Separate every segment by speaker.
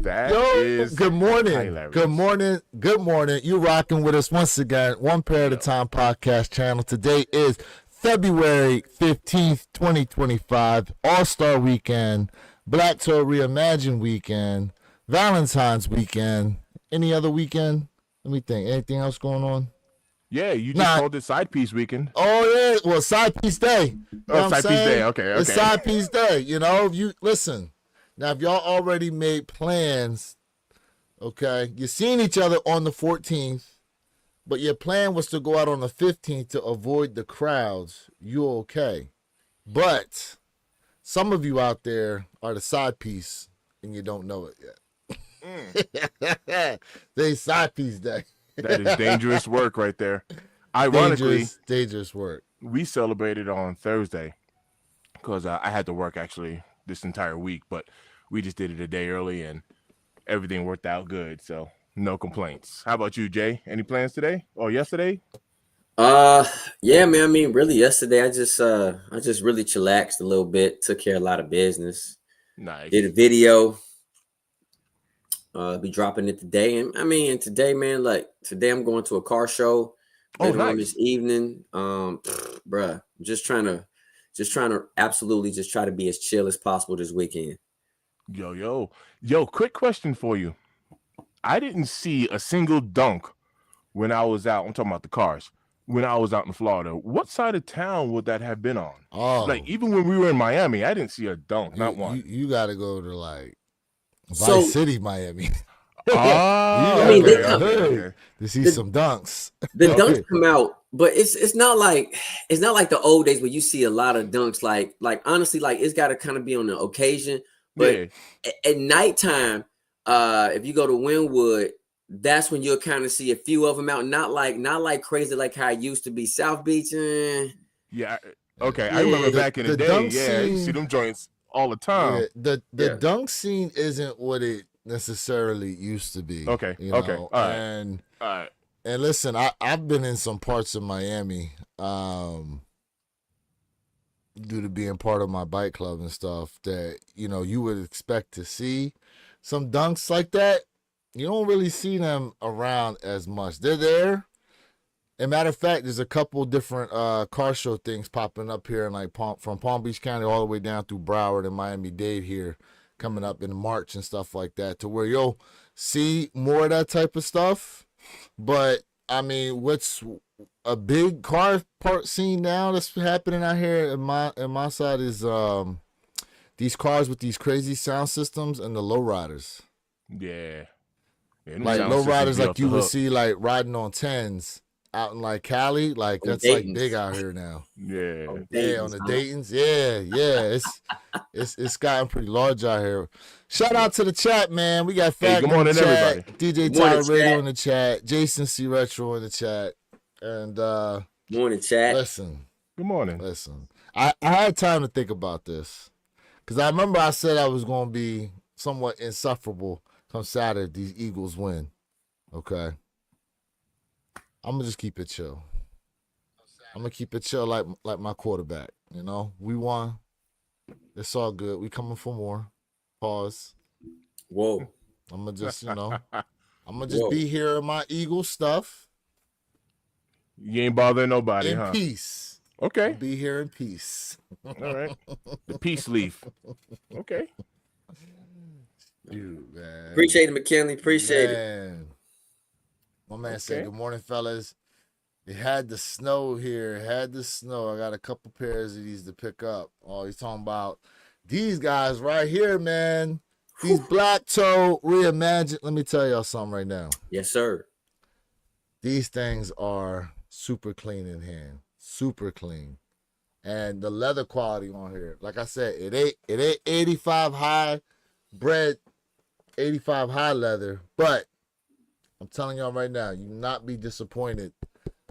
Speaker 1: That
Speaker 2: Yo,
Speaker 1: is
Speaker 2: good morning.
Speaker 1: hilarious.
Speaker 2: Good morning. Good morning. You rocking with us once again, One Pair at a Time podcast channel. Today is February 15th, 2025, All-Star Weekend, Black Toe Reimagine Weekend, Valentine's Weekend. Any other weekend? Let me think. Anything else going on?
Speaker 1: Yeah, you just called it Side Piece Weekend.
Speaker 2: Oh, yeah. Well, Side Piece Day. You know
Speaker 1: Side Piece Day. Okay.
Speaker 2: It's Side Piece Day. You know, if you listen. Now, if y'all already made plans, okay, you seen each other on the 14th, but your plan was to go out on the 15th to avoid the crowds, you're okay. But some of you out there are the side piece and you don't know it yet. They Side Piece Day.
Speaker 1: That is dangerous work right there. Ironically,
Speaker 2: dangerous work.
Speaker 1: We celebrated on Thursday because I had to work actually this entire week, but we just did it a day early and everything worked out good. So no complaints. How about you, Jay? Any plans today or yesterday?
Speaker 3: Yeah, man. I mean, really, yesterday I just really chillaxed a little bit, took care of a lot of business.
Speaker 1: Nice.
Speaker 3: Did a video. Be dropping it today, and I mean, today, man, like today, I'm going to a car show later on this evening. Bruh, just trying to absolutely just try to be as chill as possible this weekend.
Speaker 1: Yo, quick question for you. I didn't see a single dunk when I was out. I'm talking about the cars. When I was out in Florida, what side of town would that have been on?
Speaker 2: Oh,
Speaker 1: like even when we were in Miami, I didn't see a dunk, not one.
Speaker 2: You got to go to like Vice City, Miami.
Speaker 1: I
Speaker 3: mean, they
Speaker 2: come to see some dunks.
Speaker 3: The dunks come out, but it's not like the old days where you see a lot of dunks. Like honestly, like it's got to kind of be on the occasion. But at nighttime, if you go to Wynwood, that's when you'll kind of see a few of them out. Not like crazy like how it used to be. South Beach.
Speaker 1: Yeah. Okay. I remember back in the day. Yeah, you see them joints all the time.
Speaker 2: Yeah, the dunk scene isn't what it necessarily used to be.
Speaker 1: Okay.
Speaker 2: You know?
Speaker 1: Okay. All right.
Speaker 2: And listen, I've been in some parts of Miami, due to being part of my bike club and stuff, that you would expect to see some dunks like that. You don't really see them around as much. They're there. As a matter of fact, there's a couple different car show things popping up here in like from Palm Beach County all the way down through Broward and Miami-Dade here, coming up in March and stuff like that, to where you'll see more of that type of stuff. But I mean, what's a big car part scene now that's happening out here in my side is these cars with these crazy sound systems and the lowriders.
Speaker 1: Yeah.
Speaker 2: Like lowriders like you would see like riding on 10s out in like Cali, like that's like big out here now.
Speaker 1: Yeah.
Speaker 2: On the Daytons. Yeah. It's gotten pretty large out here. Shout out to the chat, man. We got Fat
Speaker 1: good morning,
Speaker 2: in the chat,
Speaker 1: everybody.
Speaker 2: DJ Tyler Radio in the chat, Jason C Retro in the chat, and
Speaker 3: morning, chat.
Speaker 2: Listen.
Speaker 1: Good morning.
Speaker 2: Listen. I had time to think about this because I remember I said I was going to be somewhat insufferable come Saturday if these Eagles win. Okay. I'm gonna just keep it chill. I'm gonna keep it chill like my quarterback. We won. It's all good. We coming for more. Pause.
Speaker 3: Whoa.
Speaker 2: I'm gonna just, be here in my Eagles stuff.
Speaker 1: You ain't bothering nobody,
Speaker 2: in peace.
Speaker 1: Okay.
Speaker 2: I'll be here in peace.
Speaker 1: All right. The peace leaf. Okay.
Speaker 2: Dude, man.
Speaker 3: Appreciate it, McKinley. Appreciate it.
Speaker 2: My man said, good morning, fellas. It had the snow here. It had the snow. I got a couple pairs of these to pick up. Oh, he's talking about these guys right here, man. These Black Toe Reimagine. Let me tell y'all something right now.
Speaker 3: Yes, sir.
Speaker 2: These things are super clean in hand. Super clean. And the leather quality on here, like I said, it ain't 85 high bread, 85 high leather, but I'm telling y'all right now, you not be disappointed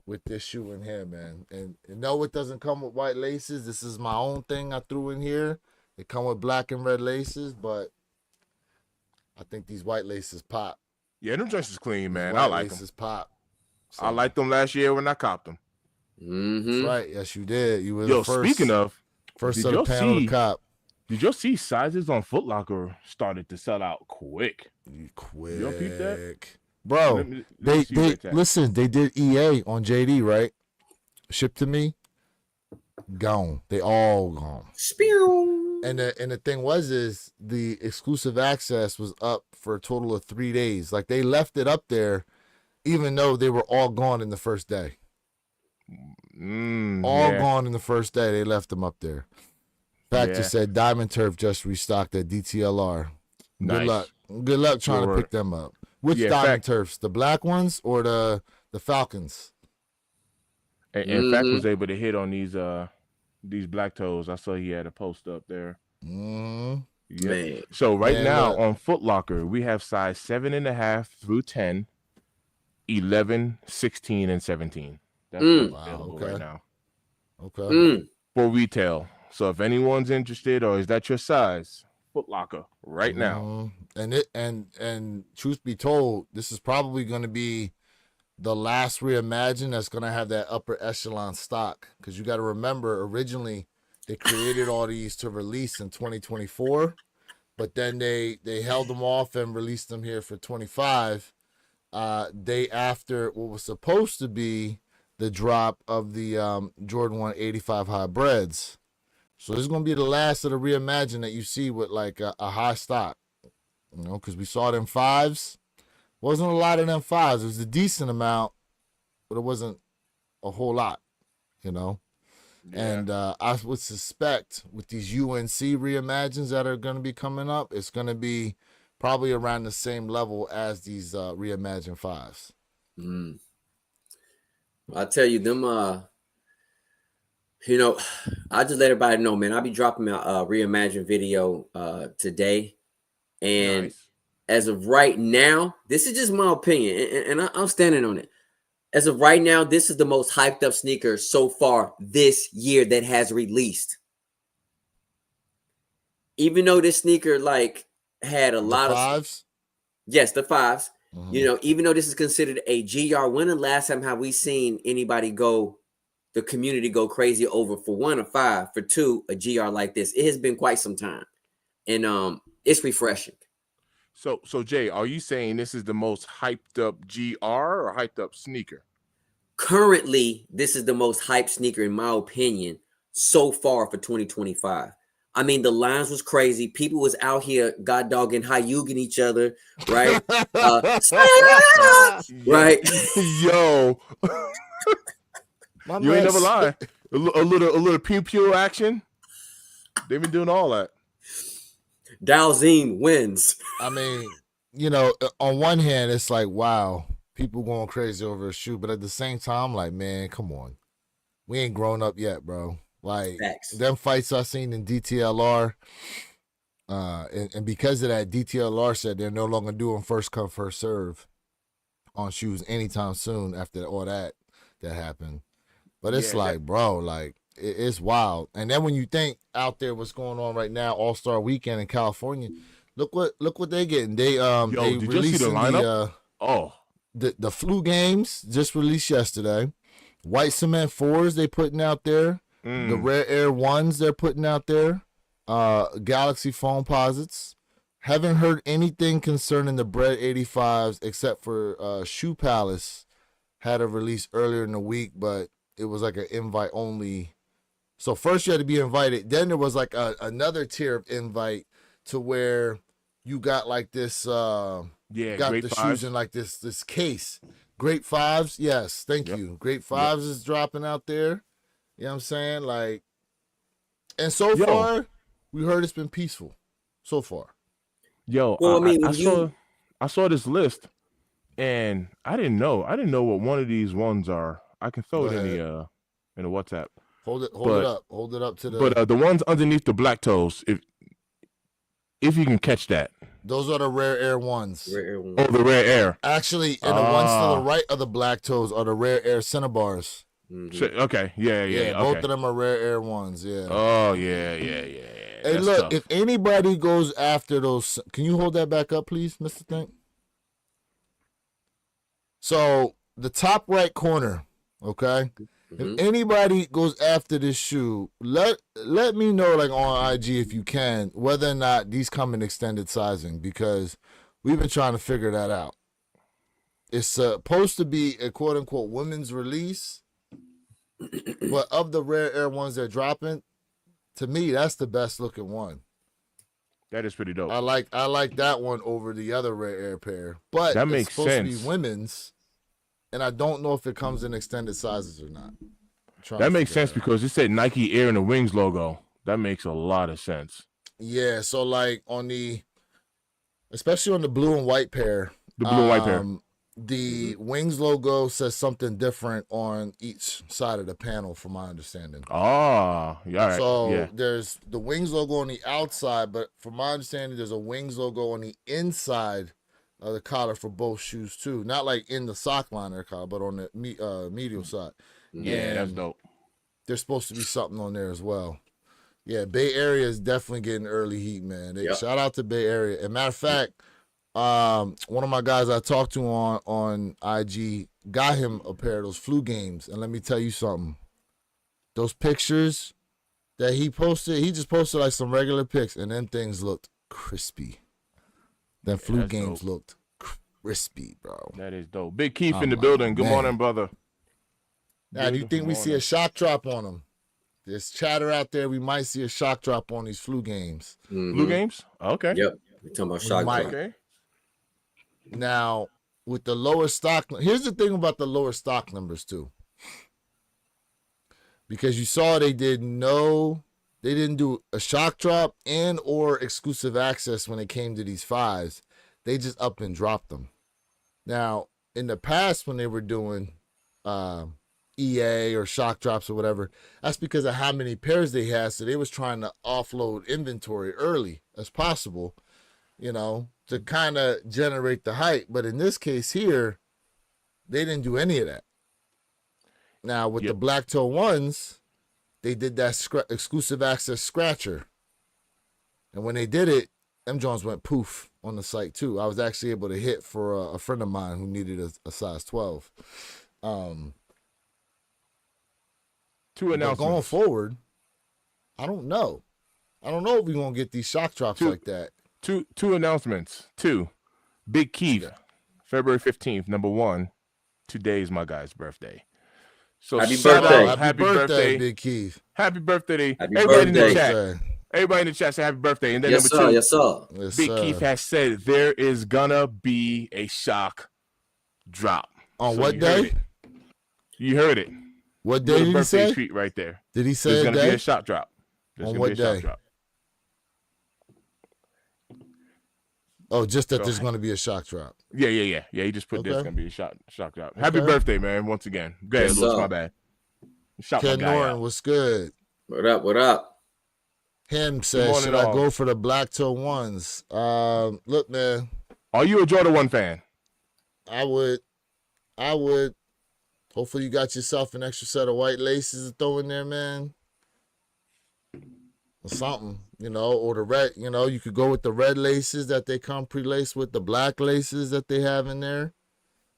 Speaker 2: with this shoe in here, man. And no, it doesn't come with white laces. This is my own thing I threw in here. They come with black and red laces, but I think these white laces pop.
Speaker 1: Yeah, them dresses clean, man. I like them.
Speaker 2: Laces pop. So,
Speaker 1: I liked them last year when I copped them.
Speaker 3: Mm-hmm.
Speaker 2: That's right. Yes, you did. You were the first.
Speaker 1: Speaking of,
Speaker 2: first of the panel to cop.
Speaker 1: Did you see sizes on Foot Locker started to sell out quick?
Speaker 2: Quick,
Speaker 1: Y'all peep that?
Speaker 2: bro.
Speaker 1: Let me
Speaker 2: They
Speaker 1: see where it's at.
Speaker 2: listen. They did EA on JD, right? Shipped to me. Gone. They all gone.
Speaker 3: Spew.
Speaker 2: And the thing is the exclusive access was up for a total of 3 days. Like they left it up there, even though they were all gone in the first day. All gone in the first day. They left them up there. Factor said Diamond Turf just restocked at DTLR.
Speaker 1: Nice.
Speaker 2: Good luck. Good luck trying to pick them up. Which Diamond Turfs? The black ones or the Falcons?
Speaker 1: And Fact was able to hit on these black toes. I saw he had a post up there.
Speaker 3: Man.
Speaker 1: So right now on Foot Locker, we have size 7.5 through 10, 11, 16, and 17. That's available right now.
Speaker 2: Okay.
Speaker 1: For retail. So if anyone's interested, or is that your size, Foot Locker right now.
Speaker 2: And truth be told, this is probably going to be the last Reimagine that's going to have that upper echelon stock, because you got to remember, originally they created all these to release in 2024, but then they held them off and released them here for 25 day after what was supposed to be the drop of the Jordan 1 85 hybrids. So this is going to be the last of the Reimagine that you see with like a high stock, you know, because we saw them fives. Wasn't a lot of them fives. It was a decent amount, but it wasn't a whole lot, you know. Yeah. And I would suspect with these UNC Reimagines that are going to be coming up, it's going to be probably around the same level as these Reimagine fives.
Speaker 3: I tell you, them, you know, I just let everybody know, man, I'll be dropping a Reimagine video today. And as of right now, this is just my opinion, and I'm standing on it. As of right now, this is the most hyped up sneaker so far this year that has released. Even though this sneaker like had a lot of
Speaker 2: fives.
Speaker 3: Yes, the fives. You know, even though this is considered a GR, when the last time have we seen anybody the community go crazy over, for one, a 5, for 2, a GR like this? It has been quite some time, and it's refreshing.
Speaker 1: So Jay, are you saying this is the most hyped up GR or hyped up sneaker?
Speaker 3: Currently, this is the most hyped sneaker, in my opinion, so far for 2025. I mean, the lines was crazy. People was out here god dogging, Hayuging each other, right? Right?
Speaker 1: Yo. You ain't never lie. A little pew pew action. They've been doing all that.
Speaker 3: Dalzine wins.
Speaker 2: I mean, you know, on one hand, it's like, wow, people going crazy over a shoe, but at the same time, like, man, come on, we ain't grown up yet, bro. Like them fights I seen in DTLR, and because of that, DTLR said they're no longer doing first come first serve on shoes anytime soon after all that happened. But it's bro, like it's wild. And then when you think out there what's going on right now, All-Star Weekend in California, look what they getting. They they
Speaker 1: did you see the lineup?
Speaker 2: The flu games just released yesterday. White cement 4s they putting out there. The Rare Air 1s they're putting out there. Galaxy foam posits. Haven't heard anything concerning the Bread 85s except for Shoe Palace had a release earlier in the week, but it was like an invite only. So first you had to be invited. Then there was like another tier of invite to where you got like this got the shoes in like this case. Great 5s, yes, thank you. Great 5s is dropping out there. You know what I'm saying? Like, and so far, we heard it's been peaceful. So far.
Speaker 1: Yo, well, I saw this list, and I didn't know what one of these ones are. I can throw it in the WhatsApp.
Speaker 2: Hold it up to the.
Speaker 1: But the ones underneath the black toes, if you can catch that.
Speaker 2: Those are the Rare Air 1s.
Speaker 1: Oh, the Rare Air.
Speaker 2: Actually, and the ones to the right of the black toes are the Rare Air Cinnabars.
Speaker 1: Okay, yeah.
Speaker 2: Both of them are Rare Air 1s. Yeah.
Speaker 1: Oh yeah.
Speaker 2: Hey,
Speaker 1: that's
Speaker 2: look,
Speaker 1: tough.
Speaker 2: if anybody goes after those, can you hold that back up, please, Mr. Think? So the top right corner, okay, If anybody goes after this shoe, let me know, like, on IG if you can, whether or not these come in extended sizing, because we've been trying to figure that out. It's supposed to be a quote unquote women's release, but of the rare air ones they're dropping, to me that's the best looking one.
Speaker 1: That is pretty dope.
Speaker 2: I like that one over the other rare air pair, but
Speaker 1: That makes
Speaker 2: it's supposed
Speaker 1: sense.
Speaker 2: to be women's, and I don't know if it comes in extended sizes or not.
Speaker 1: That makes sense because it said Nike Air in the Wings logo. That makes a lot of sense.
Speaker 2: Yeah, so like especially on the blue and white pair,
Speaker 1: The blue and white pair.
Speaker 2: the Wings logo says something different on each side of the panel, from my understanding.
Speaker 1: Ah, yeah, all right.
Speaker 2: So
Speaker 1: yeah.
Speaker 2: there's the Wings logo on the outside, but from my understanding, there's a Wings logo on the inside of the collar for both shoes too. Not like in the sock liner collar, but on the medial side.
Speaker 1: Yeah, that's
Speaker 2: And
Speaker 1: dope.
Speaker 2: there's supposed to be something on there as well. Yeah, Bay Area is definitely getting early heat, man. Shout out to Bay Area. And matter of fact, one of my guys I talked to on IG got him a pair of those Flu Games, and let me tell you something. Those pictures that he posted, he just posted like some regular pics, and them things looked crispy. Them Flu
Speaker 1: that's
Speaker 2: Games
Speaker 1: dope.
Speaker 2: looked crispy, bro.
Speaker 1: That is dope. Big Keith in the
Speaker 2: like,
Speaker 1: building. Good
Speaker 2: man.
Speaker 1: morning, brother.
Speaker 2: Now, do you
Speaker 1: Good
Speaker 2: think we see a
Speaker 1: morning.
Speaker 2: shock drop on them? There's chatter out there. We might see a shock drop on these Flu Games.
Speaker 1: Blue Games? Okay.
Speaker 3: Yep. We're talking about shock
Speaker 2: might.
Speaker 3: drop.
Speaker 1: Okay.
Speaker 2: Now, with the lower stock, here's the thing about the lower stock numbers too. Because you saw they didn't do a shock drop and or exclusive access when it came to these 5s. They just up and dropped them. Now, in the past when they were doing EA or shock drops or whatever, that's because of how many pairs they had. So they was trying to offload inventory early as possible, to kind of generate the hype. But in this case here, they didn't do any of that. Now with the black toe ones, they did that exclusive access scratcher. And when they did it, them Jones went poof on the site too. I was actually able to hit for a friend of mine who needed a size 12.
Speaker 1: Two announcements.
Speaker 2: Going forward, I don't know. I don't know if we're going to get these shock drops like that.
Speaker 1: Two announcements. Big Keith, February 15th, number 1. Today is my guy's birthday. So
Speaker 3: Happy
Speaker 1: shout
Speaker 3: birthday.
Speaker 1: out, happy birthday,
Speaker 2: Big Keith.
Speaker 1: Happy birthday.
Speaker 3: Happy
Speaker 1: Everybody
Speaker 3: birthday.
Speaker 1: in the chat. Everybody in the chat say happy birthday. And then
Speaker 3: Yes,
Speaker 1: number 2,
Speaker 3: sir. Yes, sir.
Speaker 2: Yes,
Speaker 1: Big
Speaker 2: sir.
Speaker 1: Keith has said there is gonna be a shock drop.
Speaker 2: On
Speaker 1: So
Speaker 2: what
Speaker 1: you heard
Speaker 2: day?
Speaker 1: it. You heard it.
Speaker 2: What day
Speaker 1: Little
Speaker 2: did he
Speaker 1: birthday
Speaker 2: say?
Speaker 1: treat right there.
Speaker 2: Did he say
Speaker 1: There's
Speaker 2: a
Speaker 1: gonna be
Speaker 2: day?
Speaker 1: a shock drop. There's
Speaker 2: On
Speaker 1: gonna
Speaker 2: what
Speaker 1: be a shock
Speaker 2: day?
Speaker 1: drop.
Speaker 2: Oh, just that
Speaker 1: So-
Speaker 2: there's going to be a shock drop.
Speaker 1: Yeah. He just put there's
Speaker 2: Okay.
Speaker 1: gonna be a shock drop. Happy
Speaker 2: Okay.
Speaker 1: birthday, man! Once again, go ahead,
Speaker 3: Yes,
Speaker 1: Lewis.
Speaker 3: sir.
Speaker 1: My bad. Shout my
Speaker 2: Ken
Speaker 1: guy
Speaker 2: Norton,
Speaker 1: out.
Speaker 2: what's good?
Speaker 3: What up? What up?
Speaker 2: Him says,
Speaker 1: morning,
Speaker 2: should I
Speaker 1: all.
Speaker 2: go for the black toe ones? Look, man,
Speaker 1: Are you a Jordan 1 fan?
Speaker 2: I would. Hopefully you got yourself an extra set of white laces to throw in there, man. Or something, or the red, you could go with the red laces that they come pre-laced with, the black laces that they have in there.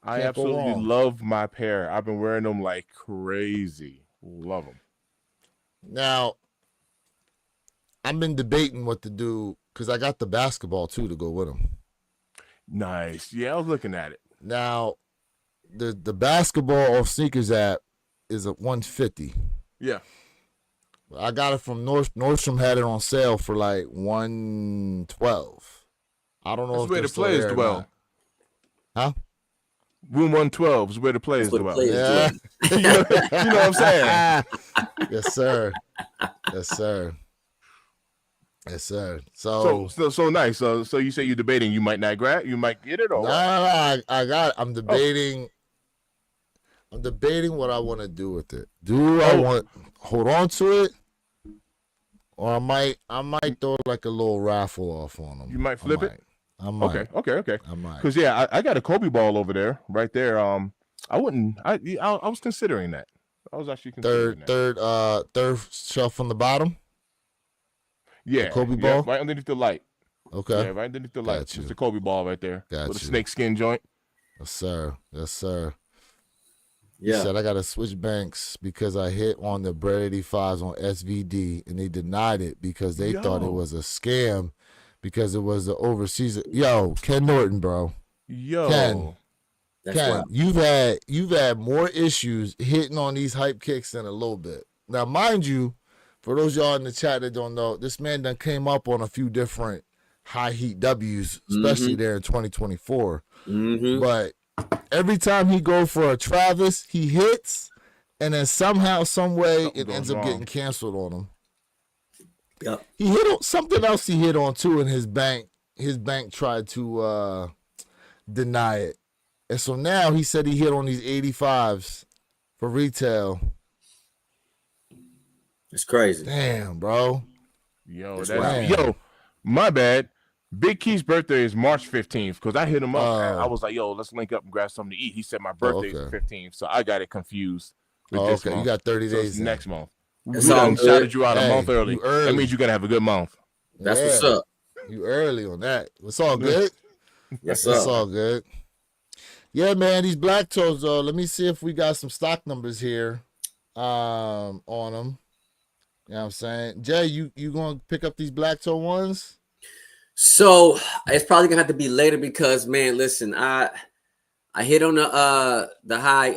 Speaker 1: I
Speaker 2: Can't go
Speaker 1: absolutely
Speaker 2: wrong.
Speaker 1: love my pair. I've been wearing them like crazy. Love them.
Speaker 2: Now, I've been debating what to do because I got the basketball too to go with them.
Speaker 1: Nice. Yeah, I was looking at it.
Speaker 2: Now, the basketball off Sneakers app is at $150.
Speaker 1: Yeah.
Speaker 2: I got it from Nordstrom. Had it on sale for like $112. I don't know
Speaker 1: That's
Speaker 2: if
Speaker 1: where
Speaker 2: they're
Speaker 1: the
Speaker 2: still
Speaker 1: players
Speaker 2: there or
Speaker 1: dwell.
Speaker 2: not. Huh?
Speaker 1: Room 112 is where the players
Speaker 3: That's where the
Speaker 1: dwell.
Speaker 3: players
Speaker 2: Yeah.
Speaker 1: You know what I'm saying?
Speaker 2: Yes, sir. Yes, sir. Yes, sir. So
Speaker 1: So nice. So you say you're debating you might not grab, you might get it, or what?
Speaker 2: I got it. I'm debating. I'm debating what I want to do with it. Do I want hold on to it, or I might throw like a little raffle off on them.
Speaker 1: You might flip it?
Speaker 2: I might.
Speaker 1: Okay.
Speaker 2: I might.
Speaker 1: Because yeah, I got a Kobe ball over there, right there. I was considering that. I was actually considering that.
Speaker 2: Third shelf from the bottom.
Speaker 1: Yeah,
Speaker 2: Kobe
Speaker 1: yeah,
Speaker 2: ball?
Speaker 1: right underneath the light.
Speaker 2: Okay.
Speaker 1: Yeah, right underneath the light.
Speaker 2: Got you.
Speaker 1: It's the Kobe ball right there
Speaker 2: Got
Speaker 1: with a
Speaker 2: you.
Speaker 1: snake skin joint.
Speaker 2: Yes, sir. Yes, sir. He said, I got to switch banks because I hit on the Bread 85s on SVD and they denied it because they thought it was a scam because it was the overseas. Yo, Ken Norton, bro.
Speaker 1: Yo.
Speaker 2: Ken, you've had more issues hitting on these hype kicks than a little bit. Now, mind you, for those y'all in the chat that don't know, this man done came up on a few different high heat W's, especially there in 2024. But every time he go for a Travis, he hits, and then somehow, some way, it ends up getting canceled on him.
Speaker 3: Yep.
Speaker 2: He hit on something else. He hit on too, and his bank tried to deny it, and so now he said he hit on these 85s for retail.
Speaker 3: It's crazy.
Speaker 2: Damn, bro.
Speaker 1: Yo, my bad. Big Key's birthday is March 15th because I hit him up. I was like, yo, let's link up and grab something to eat. He said my birthday is the 15th, so I got it confused. With this month.
Speaker 2: You got 30 days.
Speaker 1: Next month.
Speaker 3: That's
Speaker 1: we
Speaker 3: all
Speaker 1: done shouted you out a month early.
Speaker 2: early.
Speaker 1: That means you're going to have a good month.
Speaker 3: That's what's up.
Speaker 2: You early on that. It's all good.
Speaker 3: Yes,
Speaker 2: It's all good. Yeah, man, these black toes, though. Let me see if we got some stock numbers here on them. You know what I'm saying? Jay, you going to pick up these black toe ones?
Speaker 3: So it's probably gonna have to be later because, man, listen, I hit on the high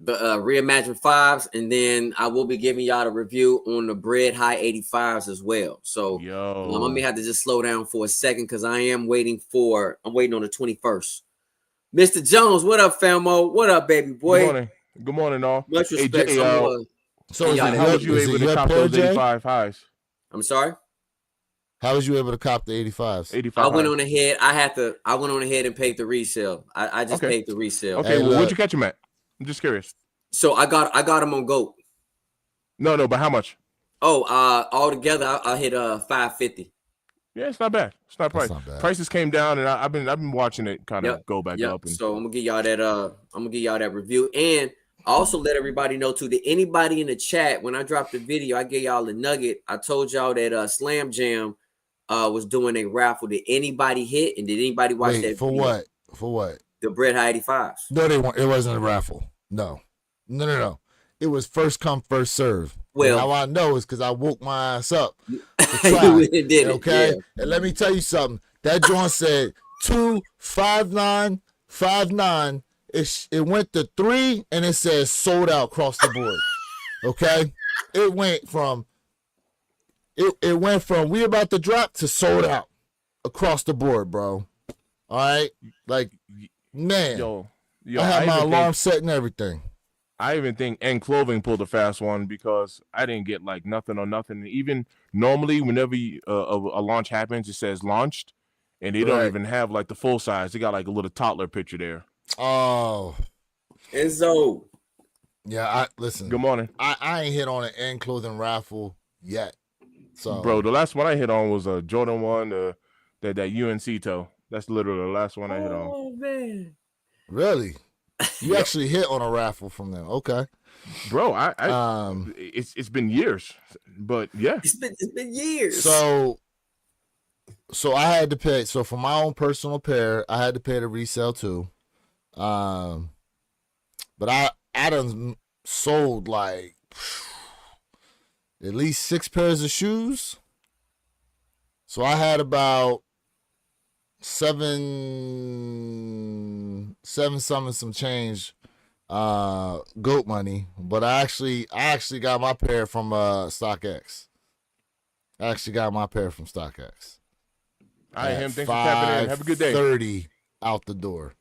Speaker 3: reimagined 5s, and then I will be giving y'all a review on the Bread High 85s as well. So I may have to just slow down for a second because I'm waiting on the 21st. Mr. Jones, what up, famo? What up, baby boy?
Speaker 1: Good morning, all.
Speaker 3: Much respect.
Speaker 1: So how was you able to cop those 85 highs?
Speaker 3: I'm sorry.
Speaker 2: How was you able to cop the 85s?
Speaker 1: 85.
Speaker 3: I went on ahead. I went on ahead and paid the resale. I just paid the resale.
Speaker 1: Okay, well, where'd you catch them at? I'm just curious.
Speaker 3: So I got them on GOAT.
Speaker 1: No, but how much?
Speaker 3: Oh, all together I hit 550.
Speaker 1: Yeah, it's not bad. It's not price. Prices came down, and I've been watching it kind of go back up. And...
Speaker 3: So I'm gonna give y'all that review, and I also let everybody know too that anybody in the chat, when I dropped the video, I gave y'all a nugget. I told y'all that Slam Jam was doing a raffle. Did anybody hit, and did anybody watch that
Speaker 2: for
Speaker 3: video?
Speaker 2: For what?
Speaker 3: The Bread High 85s.
Speaker 2: No, they weren't. It wasn't a raffle. No. It was first come, first serve.
Speaker 3: Well,
Speaker 2: and how I know is because I woke my ass up to
Speaker 3: try. Did it,
Speaker 2: okay?
Speaker 3: Yeah.
Speaker 2: And let me tell you something. That joint said 25959. It went to 3, and it says sold out across the board. Okay? It went from we about to drop to sold out across the board, bro. All right? Like, man.
Speaker 1: Yo,
Speaker 2: I had my alarm set and everything.
Speaker 1: I even think N Clothing pulled a fast one because I didn't get like nothing or nothing. Even normally, whenever a launch happens, it says launched, and they don't even have like the full size. They got like a little toddler picture there.
Speaker 2: Oh,
Speaker 3: Enzo.
Speaker 2: Yeah, listen.
Speaker 1: Good morning.
Speaker 2: I ain't hit on an N Clothing raffle yet. So,
Speaker 1: bro, the last one I hit on was a Jordan 1, that UNC toe. That's literally the last one I hit on.
Speaker 3: Oh man,
Speaker 2: really? You actually hit on a raffle from them? Okay,
Speaker 1: bro. It's been years, but yeah,
Speaker 3: it's been years.
Speaker 2: So I had to pay. So for my own personal pair, I had to pay the resale too. But I done sold like at least 6 pairs of shoes. So I had about seven some change GOAT money, but I actually got my pair from StockX. I actually got my pair from StockX.
Speaker 1: All right, him. Thanks for tapping in. Have a good day.
Speaker 2: 5:30 out the door.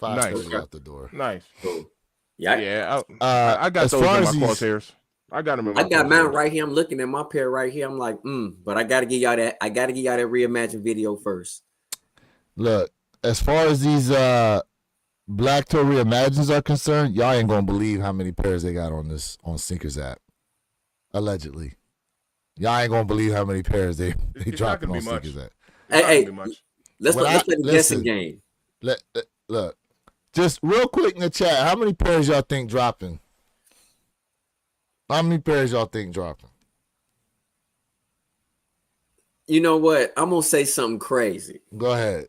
Speaker 2: 5:30 out the door.
Speaker 1: Nice.
Speaker 3: Cool. Yeah.
Speaker 1: I got those in my crosshairs. I got them in my
Speaker 3: I got mine right here. I'm looking at my pair right here. I'm like, but I gotta give y'all that. I gotta give y'all that reimagined video first.
Speaker 2: Look, as far as these Black Toe Reimagines are concerned, y'all ain't gonna believe how many pairs they got on Sneakers app. Allegedly. Y'all ain't gonna believe how many pairs they dropping on Sneakers app.
Speaker 3: Hey, let's play the guessing game.
Speaker 2: Look, just real quick in the chat, how many pairs y'all think dropping? How many pairs y'all think dropping?
Speaker 3: You know what? I'm gonna say something crazy.
Speaker 2: Go ahead.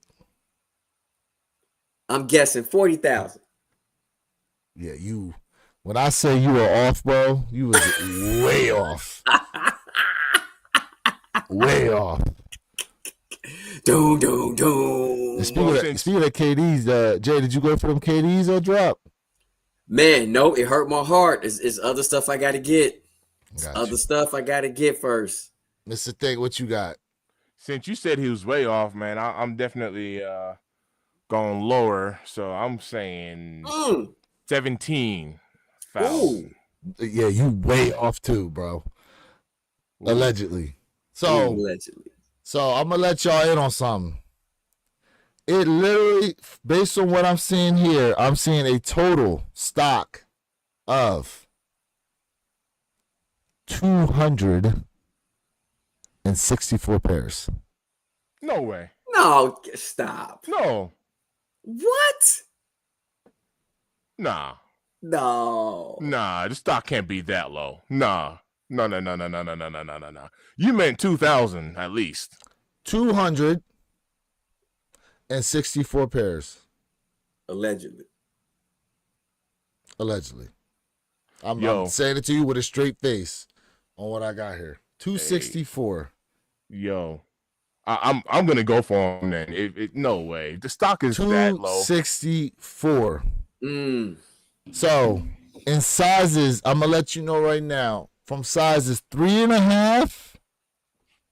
Speaker 3: I'm guessing 40,000.
Speaker 2: Yeah, you. When I say you were off, bro, you was way off. Way off.
Speaker 3: Doom, doom, doom.
Speaker 2: And speaking of KDs, Jay, did you go for them KDs or drop?
Speaker 3: Man, no, it hurt my heart. It's other stuff I got to get.
Speaker 2: Got you.
Speaker 3: Stuff I got to get first.
Speaker 2: Mr. Thick, what you got?
Speaker 1: Since you said he was way off, man, I'm definitely going lower. So I'm saying 17,000.
Speaker 2: Yeah, you way off too, bro. Ooh. Allegedly. So I'm gonna let y'all in on something. It literally, based on what I'm seeing here, I'm seeing a total stock of 264 pairs.
Speaker 1: No way.
Speaker 3: No, stop.
Speaker 1: No.
Speaker 3: What?
Speaker 1: Nah.
Speaker 3: No.
Speaker 1: Nah, the stock can't be that low. Nah. No. You meant 2,000 at least.
Speaker 2: 264 pairs.
Speaker 3: Allegedly.
Speaker 2: I'm saying it to you with a straight face on what I got here. 264.
Speaker 1: Hey. Yo. I'm gonna go for him then. No way. The stock is that low.
Speaker 2: 264. So in sizes, I'm gonna let you know right now. From sizes 3.5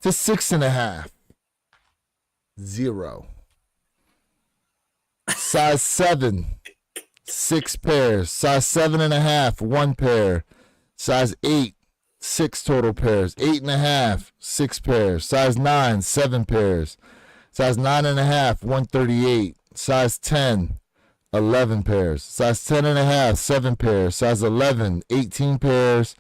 Speaker 2: to 6.5. 0. Size 7, 6 pairs. Size 7.5, 1 pair. Size 8, 6 total pairs. 8.5, 6 pairs. Size 9, 7 pairs. Size 9.5, 138. Size 10, 11 pairs. Size 10.5, 7 pairs. Size 11, 18 pairs.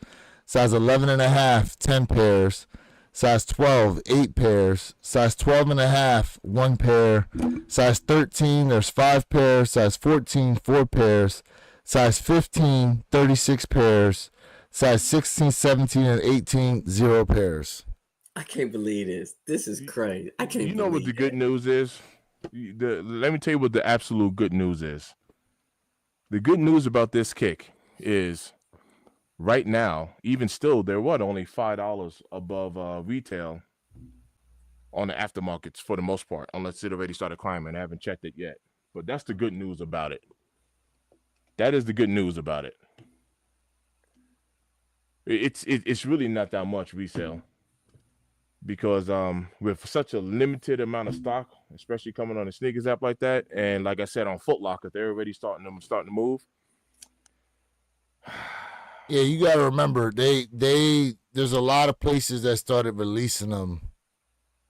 Speaker 2: Size 11.5, 10 pairs. Size 12, 8 pairs. Size 12.5, 1 pair. Size 13, there's 5 pairs. Size 14, 4 pairs. Size 15, 36 pairs. Size 16, 17, and 18, 0 pairs.
Speaker 3: I can't believe this. This is crazy. I can't.
Speaker 1: You know what the good news is? Let me tell you what the absolute good news is. The good news about this kick is right now, even still, they're only $5 above retail on the aftermarkets for the most part, unless it already started climbing. I haven't checked it yet. But that's the good news about it. That is the good news about it. It's really not that much resale because with such a limited amount of stock, especially coming on the sneakers app like that, and like I said on Foot Locker, they're already starting to move.
Speaker 2: Yeah, you got to remember there's a lot of places that started releasing them.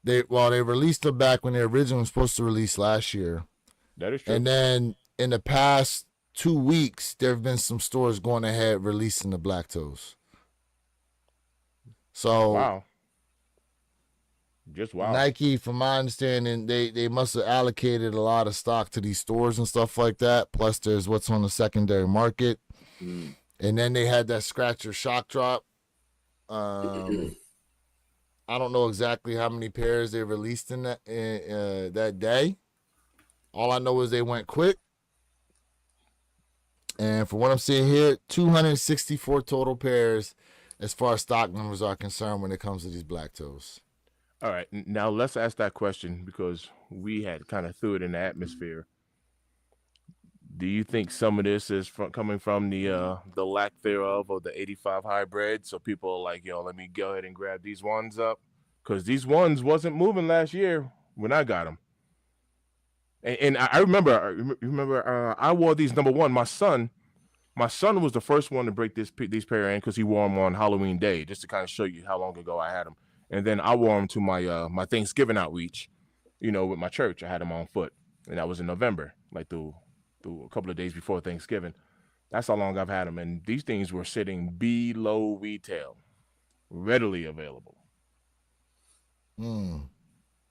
Speaker 2: They released them back when they originally were supposed to release last year.
Speaker 1: That is true.
Speaker 2: And then in the past 2 weeks, there have been some stores going ahead releasing the Black Toes. So
Speaker 1: wow. Just wow.
Speaker 2: Nike, from my understanding, they must have allocated a lot of stock to these stores and stuff like that. Plus, there's what's on the secondary market. And then they had that scratcher shock drop. I don't know exactly how many pairs they released in that day. All I know is they went quick. And for what I'm seeing here, 264 total pairs as far as stock numbers are concerned when it comes to these Black Toes.
Speaker 1: All right, now let's ask that question because we had kind of threw it in the atmosphere. Do you think some of this is coming from the lack thereof of the 85 hybrid? So people are like, yo, let me go ahead and grab these ones up because these ones wasn't moving last year when I got them. And I remember I wore these number one. My son was the first one to break these pair in because he wore them on Halloween Day just to kind of show you how long ago I had them. And then I wore them to my my Thanksgiving outreach, with my church. I had them on foot, and that was in November, like through a couple of days before Thanksgiving. That's how long I've had them, and these things were sitting below retail, readily available.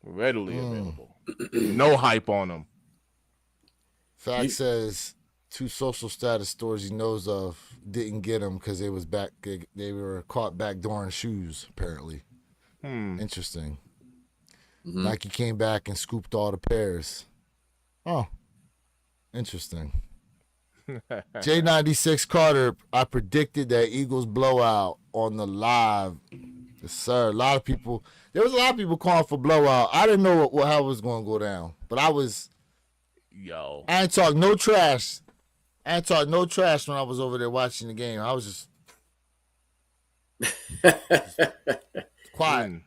Speaker 1: Readily available. No hype on them.
Speaker 2: Fact says 2 social status stores he knows of didn't get them because they were caught backdooring shoes, apparently. Interesting. Nike came back and scooped all the pairs. Oh, interesting. J96 Carter, I predicted that Eagles blowout on the live. Yes, sir. There was a lot of people calling for blowout. I didn't know how it was going to go down, but I ain't talk no trash. I ain't talk no trash when I was over there watching the game. I was just quiet.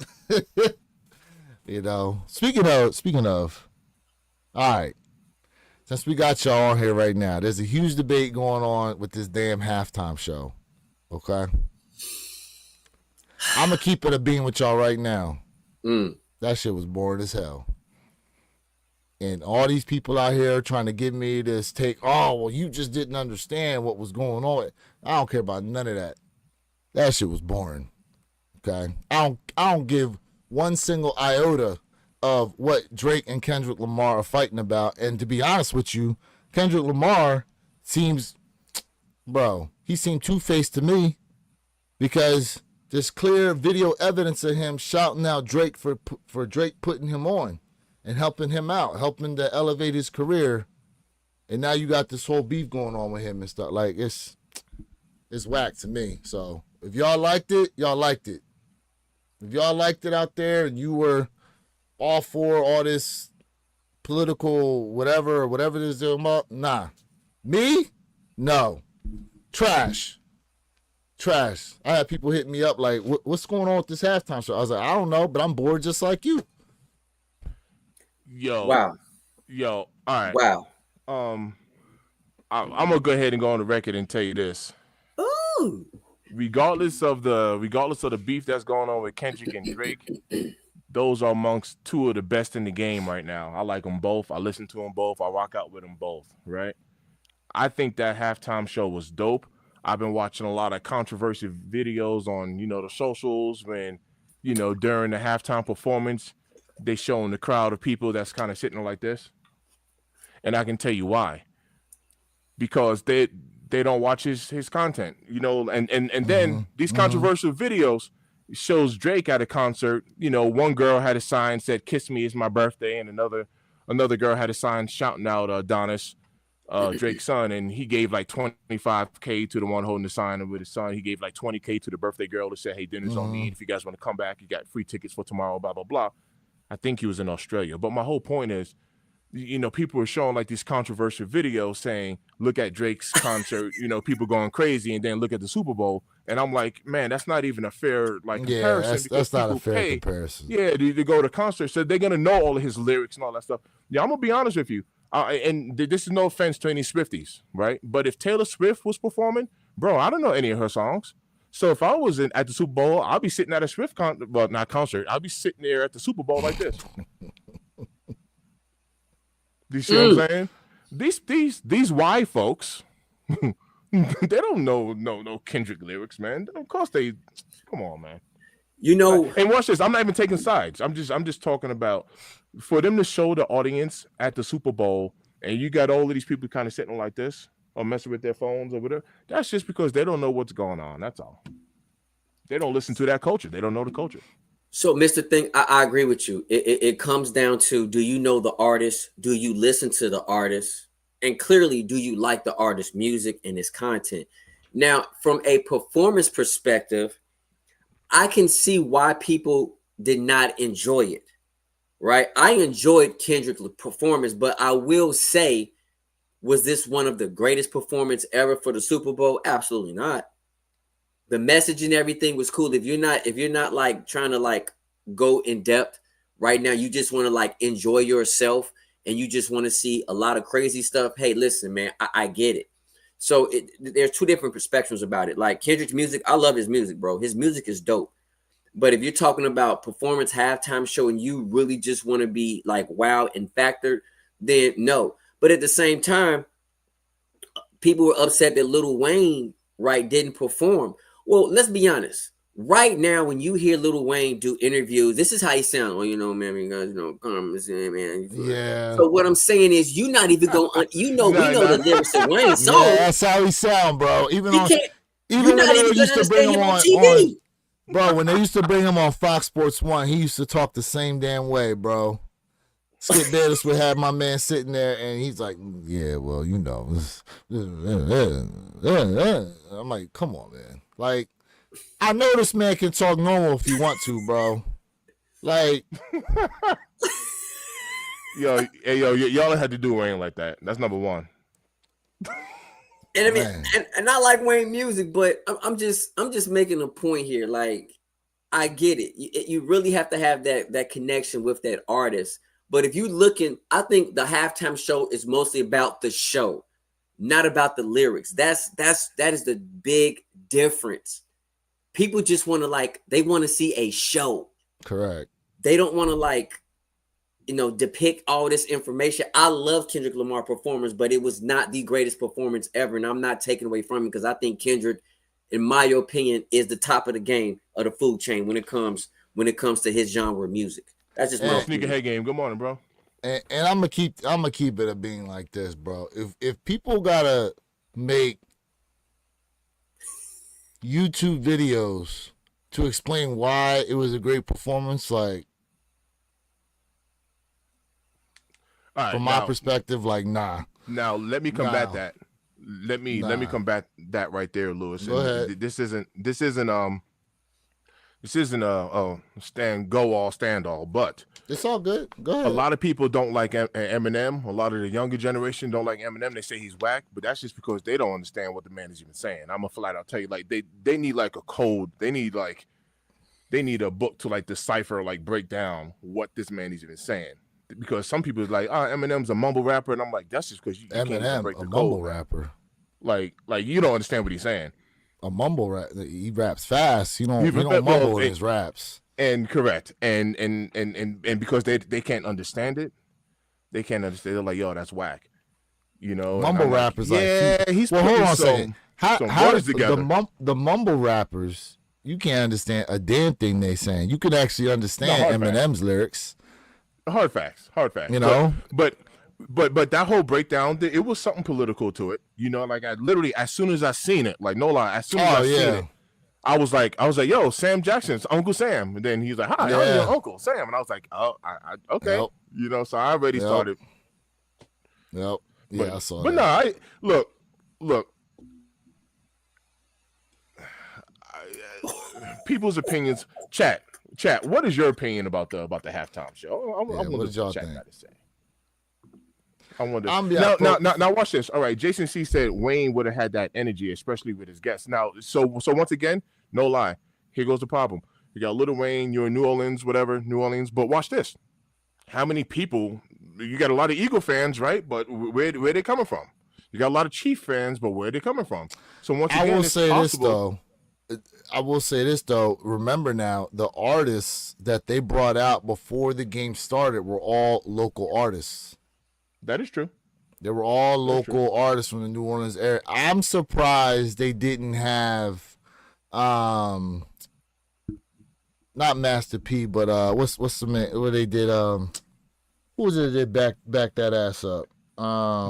Speaker 2: You know. Speaking of, all right. Since we got y'all on here right now, there's a huge debate going on with this damn halftime show. Okay? I'm going to keep it a beam with y'all right now. That shit was boring as hell. And all these people out here trying to give me this take, oh, well, you just didn't understand what was going on. I don't care about none of that. That shit was boring. Okay? I don't give one single iota of what Drake and Kendrick Lamar are fighting about. And to be honest with you, Kendrick Lamar seems two-faced to me, because there's clear video evidence of him shouting out Drake for Drake putting him on and helping him out, helping to elevate his career. And now you got this whole beef going on with him and stuff. Like, it's whack to me. So if y'all liked it, y'all liked it. If y'all liked it out there and you were all for all this political whatever it is they're about, nah. Me? No. Trash. I had people hitting me up like, what's going on with this halftime show? I was like, I don't know, but I'm bored just like you.
Speaker 1: Wow. All right.
Speaker 3: Wow.
Speaker 1: I'm gonna go ahead and go on the record and tell you this.
Speaker 3: Ooh.
Speaker 1: Regardless of the beef that's going on with Kendrick and Drake, those are amongst two of the best in the game right now. I like them both. I listen to them both. I rock out with them both, right? I think that halftime show was dope. I've been watching a lot of controversial videos on, the socials when, during the halftime performance, they showing the crowd of people that's kind of sitting like this. And I can tell you why. Because they don't watch his content, and then these controversial videos shows Drake at a concert. One girl had a sign said "Kiss me, it's my birthday," and another girl had a sign shouting out Adonis, Drake's son, and he gave like $25K to the one holding the sign with his son. He gave like $20K to the birthday girl to say, "Hey, dinner's on me. If you guys want to come back, you got free tickets for tomorrow." Blah blah blah. I think he was in Australia, but my whole point is, people are showing like these controversial videos saying, look at Drake's concert, people going crazy, and then look at the Super Bowl. And I'm like, man, that's not even a fair comparison.
Speaker 2: That's not a fair comparison.
Speaker 1: Yeah, to go to concerts. So they're going to know all of his lyrics and all that stuff. Yeah, I'm going to be honest with you. And this is no offense to any Swifties, right? But if Taylor Swift was performing, bro, I don't know any of her songs. So if I was at the Super Bowl, I'll be sitting at a Swift concert. I'll be sitting there at the Super Bowl like this. You see what I'm saying? These white folks, they don't know no Kendrick lyrics, man. Of course they. Come on, man.
Speaker 3: And
Speaker 1: watch this. I'm not even taking sides. I'm just talking about for them to show the audience at the Super Bowl, and you got all of these people kind of sitting like this or messing with their phones or whatever. That's just because they don't know what's going on. That's all. They don't listen to that culture. They don't know the culture.
Speaker 3: So, Mr. Thing, I agree with you. It comes down to, do you know the artist? Do you listen to the artist? And clearly, do you like the artist's music and his content? Now, from a performance perspective, I can see why people did not enjoy it, right? I enjoyed Kendrick's performance, but I will say, was this one of the greatest performances ever for the Super Bowl? Absolutely not. The message and everything was cool. If you're not like trying to like go in depth right now, you just want to like enjoy yourself and you just want to see a lot of crazy stuff. Hey, listen, man, I get it. So there's two different perspectives about it. Like Kendrick's music, I love his music, bro. His music is dope. But if you're talking about performance halftime show and you really just want to be like wow and factored, then no. But at the same time, people were upset that Lil Wayne, right, didn't perform. Well, let's be honest. Right now, when you hear Lil Wayne do interviews, this is how he sounds. Well, man, you guys, come, man.
Speaker 2: Yeah.
Speaker 3: So what I'm saying is, you're not even going. We know the lyrics of Wayne's song.
Speaker 2: Yeah, that's how he sound, bro. Even when they used to bring him on
Speaker 3: TV.
Speaker 2: Bro, when they used to bring him on Fox Sports 1, he used to talk the same damn way, bro. Skip Bayless would have my man sitting there, and he's like, "Yeah, well, you know." I'm like, "Come on, man! Like, I know this man can talk normal if he want to, bro. Like,
Speaker 1: y'all had to do Wayne like that. That's number one.
Speaker 3: And I mean, and I like Wayne music, but I'm just making a point here. Like, I get it. You really have to have that connection with that artist. But if you looking, I think the halftime show is mostly about the show, not about the lyrics. That is the big difference. People just want to they want to see a show.
Speaker 2: correct.
Speaker 3: They don't want to depict all this information. I love Kendrick Lamar performance, but it was not the greatest performance ever. And I'm not taking away from him because I think Kendrick, in my opinion, is the top of the game of the food chain when it comes to his genre of music. That's just my
Speaker 1: Sneakerhead game. Good morning, bro.
Speaker 2: And I'm gonna keep it a being like this, bro. If people gotta make YouTube videos to explain why it was a great performance, like from my perspective, like nah.
Speaker 1: Now let me combat that. Let me combat that right there, Lewis.
Speaker 2: Go ahead.
Speaker 1: This isn't a stand all, but
Speaker 2: It's all good. Go ahead.
Speaker 1: a lot of people don't like Eminem. A lot of the younger generation don't like Eminem. They say he's whack, but that's just because they don't understand what the man is even saying. I'm gonna flat out tell you, like they need like a code. They need a book to like decipher, like break down what this man is even saying. Because some people are like, Eminem's a mumble rapper, and I'm like, that's just because you can't even break the code.
Speaker 2: Mumble rapper.
Speaker 1: Like you don't understand what he's saying.
Speaker 2: A mumble rap. He raps fast. He don't mumble in his raps.
Speaker 1: And correct. And because they can't understand it, they can't understand. They're like, yo, that's whack.
Speaker 2: Mumble rappers
Speaker 1: he's
Speaker 2: well, hold on a second. How
Speaker 1: words together.
Speaker 2: The mumble rappers, you can't understand a damn thing they saying. You can actually understand Eminem's lyrics.
Speaker 1: Hard facts. But that whole breakdown, it was something political to it. Like I literally, as soon as I seen it, like no lie, as soon as I seen it, I was like, yo, Sam Jackson's Uncle Sam. And then he's like, hi, I'm your Uncle Sam. And I was like, oh, okay. Yep. So I already started.
Speaker 2: Yep. Yeah, I saw
Speaker 1: that. But no, look. People's opinions, chat. What is your opinion about the halftime show? I wonder
Speaker 2: what did y'all
Speaker 1: chat
Speaker 2: think?
Speaker 1: got to say. I wonder. Now watch this. All right, Jason C said Wayne would have had that energy, especially with his guests. Now, so once again, no lie. Here goes the problem. You got Lil Wayne. You're in New Orleans, but watch this. How many people? You got a lot of Eagle fans, right? But where they coming from? You got a lot of Chief fans, but where they coming from? So once again,
Speaker 2: I will say this though. Remember now, the artists that they brought out before the game started were all local artists.
Speaker 1: That is true.
Speaker 2: They were all local artists from the New Orleans area. I'm surprised they didn't have, not Master P, but what's the man? What they did? Who was it that back that ass up?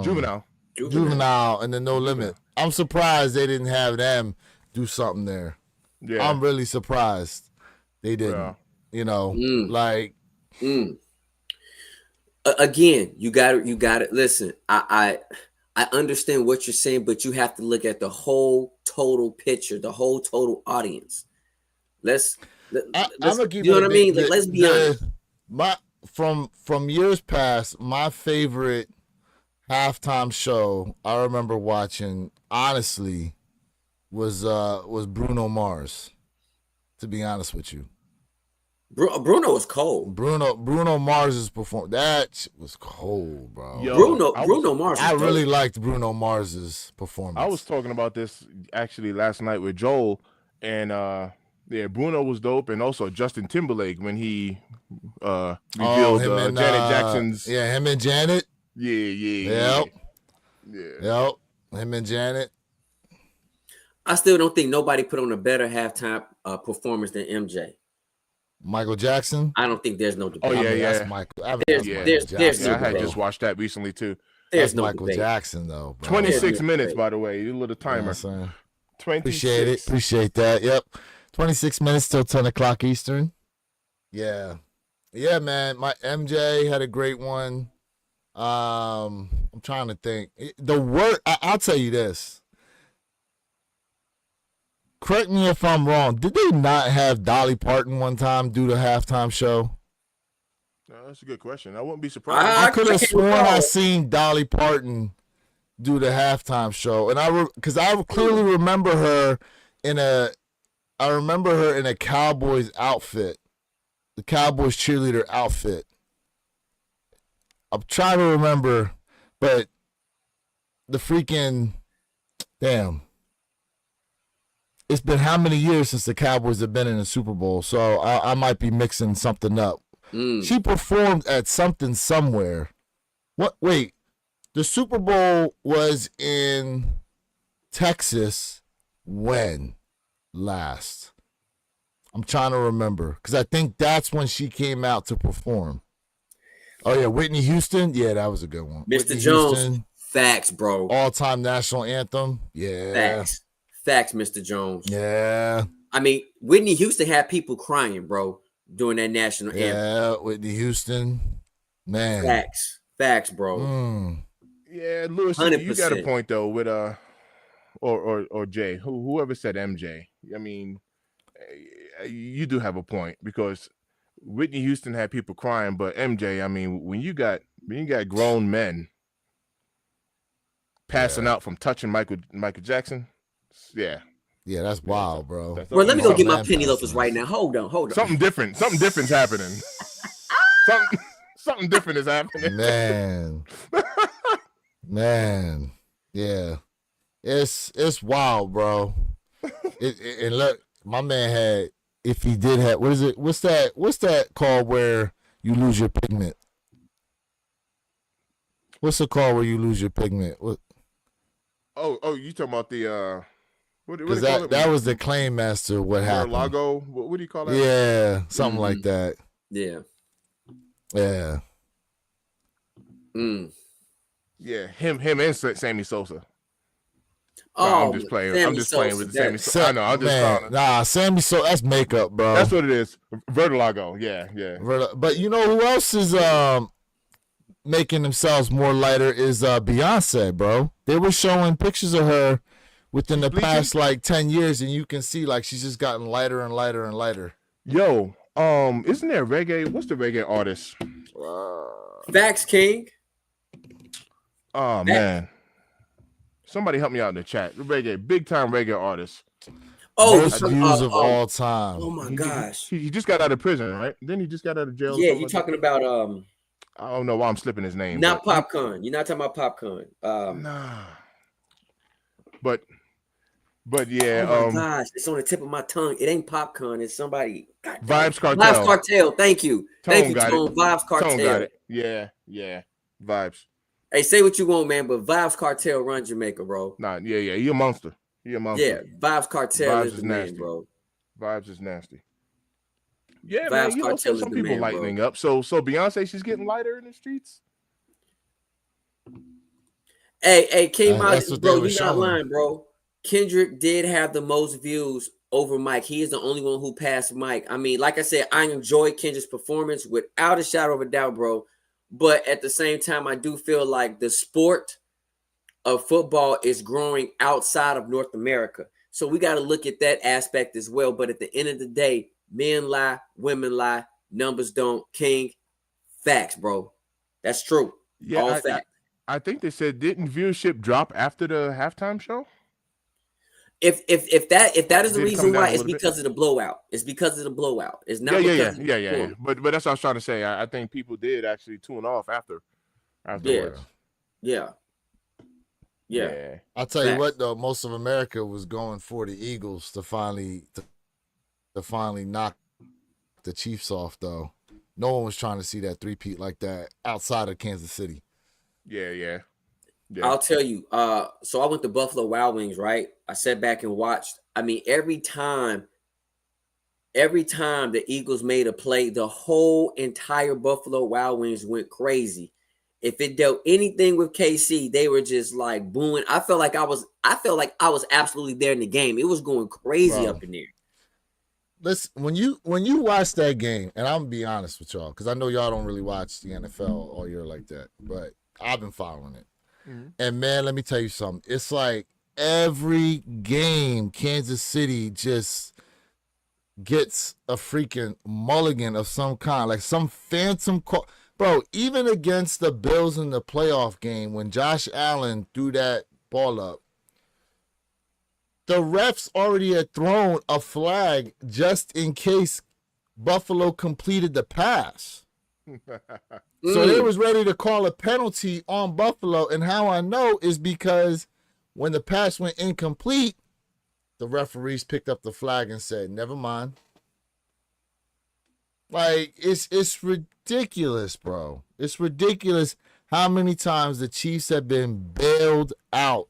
Speaker 2: Juvenile and the No Limit. I'm surprised they didn't have them do something there. Yeah, I'm really surprised they didn't.
Speaker 3: Again, you got to listen. I understand what you're saying, but you have to look at the whole total picture, the whole total audience. Let's you know what I mean? Let's be honest.
Speaker 2: From years past, my favorite halftime show I remember watching, honestly, was Bruno Mars. To be honest with you.
Speaker 3: Bruno was cold.
Speaker 2: Bruno Mars's performance, that was cold, bro.
Speaker 3: Yo, Bruno Mars.
Speaker 2: I really liked Bruno Mars's performance.
Speaker 1: I was talking about this actually last night with Joel, and Bruno was dope, and also Justin Timberlake when he revealed Janet Jackson's.
Speaker 2: Yeah, him and Janet.
Speaker 1: Yeah.
Speaker 2: Yep. Him and Janet.
Speaker 3: I still don't think nobody put on a better halftime performance than MJ.
Speaker 2: Michael Jackson?
Speaker 3: I don't think there's no debate.
Speaker 1: Oh yeah,
Speaker 2: that's Michael.
Speaker 3: There's no
Speaker 1: I had
Speaker 3: debate.
Speaker 1: just watched that recently too.
Speaker 3: There's no
Speaker 2: Michael
Speaker 3: debate.
Speaker 2: Jackson though. Bro.
Speaker 1: 26 minutes, by the way. You little timer. 26.
Speaker 2: Appreciate that. Yep. 26 minutes till 10 o'clock Eastern. Yeah. Yeah, man. My MJ had a great one. I'm trying to think. The word I'll tell you this. Correct me if I'm wrong. Did they not have Dolly Parton one time do the halftime show?
Speaker 1: No, that's a good question. I wouldn't be surprised.
Speaker 2: I could have
Speaker 3: can't
Speaker 2: sworn
Speaker 3: recall.
Speaker 2: I seen Dolly Parton do the halftime show, and because I clearly remember her in a Cowboys outfit, the Cowboys cheerleader outfit. I'm trying to remember, but the freaking damn. It's been how many years since the Cowboys have been in the Super Bowl, so I might be mixing something up. She performed at something somewhere. What? Wait, the Super Bowl was in Texas when last? I'm trying to remember because I think that's when she came out to perform. Oh yeah, Whitney Houston. Yeah, that was a good one.
Speaker 3: Mr.
Speaker 2: Whitney
Speaker 3: Jones.
Speaker 2: Houston,
Speaker 3: Facts, bro.
Speaker 2: all-time national anthem. Yeah.
Speaker 3: Facts, Mr. Jones.
Speaker 2: Yeah.
Speaker 3: I mean, Whitney Houston had people crying, bro, during that national anthem.
Speaker 2: Yeah, Whitney Houston. Man.
Speaker 3: Facts, bro.
Speaker 1: Yeah, Lewis, you got a point though with or Jay, whoever said MJ. I mean, you do have a point because Whitney Houston had people crying, but MJ, I mean, when you got grown men passing out from touching Michael Jackson, yeah,
Speaker 2: that's wild, bro.
Speaker 3: Well, let me go get my penny loafers right now. Hold on.
Speaker 1: Something different's happening. something different is happening.
Speaker 2: Man, yeah, it's wild, bro. And look, my man had. If he did have, what is it? What's that called where you lose your pigment? What's the call where you lose your pigment? What?
Speaker 1: Oh, you talking about the what
Speaker 2: that was the claim master. What happened?
Speaker 1: Lago. What do you call that?
Speaker 2: Yeah, something like that.
Speaker 3: Yeah.
Speaker 1: Yeah, him and Sammy Sosa.
Speaker 3: Oh,
Speaker 1: I'm just playing. I'm just playing with the Sammy. I know. I'm just calling.
Speaker 2: Nah, Sammy Sosa. That's makeup, bro.
Speaker 1: That's what it is. Vertilago. Yeah.
Speaker 2: But you know who else is making themselves more lighter is Beyonce, bro. They were showing pictures of her within the past like 10 years, and you can see like she's just gotten lighter and lighter and lighter.
Speaker 1: Yo, isn't there reggae? What's the reggae artist?
Speaker 3: Facts King.
Speaker 1: Oh man. Somebody help me out in the chat. Reggae, big time reggae artist.
Speaker 2: Most views of all time.
Speaker 3: Oh my gosh.
Speaker 1: He just got out of prison, right? Then he just got out of jail.
Speaker 3: Yeah, you're talking about
Speaker 1: I don't know why I'm slipping his name.
Speaker 3: Not Popcorn. You're not talking about Popcorn.
Speaker 1: Nah. But yeah.
Speaker 3: Oh my gosh, it's on the tip of my tongue. It ain't Popcorn. It's somebody.
Speaker 1: Vibes Cartel.
Speaker 3: Vibes Cartel. Thank you. Thank you, Tone. Vibes Cartel.
Speaker 1: Tone got it. Yeah. Vibes.
Speaker 3: Hey, say what you want, man, but Vibes Cartel run Jamaica, bro.
Speaker 1: Nah, yeah. He a monster.
Speaker 3: Yeah, Vibes Cartel is the
Speaker 1: nasty,
Speaker 3: man, bro.
Speaker 1: Vibes is nasty. Yeah,
Speaker 3: Vibes
Speaker 1: man.
Speaker 3: Cartel
Speaker 1: Some people
Speaker 3: man,
Speaker 1: lightening
Speaker 3: bro.
Speaker 1: up. So Beyonce, she's getting lighter in the streets.
Speaker 3: Hey,
Speaker 2: that's what
Speaker 3: bro,
Speaker 2: they were
Speaker 3: you're not
Speaker 2: showing.
Speaker 3: lying, bro. Kendrick did have the most views over Mike. He is the only one who passed Mike. I mean, like I said, I enjoyed Kendrick's performance without a shadow of a doubt, bro. But at the same time, I do feel like the sport of football is growing outside of North America. So we got to look at that aspect as well. But at the end of the day, men lie, women lie, numbers don't. King, facts, bro. That's true.
Speaker 1: Yeah,
Speaker 3: all facts.
Speaker 1: I think they said didn't viewership drop after the halftime show?
Speaker 3: If that is the
Speaker 1: Did it
Speaker 3: reason
Speaker 1: come down
Speaker 3: why,
Speaker 1: a
Speaker 3: it's
Speaker 1: little bit?
Speaker 3: because of the blowout. It's because of the blowout. It's not.
Speaker 1: Yeah. But that's what I was trying to say. I think people did actually tune off afterwards.
Speaker 3: Yeah.
Speaker 2: I'll tell you what though, most of America was going for the Eagles to finally knock the Chiefs off though. No one was trying to see that three-peat like that outside of Kansas City.
Speaker 1: Yeah.
Speaker 3: I'll tell you. So I went to Buffalo Wild Wings, right? I sat back and watched. I mean, every time the Eagles made a play, the whole entire Buffalo Wild Wings went crazy. If it dealt anything with KC, they were just like booing. I felt like I was absolutely there in the game. It was going crazy up in there.
Speaker 2: listen, when you watch that game, and I'm gonna be honest with y'all, because I know y'all don't really watch the NFL all year like that, but I've been following it.
Speaker 1: Mhm.
Speaker 2: And man, let me tell you something. It's like every game, Kansas City just gets a freaking mulligan of some kind, like some phantom call. Bro, even against the Bills in the playoff game, when Josh Allen threw that ball up, the refs already had thrown a flag just in case Buffalo completed the pass. So they was ready to call a penalty on Buffalo. And how I know is because when the pass went incomplete, the referees picked up the flag and said, never mind. Like, it's ridiculous, bro. It's ridiculous how many times the Chiefs have been bailed out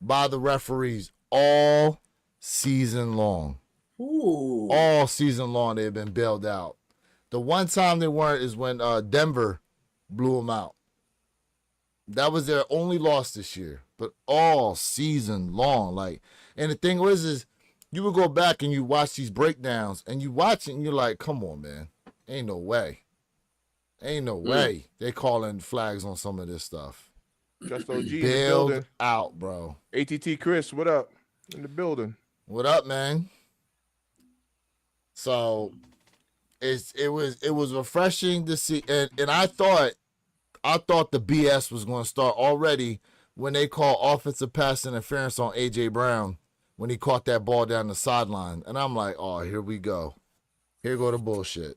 Speaker 2: by the referees all season long.
Speaker 3: Ooh.
Speaker 2: All season long they've been bailed out. The one time they weren't is when Denver blew them out. That was their only loss this year. But all season long, like, and the thing was is you would go back and you watch these breakdowns and you watch it and you're like, come on, man. Ain't no way. Ain't no way they calling flags on some of this stuff.
Speaker 1: Just OG in the
Speaker 2: Bailed
Speaker 1: building.
Speaker 2: out, bro.
Speaker 1: ATT Chris, what up? In the building.
Speaker 2: What up, man? So it was refreshing to see, and I thought the BS was going to start already when they called offensive pass interference on AJ Brown when he caught that ball down the sideline, and I'm like, oh, here we go, here go the bullshit,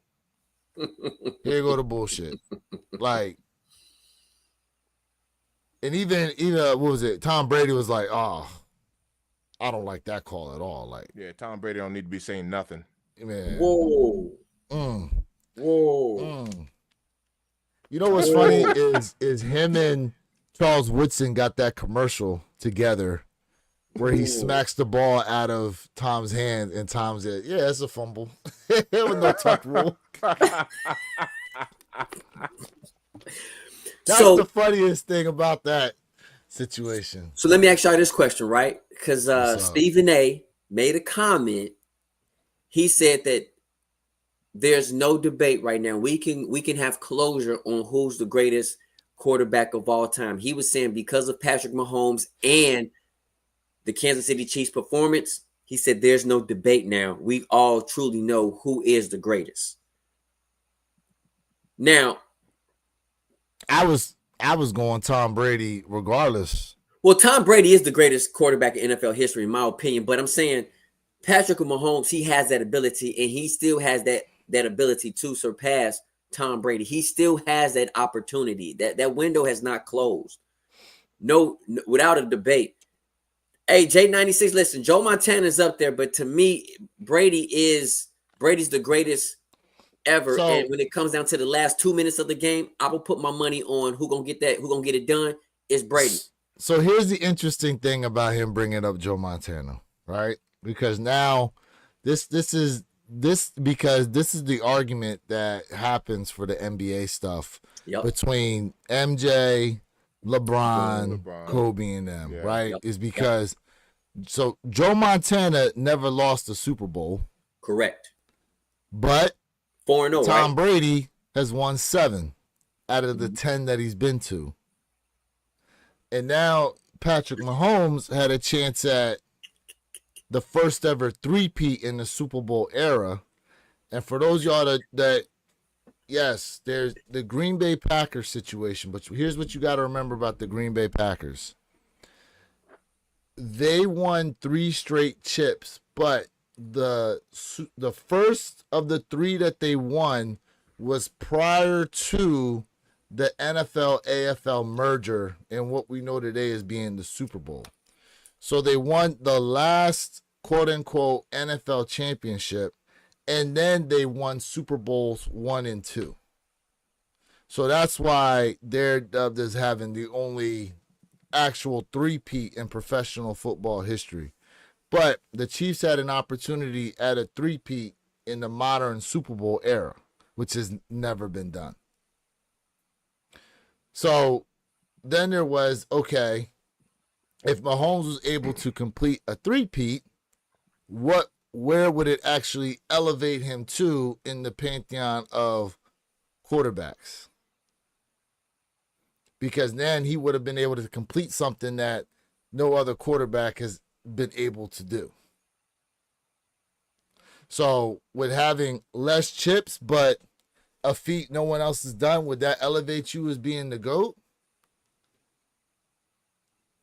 Speaker 2: here go the bullshit, like, and even what was it? Tom Brady was like, oh, I don't like that call at all, like,
Speaker 1: Yeah, Tom Brady don't need to be saying nothing.
Speaker 2: man,
Speaker 3: Whoa. Whoa.
Speaker 2: You know what's funny is him and Charles Woodson got that commercial together where he smacks the ball out of Tom's hand and Tom said, yeah, it's a fumble. With no tuck rule. That's
Speaker 3: So-
Speaker 2: the funniest thing about that situation.
Speaker 3: So let me ask y'all this question, right? Because
Speaker 2: What's up?
Speaker 3: Stephen A made a comment. He said that there's no debate right now. We can have closure on who's the greatest quarterback of all time. He was saying because of Patrick Mahomes and the Kansas City Chiefs performance, he said there's no debate now. We all truly know who is the greatest. Now,
Speaker 2: I was going Tom Brady regardless.
Speaker 3: well, Tom Brady is the greatest quarterback in NFL history, in my opinion. But I'm saying Patrick Mahomes, he has that ability, and he still has that ability to surpass Tom Brady. He still has that opportunity. That window has not closed. No, without a debate. Hey, J96, listen, Joe Montana's up there, but to me, Brady's the greatest ever.
Speaker 2: So-
Speaker 3: and when it comes down to the last 2 minutes of the game, I will put my money on who gonna get it done. Is Brady.
Speaker 2: So here's the interesting thing about him bringing up Joe Montana, right? Because now this is the argument that happens for the NBA stuff
Speaker 3: Yep.
Speaker 2: between MJ, LeBron,
Speaker 1: LeBron.
Speaker 2: Kobe, and them,
Speaker 1: Yeah.
Speaker 2: right?
Speaker 3: Yep.
Speaker 2: Is because so Joe Montana never lost a Super Bowl,
Speaker 3: Correct.
Speaker 2: but
Speaker 3: 4-0,
Speaker 2: Tom
Speaker 3: right?
Speaker 2: Brady has won 7 out of the 10 that he's been to. And now Patrick Mahomes had a chance at the first ever three-peat in the Super Bowl era. And for those y'all that yes, there's the Green Bay Packers situation, but here's what you got to remember about the Green Bay Packers. They won 3 straight chips, but the first of the 3 that they won was prior to the NFL AFL merger and what we know today as being the Super Bowl. So they won the last quote unquote NFL championship, and then they won Super Bowls 1 and 2. So that's why they're dubbed as having the only actual three-peat in professional football history. But the Chiefs had an opportunity at a three-peat in the modern Super Bowl era, which has never been done. So then there was, okay, if Mahomes was able to complete a three-peat, what where would it actually elevate him to in the pantheon of quarterbacks? Because then he would have been able to complete something that no other quarterback has been able to do. So with having less chips, but a feat no one else has done, would that elevate you as being the GOAT?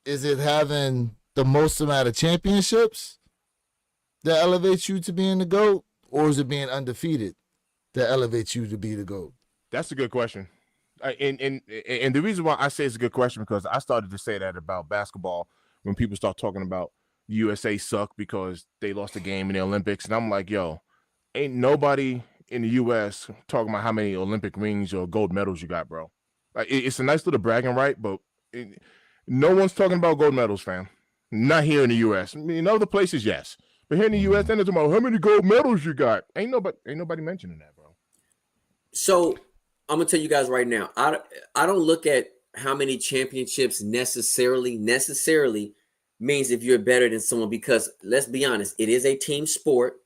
Speaker 2: Is it having the most amount of championships that elevates you to being the GOAT? Or is it being undefeated that elevates you to be the GOAT?
Speaker 1: That's a good question. And the reason why I say it's a good question, because I started to say that about basketball when people start talking about USA suck because they lost a game in the Olympics. And I'm like, yo, ain't nobody in the US talking about how many Olympic rings or gold medals you got, bro. Like, it's a nice little bragging right, but no one's talking about gold medals, fam. Not here in the US. I mean, in other places, yes. But here in the US, they're talking about how many gold medals you got. Ain't nobody mentioning that, bro.
Speaker 3: So I'm gonna tell you guys right now, I don't look at how many championships necessarily means if you're better than someone, because let's be honest, it is a team sport,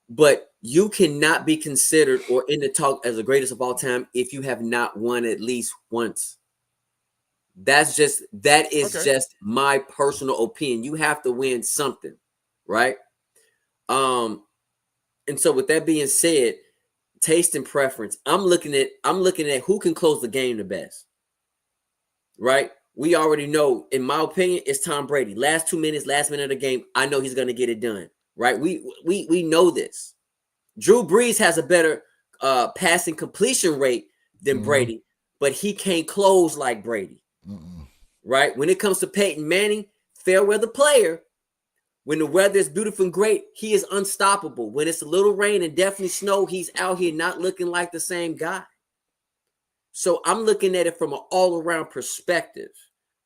Speaker 3: but you cannot be considered or in the talk as the greatest of all time if you have not won at least once. That is just my personal opinion. You have to win something, right? And so with that being said, taste and preference. I'm looking at who can close the game the best. Right? We already know, in my opinion, it's Tom Brady. Last 2 minutes, last minute of the game, I know he's going to get it done. Right? We know this. Drew Brees has a better passing completion rate than Brady, but he can't close like Brady. Right? When it comes to Peyton Manning, fair weather player. When the weather is beautiful and great, he is unstoppable. When it's a little rain and definitely snow, he's out here not looking like the same guy. So I'm looking at it from an all-around perspective.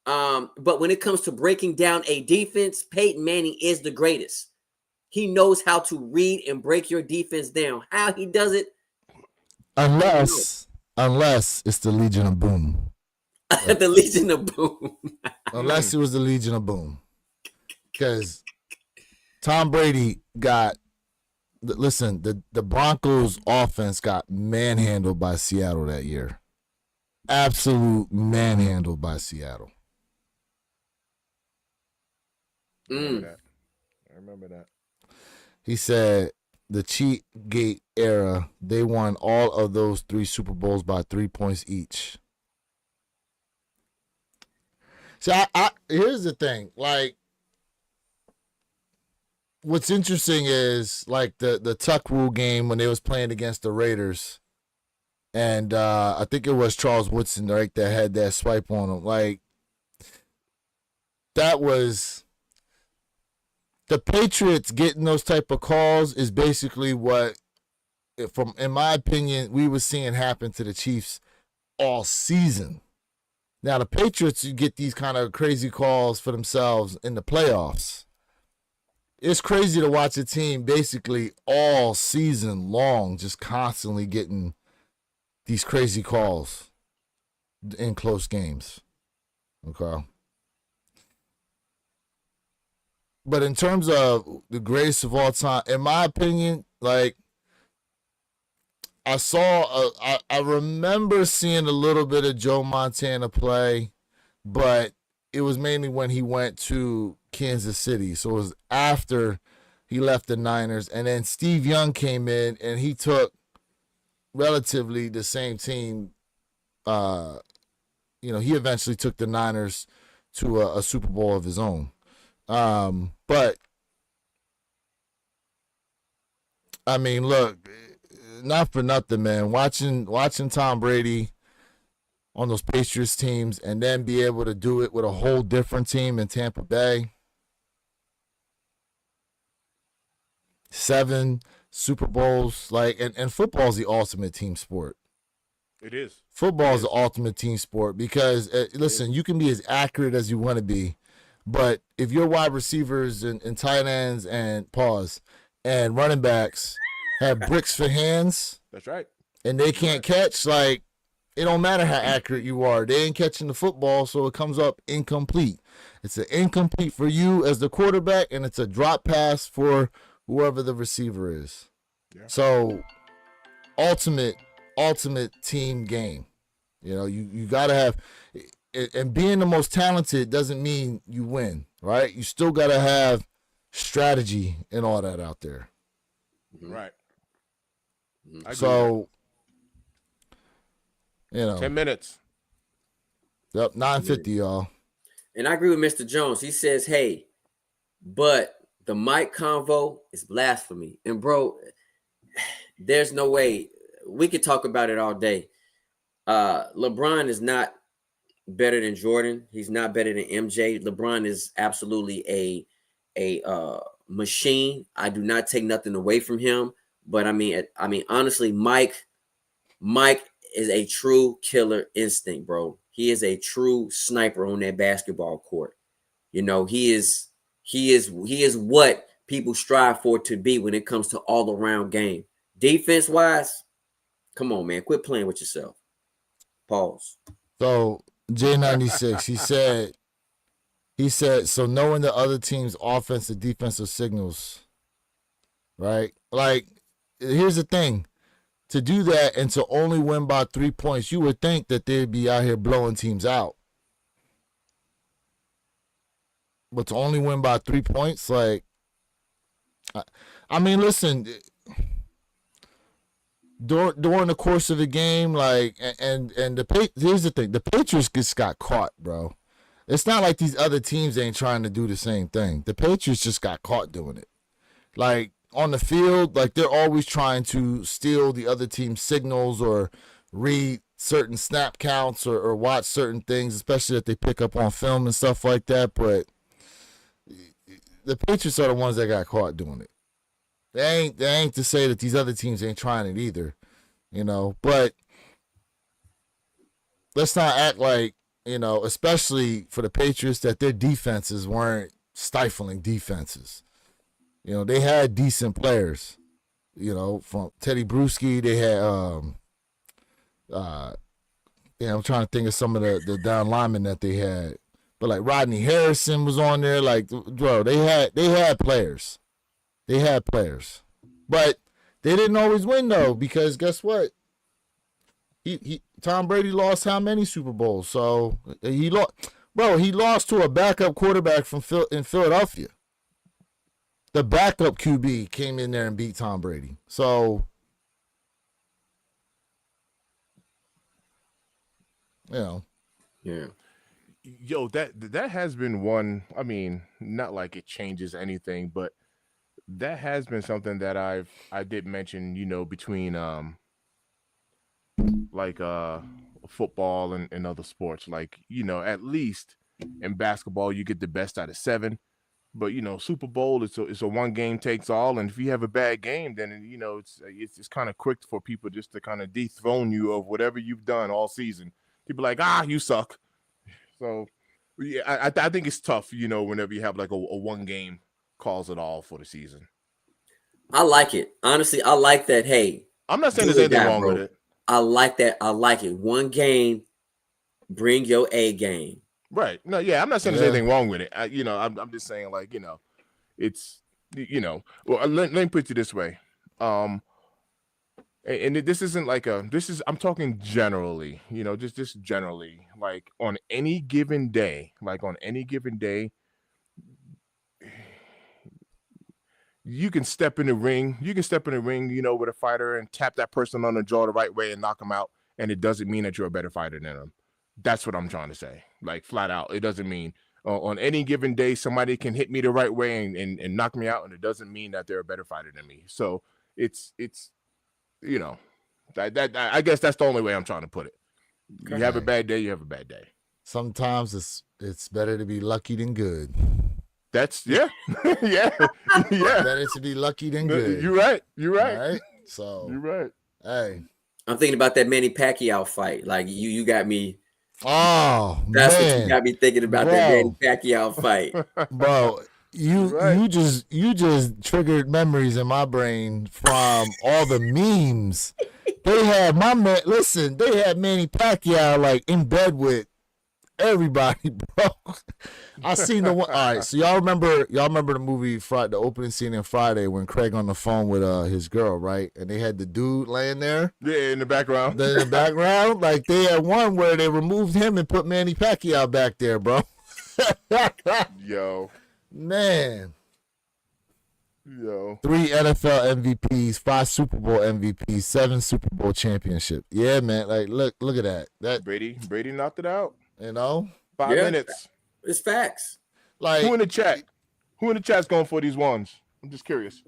Speaker 3: But when it comes to breaking down a defense, Peyton Manning is the greatest. He knows how to read and break your defense down. How he does it?
Speaker 2: Unless it's the Legion of Boom.
Speaker 3: The Legion of Boom.
Speaker 2: Unless it was the Legion of Boom. Because Tom Brady got, listen, the Broncos offense got manhandled by Seattle that year. Absolute manhandled by Seattle.
Speaker 1: I remember that.
Speaker 2: He said the cheat gate era, they won all of those 3 Super Bowls by 3 points each. So here's the thing, like, what's interesting is like the Tuck Rule game when they was playing against the Raiders, and I think it was Charles Woodson, right, that had that swipe on him. Like, that was the Patriots getting those type of calls is basically what, in my opinion, we were seeing happen to the Chiefs all season. Now the Patriots, you get these kind of crazy calls for themselves in the playoffs. It's crazy to watch a team basically all season long just constantly getting these crazy calls in close games. Okay. But in terms of the greatest of all time, in my opinion, like, I remember seeing a little bit of Joe Montana play, but it was mainly when he went to Kansas City. So it was after he left the Niners. And then Steve Young came in and he took relatively the same team. He eventually took the Niners to a Super Bowl of his own. But I mean, look, not for nothing, man. Watching Tom Brady on those Patriots teams and then be able to do it with a whole different team in Tampa Bay. 7 Super Bowls, like, and football is the ultimate team sport.
Speaker 1: It is.
Speaker 2: Football is the ultimate team sport because, listen, you can be as accurate as you want to be, but if your wide receivers and tight ends and and running backs have bricks for hands,
Speaker 1: that's right,
Speaker 2: and they can't catch, like, it don't matter how accurate you are. They ain't catching the football, so it comes up incomplete. It's an incomplete for you as the quarterback, and it's a drop pass for whoever the receiver is.
Speaker 1: Yeah.
Speaker 2: So ultimate team game. You know, you gotta have, and being the most talented doesn't mean you win, right? You still gotta have strategy and all that out there.
Speaker 1: Right.
Speaker 2: So, you know,
Speaker 1: 10 minutes.
Speaker 2: Yep, 9:50, y'all.
Speaker 3: And I agree with Mr. Jones. He says, hey, but the Mike convo is blasphemy. And bro, there's no way we could talk about it all day. LeBron is not better than Jordan. He's not better than MJ. LeBron is absolutely a machine. I do not take nothing away from him. But I mean, honestly, Mike is a true killer instinct, bro. He is a true sniper on that basketball court. You know, he is what people strive for to be when it comes to all around game. Defense wise, come on, man, quit playing with yourself. Pause.
Speaker 2: So J96, he said, so knowing the other team's offensive, defensive signals, right? Like, here's the thing. To do that and to only win by 3 points, you would think that they'd be out here blowing teams out. But to only win by 3 points, like, I mean, listen, during the course of the game, like, and here's the thing, the Patriots just got caught, bro. It's not like these other teams ain't trying to do the same thing. The Patriots just got caught doing it. Like, on the field, like, they're always trying to steal the other team's signals or read certain snap counts or watch certain things, especially if they pick up on film and stuff like that. But the Patriots are the ones that got caught doing it. They ain't to say that these other teams ain't trying it either, you know. But let's not act like, you know, especially for the Patriots, that their defenses weren't stifling defenses. You know, they had decent players. You know, from Teddy Bruschi, they had I'm trying to think of some of the down linemen that they had. But like Rodney Harrison was on there. Like, bro, they had players. They had players. But they didn't always win though, because guess what? Tom Brady lost how many Super Bowls? So he lost to a backup quarterback in Philadelphia. The backup QB came in there and beat Tom Brady. So, you know.
Speaker 3: Yeah.
Speaker 1: Yo, that has been one. I mean, not like it changes anything, but that has been something that I did mention, you know, between football and other sports. Like, you know, at least in basketball you get the best out of 7. But, you know, Super Bowl, it's a one game takes all. And if you have a bad game, then, you know, it's kind of quick for people just to kind of dethrone you of whatever you've done all season. People like, you suck. So, yeah, I think it's tough, you know, whenever you have like a one game calls it all for the season.
Speaker 3: I like it. Honestly, I like that. Hey,
Speaker 1: I'm not saying there's anything wrong with it.
Speaker 3: I like that. I like it. One game, bring your A game.
Speaker 1: Right. No, yeah, I'm not saying there's anything wrong with it. I'm just saying, like, you know, it's, you know, well, let me put it this way. And this isn't like I'm talking generally, you know, just generally, like on any given day, you can step in the ring, you know, with a fighter and tap that person on the jaw the right way and knock them out. And it doesn't mean that you're a better fighter than them. That's what I'm trying to say. Like, flat out, it doesn't mean on any given day somebody can hit me the right way and knock me out, and it doesn't mean that they're a better fighter than me. So it's you know, that I guess that's the only way I'm trying to put it. Okay. You have a bad day, you have a bad day.
Speaker 2: Sometimes it's better to be lucky than good.
Speaker 1: That's yeah.
Speaker 2: Better to be lucky than good.
Speaker 1: You're right.
Speaker 2: Right? So
Speaker 1: you're right.
Speaker 2: Hey,
Speaker 3: I'm thinking about that Manny Pacquiao fight. Like you got me.
Speaker 2: Oh,
Speaker 3: that's
Speaker 2: man.
Speaker 3: what you got me thinking about, that Manny Pacquiao fight,
Speaker 2: bro. You just triggered memories in my brain from all the memes. They had Manny Pacquiao like in bed with everybody, bro. I seen the one. All right, so y'all remember the movie the opening scene in Friday when Craig on the phone with his girl, right? And they had the dude laying there.
Speaker 1: Yeah, in the background.
Speaker 2: In the background, like they had one where they removed him and put Manny Pacquiao back there, bro.
Speaker 1: Yo.
Speaker 2: Man.
Speaker 1: Yo.
Speaker 2: 3 NFL MVPs, 5 Super Bowl MVPs, 7 Super Bowl championships. Yeah, man. Like, look at that. That
Speaker 1: Brady knocked it out.
Speaker 2: 5
Speaker 1: minutes.
Speaker 3: It's facts.
Speaker 2: Like,
Speaker 1: Who in the chat's going for these ones? I'm just curious.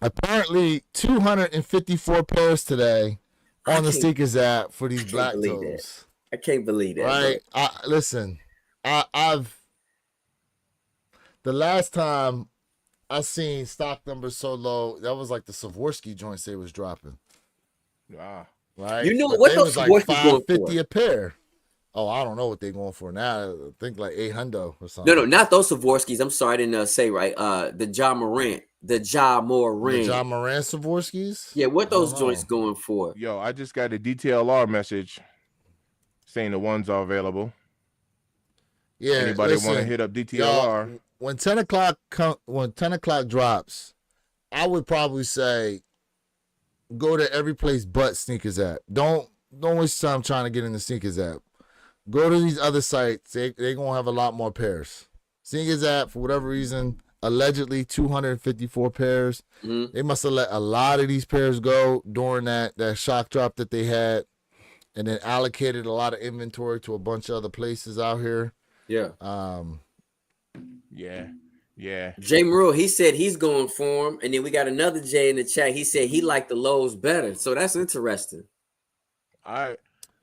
Speaker 2: Apparently, 254 pairs today on the Sneakers app for these black toes.
Speaker 3: I can't believe that.
Speaker 2: Right? Listen, I've the last time I seen stock numbers so low, that was like the Swarovski joints they was dropping.
Speaker 1: Ah.
Speaker 2: Right?
Speaker 3: You know what those
Speaker 2: was like $550 a pair. Oh, I don't know what they're going for now. I think like $800 or something.
Speaker 3: No, not those Swarovskis. I'm sorry, I didn't say right. The Ja Morant. The Ja Morant
Speaker 2: Swarovskis?
Speaker 3: Yeah, what those joints going for?
Speaker 1: Yo, I just got a DTLR message saying the ones are available.
Speaker 2: Yeah.
Speaker 1: Anybody want to hit up DTLR?
Speaker 2: When 10 o'clock drops, I would probably say go to every place but Sneakers app. Don't waste time trying to get in the Sneakers app. Go to these other sites. They're going to have a lot more pairs. Sneakers app, for whatever reason, allegedly 254 pairs.
Speaker 3: Mm-hmm.
Speaker 2: They must have let a lot of these pairs go during that shock drop that they had, and then allocated a lot of inventory to a bunch of other places out here.
Speaker 3: Yeah.
Speaker 1: Yeah.
Speaker 3: Jay Murrow, he said he's going for him. And then we got another Jay in the chat. He said he liked the lows better. So that's interesting.
Speaker 1: All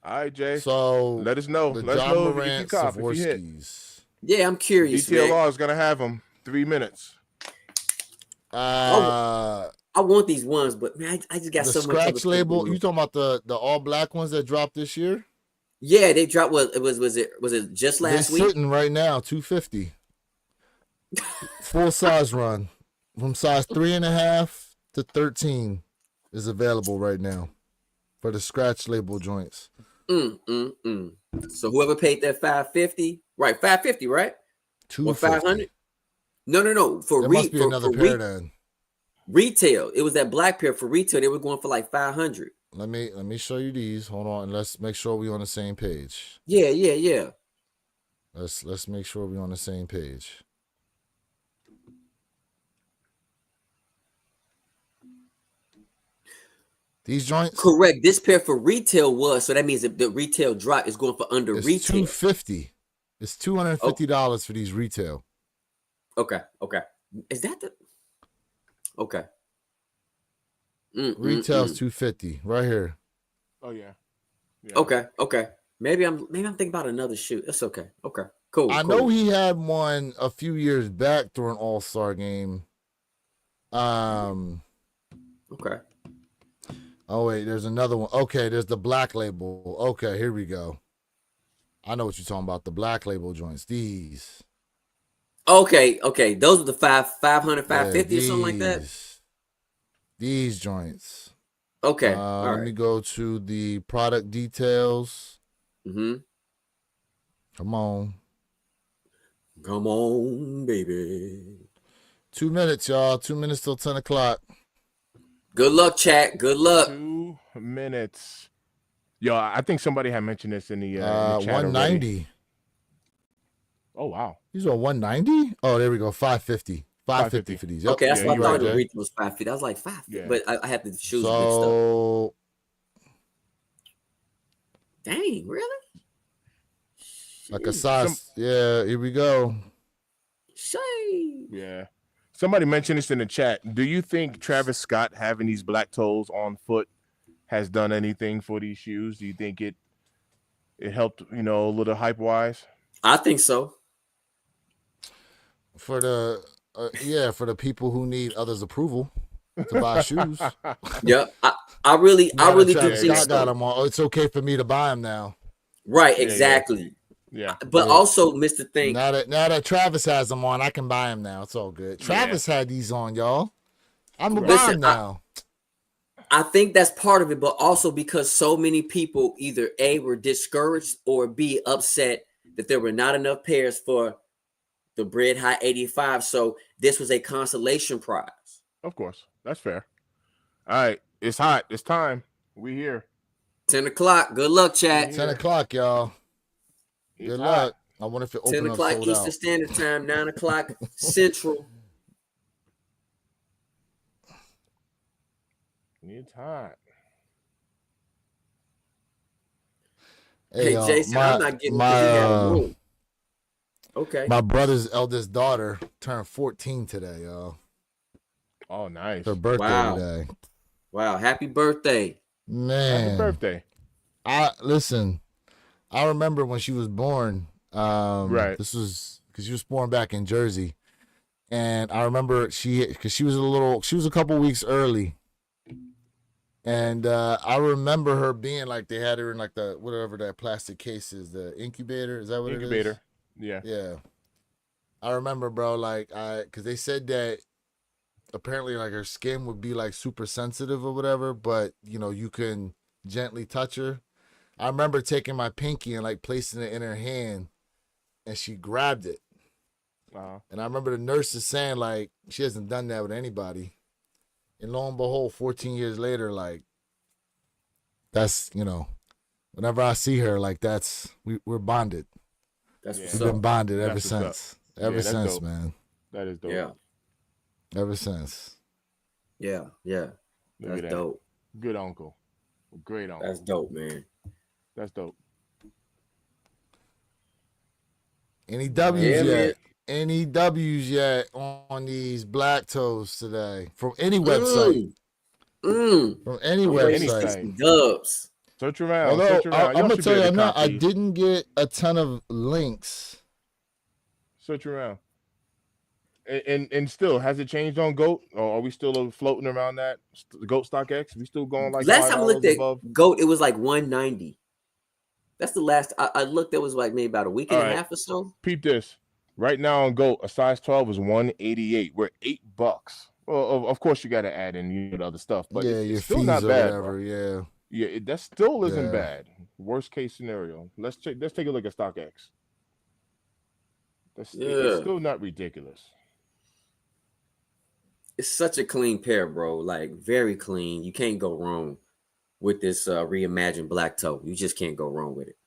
Speaker 1: right, Jay.
Speaker 2: So
Speaker 1: let us know.
Speaker 2: The
Speaker 1: Let us
Speaker 2: Ja
Speaker 1: know
Speaker 2: Morant
Speaker 1: if you cop, if you hit.
Speaker 3: Yeah, I'm curious.
Speaker 1: DTLR is gonna have them 3 minutes.
Speaker 3: I want these ones, but man, I just got
Speaker 2: the
Speaker 3: so much.
Speaker 2: Scratch label. You talking about the all black ones that dropped this year?
Speaker 3: Yeah, they dropped. Was it just last week?
Speaker 2: They're sitting right now, 250. Full size run from size 3.5 to 13 is available right now for the Scratch label joints.
Speaker 3: So whoever paid that $550, right? $550, right? Or $500? No. For
Speaker 2: must be another pair then.
Speaker 3: Retail. It was that black pair for retail. They were going for like $500.
Speaker 2: Let me show you these. Hold on, and let's make sure we're on the same page.
Speaker 3: Yeah.
Speaker 2: Let's make sure we're on the same page. These joints?
Speaker 3: Correct. This pair for retail was, so that means that the retail drop is going for under retail.
Speaker 2: $250. It's $250 for these retail.
Speaker 3: Okay. Is that the okay?
Speaker 2: Retail's $250 right here.
Speaker 1: Oh yeah.
Speaker 3: Okay. Maybe I'm thinking about another shoe. That's okay. Okay. Cool.
Speaker 2: I know he had one a few years back during All-Star game.
Speaker 3: Okay.
Speaker 2: Oh wait, there's another one. Okay, there's the black label. Okay, here we go. I know what you're talking about. The black label joints. These.
Speaker 3: Okay. Those are the 500, 550 or something like that.
Speaker 2: These joints.
Speaker 3: Okay.
Speaker 2: Let me go to the product details.
Speaker 3: Mm-hmm.
Speaker 2: Come on,
Speaker 3: baby.
Speaker 2: 2 minutes, y'all. 2 minutes till 10 o'clock.
Speaker 3: Good luck, chat. Good luck.
Speaker 1: 2 minutes. Yo, I think somebody had mentioned this in the chat
Speaker 2: 190.
Speaker 1: already. Oh wow.
Speaker 2: These are 190. Oh, there we go. 550. 550 for these. Yep.
Speaker 3: Okay, that's what I
Speaker 2: you're
Speaker 3: thought
Speaker 2: right,
Speaker 3: the
Speaker 2: Jay.
Speaker 3: retail was 550. I was like 550,
Speaker 1: Yeah.
Speaker 3: but I had the shoes mixed up.
Speaker 2: So
Speaker 3: Dang, really?
Speaker 2: like a size. Yeah, here we go.
Speaker 3: Shame.
Speaker 1: Yeah. Somebody mentioned this in the chat. Do you think Travis Scott having these black toes on foot has done anything for these shoes? Do you think it helped, a little hype wise?
Speaker 3: I think so.
Speaker 2: For the for the people who need others' approval to buy shoes.
Speaker 3: Yeah, I really do think
Speaker 2: Scott got
Speaker 3: so.
Speaker 2: them all. It's okay for me to buy them now.
Speaker 3: Right, exactly.
Speaker 1: Yeah.
Speaker 3: But also, Mr. Think.
Speaker 2: Now that Travis has them on, I can buy them now. It's all good. Travis had these on, y'all. I'm gonna buy them now.
Speaker 3: I think that's part of it, but also because so many people either A, were discouraged, or B, upset that there were not enough pairs for the Bread High 85. So this was a consolation prize.
Speaker 1: Of course. That's fair. All right. It's hot. It's time. We here.
Speaker 3: 10 o'clock. Good luck, chat.
Speaker 2: 10 o'clock, y'all.
Speaker 1: It's
Speaker 2: Good
Speaker 1: hot.
Speaker 2: luck. I wonder if it
Speaker 3: 10
Speaker 2: opened up
Speaker 3: o'clock
Speaker 2: sold
Speaker 3: Eastern
Speaker 2: out.
Speaker 3: Standard Time, 9 o'clock Central.
Speaker 1: It's hot.
Speaker 3: Hey,
Speaker 2: y'all,
Speaker 3: Jason, I'm not getting because he had a room. Okay.
Speaker 2: My brother's eldest daughter turned 14 today, y'all.
Speaker 1: Oh, nice.
Speaker 2: Her birthday
Speaker 3: Wow.
Speaker 2: today.
Speaker 3: Wow. Happy birthday.
Speaker 2: Man.
Speaker 1: Happy birthday.
Speaker 2: I remember when she was born.
Speaker 1: Right.
Speaker 2: This was because she was born back in Jersey. And I remember she was a couple weeks early. And I remember her being like, they had her in like the, whatever that plastic case is, the incubator. Is that what it is?
Speaker 1: Incubator. Yeah.
Speaker 2: Yeah. I remember, bro, because they said that apparently like her skin would be like super sensitive or whatever, but you can gently touch her. I remember taking my pinky and like placing it in her hand, and she grabbed it. And I remember the nurses saying like she hasn't done that with anybody. And lo and behold, 14 years later, like that's whenever I see her, like we're bonded.
Speaker 3: That's
Speaker 1: Yeah.
Speaker 3: what's
Speaker 2: We've been
Speaker 3: up.
Speaker 2: bonded ever
Speaker 1: That's what's up.
Speaker 2: since.
Speaker 1: Yeah,
Speaker 2: Ever
Speaker 1: that's
Speaker 2: since,
Speaker 1: dope.
Speaker 2: man.
Speaker 1: That is dope.
Speaker 3: Yeah.
Speaker 2: Ever since.
Speaker 3: Yeah. Yeah.
Speaker 1: Look
Speaker 3: That's
Speaker 1: at that.
Speaker 3: dope.
Speaker 1: Good uncle. Great uncle.
Speaker 3: That's dope, man.
Speaker 1: That's dope.
Speaker 2: Any W's
Speaker 3: Yeah,
Speaker 2: yet?
Speaker 3: man.
Speaker 2: Any W's yet on these black toes today? From any website. From any
Speaker 3: I'm ready to
Speaker 2: website.
Speaker 3: see
Speaker 1: site.
Speaker 3: some dubs.
Speaker 1: Search around.
Speaker 2: Although
Speaker 1: Search around.
Speaker 2: I'm
Speaker 1: Y'all
Speaker 2: gonna
Speaker 1: should
Speaker 2: tell
Speaker 1: be
Speaker 2: you
Speaker 1: able to
Speaker 2: now, I
Speaker 1: copy.
Speaker 2: didn't get a ton of links.
Speaker 1: Search around. And still, has it changed on GOAT? Or are we still floating around that GOAT StockX? We still going like
Speaker 3: Last time I looked at
Speaker 1: above?
Speaker 3: GOAT, it was like 190. That's the last I looked. That was like maybe about a week and
Speaker 1: All
Speaker 3: a
Speaker 1: right.
Speaker 3: half or so.
Speaker 1: Peep this. Right now on GOAT, a size 12 is $188. We're $8. Well, of course you got to add in the other stuff, but
Speaker 2: yeah,
Speaker 1: it's
Speaker 2: your
Speaker 1: still
Speaker 2: fees
Speaker 1: not
Speaker 2: or
Speaker 1: bad.
Speaker 2: whatever.
Speaker 1: Bro.
Speaker 2: Yeah.
Speaker 1: Yeah, that still isn't
Speaker 2: Yeah.
Speaker 1: bad. Worst case scenario. Let's take a look at StockX. It's
Speaker 3: Yeah.
Speaker 1: still not ridiculous.
Speaker 3: It's such a clean pair, bro. Like very clean. You can't go wrong with this reimagined black toe. You just can't go wrong with it.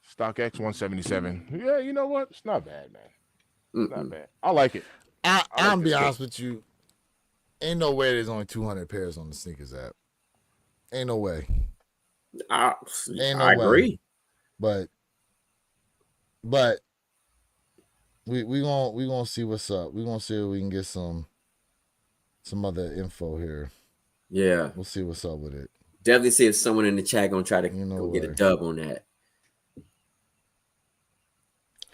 Speaker 1: StockX 177. Yeah, you know what? It's not bad, man. It's not
Speaker 3: Mm-mm.
Speaker 1: bad. I like it.
Speaker 2: I'm
Speaker 1: this
Speaker 2: be
Speaker 1: too.
Speaker 2: honest with you. Ain't no way there's only 200 pairs on the sneakers app. Ain't no way.
Speaker 3: I
Speaker 2: Ain't no
Speaker 3: I
Speaker 2: way.
Speaker 3: agree.
Speaker 2: But we gonna see what's up. We gonna see if we can get some other info here.
Speaker 3: Yeah.
Speaker 2: We'll see what's up with it.
Speaker 3: Definitely see if someone in the chat gonna try to
Speaker 2: You know
Speaker 3: go get a
Speaker 2: what?
Speaker 3: dub on that.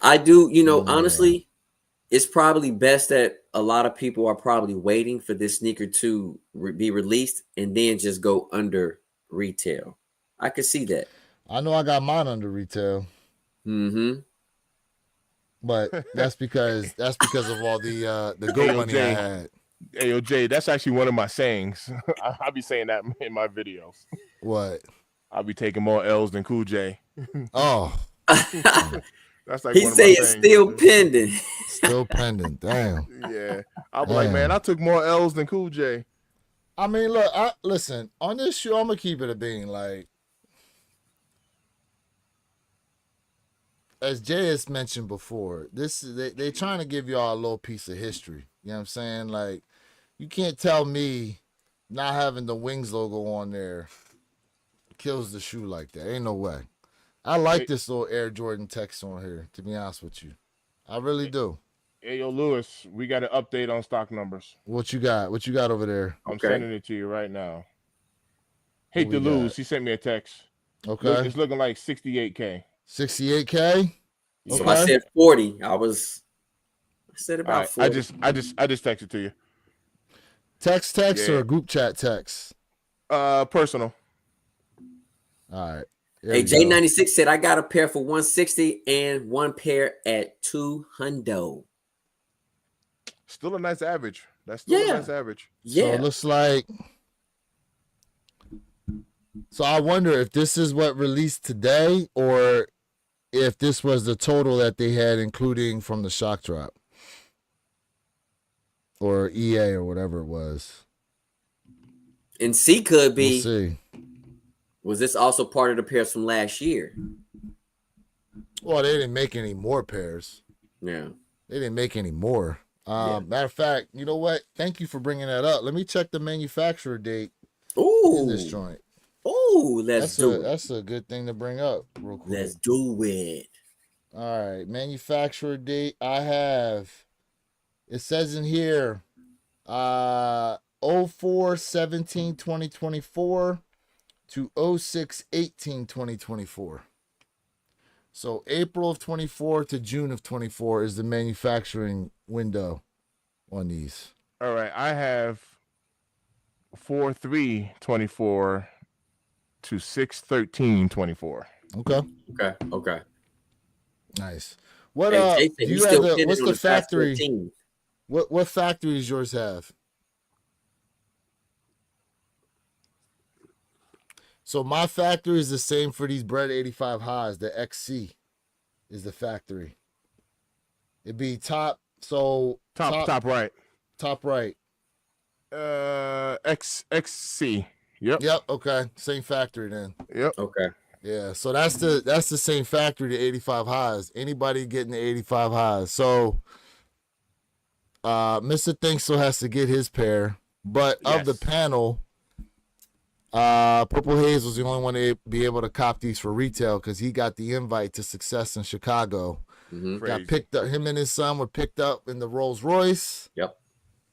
Speaker 3: I do,
Speaker 2: Yeah.
Speaker 3: honestly, it's probably best that a lot of people are probably waiting for this sneaker to be released and then just go under retail. I could see that.
Speaker 2: I know I got mine under retail,
Speaker 3: Mm-hmm.
Speaker 2: but that's because of all the
Speaker 1: Hey,
Speaker 2: goat
Speaker 1: yo,
Speaker 2: money I
Speaker 1: Jay.
Speaker 2: had.
Speaker 1: Hey, yo, Jay, that's actually one of my sayings. I'll be saying that in my videos.
Speaker 2: What?
Speaker 1: I'll be taking more L's than Cool J.
Speaker 2: Oh,
Speaker 1: That's like
Speaker 3: He
Speaker 1: one of
Speaker 3: say
Speaker 1: my
Speaker 3: it's
Speaker 1: sayings.
Speaker 3: still pending.
Speaker 2: still pending. Damn.
Speaker 1: Yeah. I'll be like, man, I took more L's than Cool J.
Speaker 2: I mean, look, listen, on this show, I'm gonna keep it a bean. Like, as Jay has mentioned before, they trying to give y'all a little piece of history. You know what I'm saying? Like, you can't tell me not having the Wings logo on there kills the shoe like that. Ain't no way. I like this little Air Jordan text on here, to be honest with you. I really do.
Speaker 1: Hey, yo, Lewis, we got an update on stock numbers.
Speaker 2: What you got? What you got over there?
Speaker 1: I'm
Speaker 3: Okay.
Speaker 1: sending it to you right now. Hate
Speaker 2: What
Speaker 1: to
Speaker 2: we got?
Speaker 1: lose. He sent me a text.
Speaker 2: Okay.
Speaker 1: It's looking like 68K.
Speaker 2: 68K?
Speaker 3: So
Speaker 2: Okay.
Speaker 3: I said 40. I said
Speaker 1: All
Speaker 3: about
Speaker 1: right,
Speaker 3: 40.
Speaker 1: I just texted to you.
Speaker 2: Text
Speaker 1: Yeah.
Speaker 2: or group chat text?
Speaker 1: Personal.
Speaker 2: All right. There
Speaker 3: Hey,
Speaker 2: we go.
Speaker 3: J96 said I got a pair for 160 and one pair at 200.
Speaker 1: Still a nice average. That's still
Speaker 3: Yeah.
Speaker 1: a nice average.
Speaker 2: So
Speaker 3: Yeah.
Speaker 2: it looks like So I wonder if this is what released today, or if this was the total that they had, including from the shock drop, or EA, or whatever it was.
Speaker 3: And C could
Speaker 2: We'll
Speaker 3: be.
Speaker 2: see.
Speaker 3: Was this also part of the pairs from last year?
Speaker 2: Well, they didn't make any more pairs.
Speaker 3: Yeah.
Speaker 2: They didn't make any more.
Speaker 3: Yeah.
Speaker 2: Matter of fact, you know what? Thank you for bringing that up. Let me check the manufacturer date in
Speaker 3: Ooh.
Speaker 2: this joint.
Speaker 3: Ooh, let's do it.
Speaker 2: That's a good thing to bring up real quick.
Speaker 3: Let's do it.
Speaker 2: All right, manufacturer date. I have. It says in here, 04/17/2024 to 06/18/2024. So April of 24 to June of 24 is the manufacturing window on these.
Speaker 1: All right, I have 4/3/24 to 6/13/24.
Speaker 2: Okay,
Speaker 3: Okay.
Speaker 2: nice. What
Speaker 3: Hey,
Speaker 2: do
Speaker 3: Jason,
Speaker 2: you have? What's the factory?
Speaker 3: 14.
Speaker 2: What factories yours have? So my factory is the same for these Bread 85 highs. The XC is the factory. It'd be top. So
Speaker 1: Top right.
Speaker 2: top right.
Speaker 1: XC. Yep.
Speaker 2: Yep. Okay. Same factory then.
Speaker 1: Yep.
Speaker 3: Okay.
Speaker 2: Yeah. So that's the same factory. The 85 highs. Anybody getting the 85 highs. So Mr. Think still has to get his pair, but of the
Speaker 1: Yes.
Speaker 2: panel, Purple Haze was the only one to be able to cop these for retail because he got the invite to Success in Chicago.
Speaker 3: Mm-hmm.
Speaker 1: Crazy.
Speaker 2: Got picked up. Him and his son were picked up in the Rolls Royce.
Speaker 3: Yep.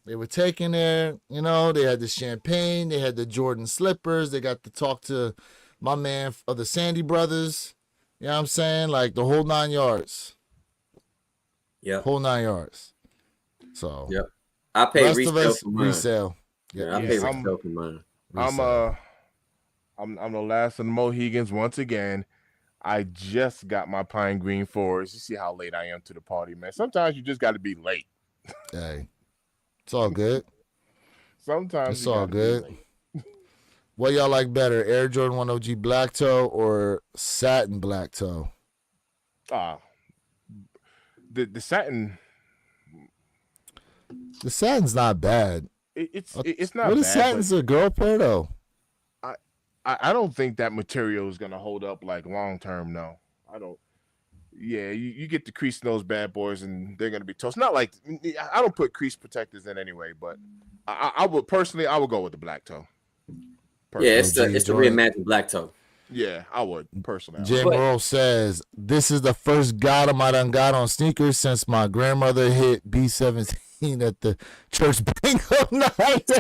Speaker 2: They were taken there. You know, they had the champagne. They had the Jordan slippers. They got to talk to my man of the Sandy Brothers. You know what I'm saying? Like the whole 9 yards.
Speaker 3: Yep.
Speaker 2: Whole 9 yards. So
Speaker 3: Yep. I paid
Speaker 2: rest of
Speaker 3: resale
Speaker 2: us
Speaker 3: for mine.
Speaker 2: resale.
Speaker 3: Yeah, I
Speaker 1: Yeah,
Speaker 3: paid
Speaker 1: I'm-
Speaker 3: resale for mine.
Speaker 2: Resale.
Speaker 1: I'm the last of the Mohegans once again. I just got my pine green fours. You see how late I am to the party, man. Sometimes you just got to be late.
Speaker 2: Hey, it's all good.
Speaker 1: Sometimes
Speaker 2: It's
Speaker 1: you
Speaker 2: all
Speaker 1: gotta be
Speaker 2: good.
Speaker 1: late.
Speaker 2: What y'all like better, Air Jordan 1 OG Black Toe or Satin Black Toe?
Speaker 1: The satin.
Speaker 2: The satin's not bad.
Speaker 1: It's not
Speaker 2: What
Speaker 1: bad.
Speaker 2: is satin's a girl pair though?
Speaker 1: I don't think that material is gonna hold up like long term. No, I don't. Yeah, you get the crease in those bad boys, and they're gonna be toast. Not like I don't put crease protectors in anyway, but I would personally I would go with the black toe.
Speaker 3: Yeah, it's
Speaker 2: OG
Speaker 3: the
Speaker 2: Jordan.
Speaker 3: reimagined black toe.
Speaker 1: Yeah, I would personally.
Speaker 2: Jay
Speaker 3: But-
Speaker 2: Morrow says, "This is the first Gotham I done got on sneakers since my grandmother hit B17 at the church bingo night."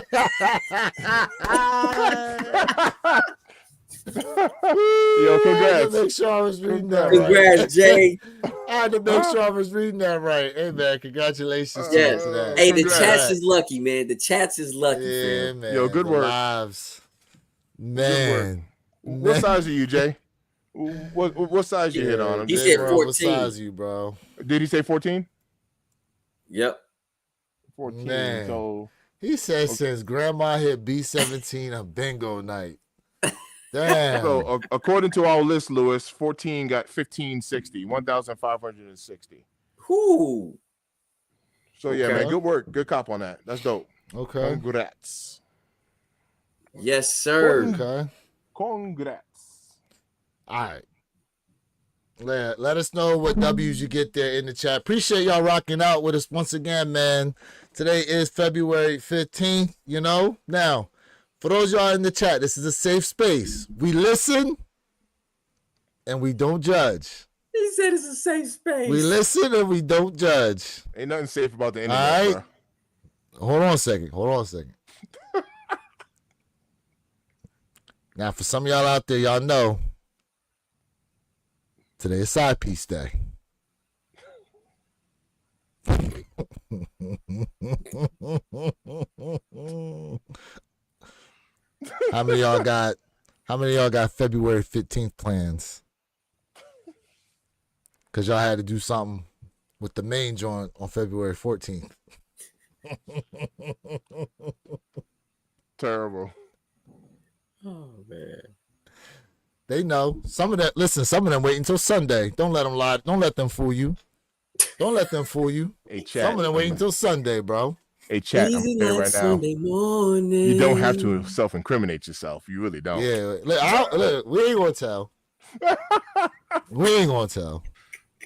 Speaker 1: Yo, congrats.
Speaker 2: I had to make sure I was reading that right.
Speaker 3: Congrats, Jay.
Speaker 2: I had to make sure I was reading that right. Hey man, congratulations to
Speaker 3: Yes.
Speaker 2: you for that.
Speaker 3: Hey, the
Speaker 1: Congrats.
Speaker 3: chats is lucky, man. The chats is lucky,
Speaker 2: Yeah,
Speaker 3: fam.
Speaker 2: man.
Speaker 1: Yo, good
Speaker 2: the
Speaker 1: work.
Speaker 2: Lives. Man.
Speaker 1: What size are you, Jay? What size you hit on him?
Speaker 3: He
Speaker 2: Big
Speaker 3: said
Speaker 2: bro, what
Speaker 3: 14.
Speaker 2: size you, bro?
Speaker 1: Did he say 14?
Speaker 3: Yep.
Speaker 1: 14.
Speaker 2: Man.
Speaker 1: So
Speaker 2: He said since grandma hit B17 on bingo night. Damn.
Speaker 1: So according to our list, Lewis, 14 got 1560, 1,560.
Speaker 3: Whoo.
Speaker 1: So yeah,
Speaker 3: Okay.
Speaker 1: man, good work, good cop on that. That's dope.
Speaker 2: Okay.
Speaker 1: Congrats,
Speaker 3: Yes, sir.
Speaker 2: Okay.
Speaker 1: congrats.
Speaker 2: All right. Let us know what W's you get there in the chat. Appreciate y'all rocking out with us once again, man. Today is February 15th, you know? Now, for those y'all in the chat, this is a safe space. We listen and we don't judge.
Speaker 3: He said it's a safe space.
Speaker 2: We listen and we don't judge.
Speaker 1: Ain't nothing safe about the internet,
Speaker 2: All right.
Speaker 1: bro.
Speaker 2: Hold on a second. Now, for some of y'all out there, y'all know today is side piece day. How many of y'all got February 15th plans? Cause y'all had to do something with the main joint on February 14th.
Speaker 1: Terrible.
Speaker 3: Oh man.
Speaker 2: They know. Some of that. Listen, some of them wait until Sunday. Don't let them lie. Don't let them fool you. Don't let them fool you.
Speaker 1: Hey, chat.
Speaker 2: Some of them wait until Sunday, bro.
Speaker 1: Hey, chat. I'm
Speaker 3: Easy
Speaker 1: saying
Speaker 3: like
Speaker 1: right now.
Speaker 3: Sunday morning.
Speaker 1: You don't have to self-incriminate yourself. You really don't.
Speaker 2: Yeah, look, we ain't gonna tell. We ain't gonna tell.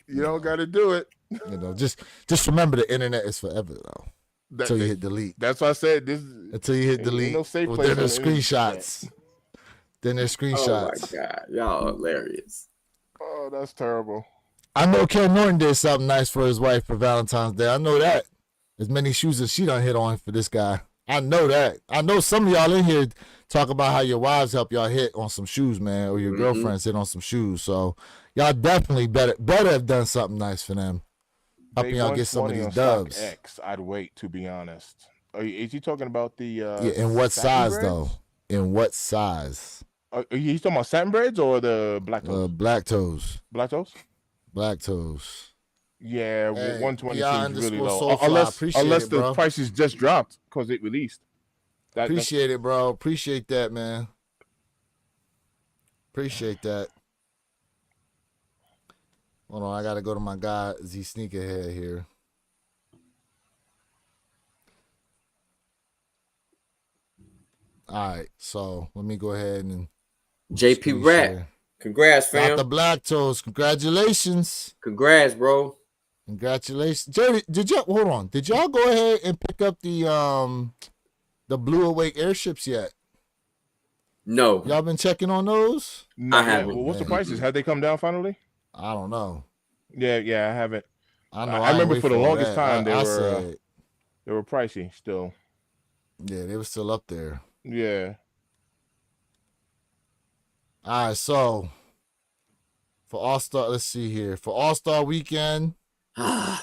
Speaker 1: You don't got to do it.
Speaker 2: You know, just remember the internet is forever though. Until you hit delete.
Speaker 1: That's why I said this.
Speaker 2: Until you hit
Speaker 1: ain't
Speaker 2: delete.
Speaker 1: no safe
Speaker 2: Well,
Speaker 1: place
Speaker 2: then
Speaker 1: on
Speaker 2: there's
Speaker 1: the internet.
Speaker 2: screenshots. Then there's
Speaker 3: Oh my
Speaker 2: screenshots.
Speaker 3: god, y'all hilarious.
Speaker 1: Oh, that's terrible.
Speaker 2: I know Ken Norton did something nice for his wife for Valentine's Day. I know that. As many shoes as she done hit on for this guy. I know that. I know some of y'all in here talk about how your wives help y'all hit on some shoes, man, or your girlfriends hit on some shoes. So y'all definitely better have done something nice for them. Helping y'all get some of
Speaker 1: 120
Speaker 2: these
Speaker 1: on
Speaker 2: dubs.
Speaker 1: StockX, I'd wait, to be honest. Is he talking about the
Speaker 2: Yeah, in what
Speaker 1: satin
Speaker 2: size
Speaker 1: breads?
Speaker 2: though? In what size?
Speaker 1: He's talking about satin breads or the black toes?
Speaker 2: Black toes.
Speaker 1: Black toes?
Speaker 2: Black toes.
Speaker 1: Yeah,
Speaker 2: Hey,
Speaker 1: 120
Speaker 2: PR
Speaker 1: seems really
Speaker 2: _
Speaker 1: low.
Speaker 2: Soulfly.
Speaker 1: Unless
Speaker 2: Appreciate it,
Speaker 1: the
Speaker 2: bro.
Speaker 1: prices just dropped because it released. That's
Speaker 2: Appreciate it, bro. Appreciate that, man. Appreciate that. Hold on, I gotta go to my guy Z Sneakerhead here. All right, so let me go ahead and
Speaker 3: JP
Speaker 2: screen
Speaker 3: Rap,
Speaker 2: share.
Speaker 3: congrats,
Speaker 2: Got
Speaker 3: fam.
Speaker 2: the black toes. Congratulations.
Speaker 3: Congrats, bro.
Speaker 2: Congratulations. Jerry, did y'all hold on? Did y'all go ahead and pick up the Blue Awake airships yet?
Speaker 3: No,
Speaker 2: Y'all been checking on those?
Speaker 1: not
Speaker 3: I
Speaker 1: yet.
Speaker 3: haven't.
Speaker 1: Well, what's the
Speaker 2: Man.
Speaker 1: prices? Have they come down finally?
Speaker 2: I don't know.
Speaker 1: Yeah, I haven't.
Speaker 2: I know.
Speaker 1: I remember
Speaker 2: ain't
Speaker 1: for the
Speaker 2: wait all
Speaker 1: longest
Speaker 2: that.
Speaker 1: time
Speaker 2: I
Speaker 1: they
Speaker 2: said,
Speaker 1: were pricey still.
Speaker 2: yeah, they were still up there.
Speaker 1: Yeah.
Speaker 2: All right, so for All-Star, let's see here. For All-Star Weekend,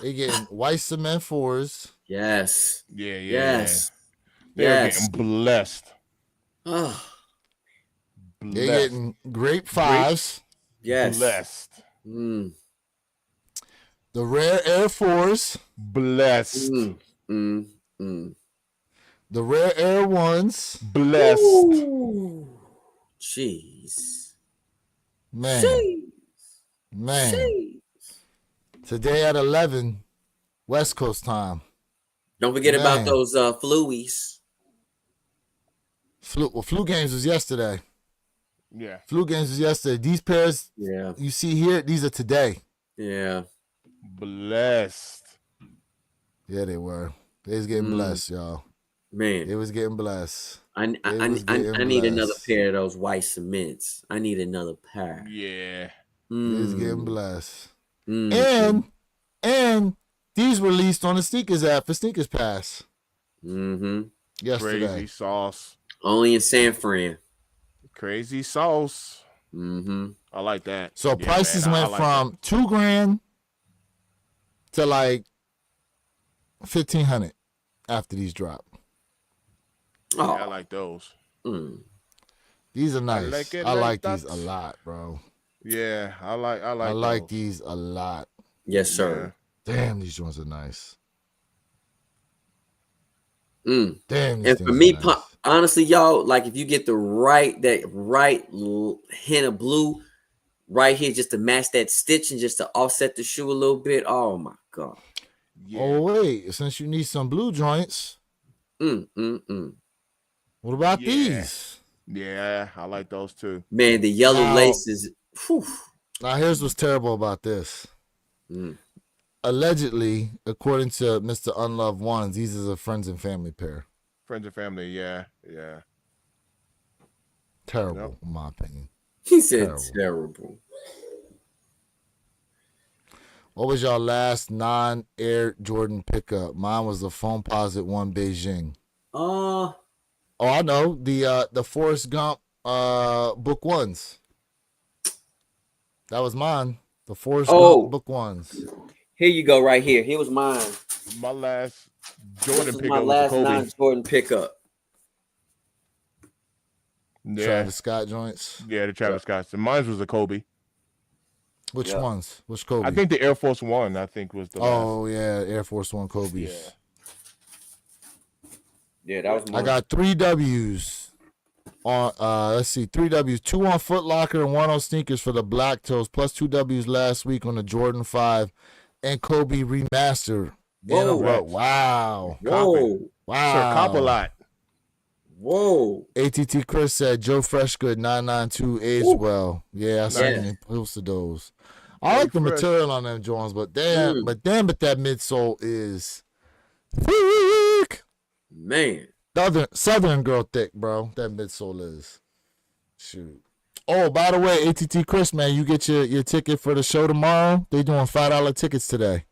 Speaker 2: they getting white cement 4s.
Speaker 3: yes,
Speaker 1: Yeah.
Speaker 3: yes,
Speaker 1: They're
Speaker 3: yes.
Speaker 1: getting blessed.
Speaker 3: Oh,
Speaker 2: They
Speaker 1: Blessed.
Speaker 2: getting grape 5s.
Speaker 3: yes.
Speaker 1: Blessed.
Speaker 3: Mm,
Speaker 2: The rare Air 4s.
Speaker 1: Blessed.
Speaker 3: mm.
Speaker 2: The rare Air 1s.
Speaker 1: Blessed.
Speaker 3: Ooh. Jeez.
Speaker 2: Man, man. Today at 11, West Coast time.
Speaker 3: Don't forget about
Speaker 2: Man.
Speaker 3: those fluies.
Speaker 2: Flu games was yesterday.
Speaker 1: Yeah.
Speaker 2: Flu games was yesterday. These pairs
Speaker 3: Yeah,
Speaker 2: you see here, these are today.
Speaker 3: yeah.
Speaker 1: Blessed.
Speaker 2: Yeah, they were. They was getting blessed, y'all.
Speaker 3: Man,
Speaker 2: They was getting blessed.
Speaker 3: I
Speaker 2: was getting
Speaker 3: I need another
Speaker 2: blessed.
Speaker 3: pair of those white cements. I need another pair.
Speaker 1: Yeah.
Speaker 2: They was getting
Speaker 3: Mm,
Speaker 2: blessed.
Speaker 3: mm,
Speaker 2: And these released on the Sneakers app for Sneakers Pass
Speaker 3: mm-hmm.
Speaker 2: yesterday.
Speaker 1: Crazy sauce.
Speaker 3: Only in San Fran.
Speaker 1: Crazy sauce.
Speaker 3: Mm-hmm.
Speaker 1: I like that.
Speaker 2: So
Speaker 1: Yeah,
Speaker 2: prices
Speaker 1: man, I
Speaker 2: went
Speaker 1: like
Speaker 2: from $2,000 to like $1,500 after these drop.
Speaker 1: that.
Speaker 3: Oh,
Speaker 1: Yeah, I like those.
Speaker 3: mm.
Speaker 2: These are nice.
Speaker 1: like it
Speaker 2: I
Speaker 1: like
Speaker 2: like these
Speaker 1: that.
Speaker 2: a lot, bro.
Speaker 1: Yeah, I like
Speaker 2: like
Speaker 1: those.
Speaker 2: these a lot.
Speaker 3: Yes, sir.
Speaker 2: Damn, these ones are nice.
Speaker 3: Mm.
Speaker 2: Damn, these
Speaker 3: And for
Speaker 2: things
Speaker 3: me,
Speaker 2: are nice.
Speaker 3: honestly, y'all, like if you get the right hint of blue right here, just to match that stitch and just to offset the shoe a little bit. Oh my god.
Speaker 1: Yeah.
Speaker 2: Oh wait, since you need some blue joints,
Speaker 3: Mm.
Speaker 2: what about
Speaker 1: Yeah.
Speaker 2: these?
Speaker 1: Yeah, I like those too.
Speaker 3: Man, the yellow
Speaker 2: Now-
Speaker 3: laces. Whew.
Speaker 2: Now here's what's terrible about this.
Speaker 3: Mm.
Speaker 2: Allegedly, according to Mr. Unloved Ones, these is a friends and family pair.
Speaker 1: Friends and family, yeah.
Speaker 2: Terrible,
Speaker 1: Yep.
Speaker 2: in my opinion.
Speaker 3: He said
Speaker 2: Terrible.
Speaker 3: terrible.
Speaker 2: What was your last non-Air Jordan pickup? Mine was the Foamposite 1 Beijing. Oh, I know. The Forrest Gump book 1s. That was mine. The Forrest Gump book 1s.
Speaker 3: Here you go, right here. Here was mine.
Speaker 1: My last
Speaker 3: This
Speaker 1: Jordan
Speaker 3: was my
Speaker 1: pickup was a
Speaker 3: last
Speaker 1: Kobe.
Speaker 3: non-Jordan pickup.
Speaker 1: Yeah.
Speaker 2: Travis Scott joints.
Speaker 1: Yeah, the Travis Scott. So mine was a Kobe.
Speaker 2: Which
Speaker 3: Yeah.
Speaker 2: ones? Which Kobe?
Speaker 1: I think the Air Force One, was the last.
Speaker 2: Oh yeah, Air Force One Kobe's.
Speaker 1: Yeah.
Speaker 3: Yeah, that was mine.
Speaker 2: I got 3 W's. On let's see, 3 W's, 2 on Foot Locker and 1 on sneakers for the Black Toes, plus 2 W's last week on the Jordan 5 and Kobe remaster. In a
Speaker 3: Whoa.
Speaker 2: row. Wow.
Speaker 3: Whoa.
Speaker 2: Wow.
Speaker 1: Sir, cop a lot.
Speaker 3: Whoa.
Speaker 2: ATT Chris said Joe Freshgood 992 aged
Speaker 3: Ooh.
Speaker 2: well. Yeah, I seen
Speaker 3: Yeah.
Speaker 2: him posted those. I like the
Speaker 1: Fresh.
Speaker 2: material on them Jones, but damn,
Speaker 3: Mm.
Speaker 2: but that midsole is thick.
Speaker 3: Man.
Speaker 2: Southern girl thick, bro. That midsole is. Shoot. Oh, by the way, ATT Chris, man, you get your ticket for the show tomorrow. They doing $5 tickets today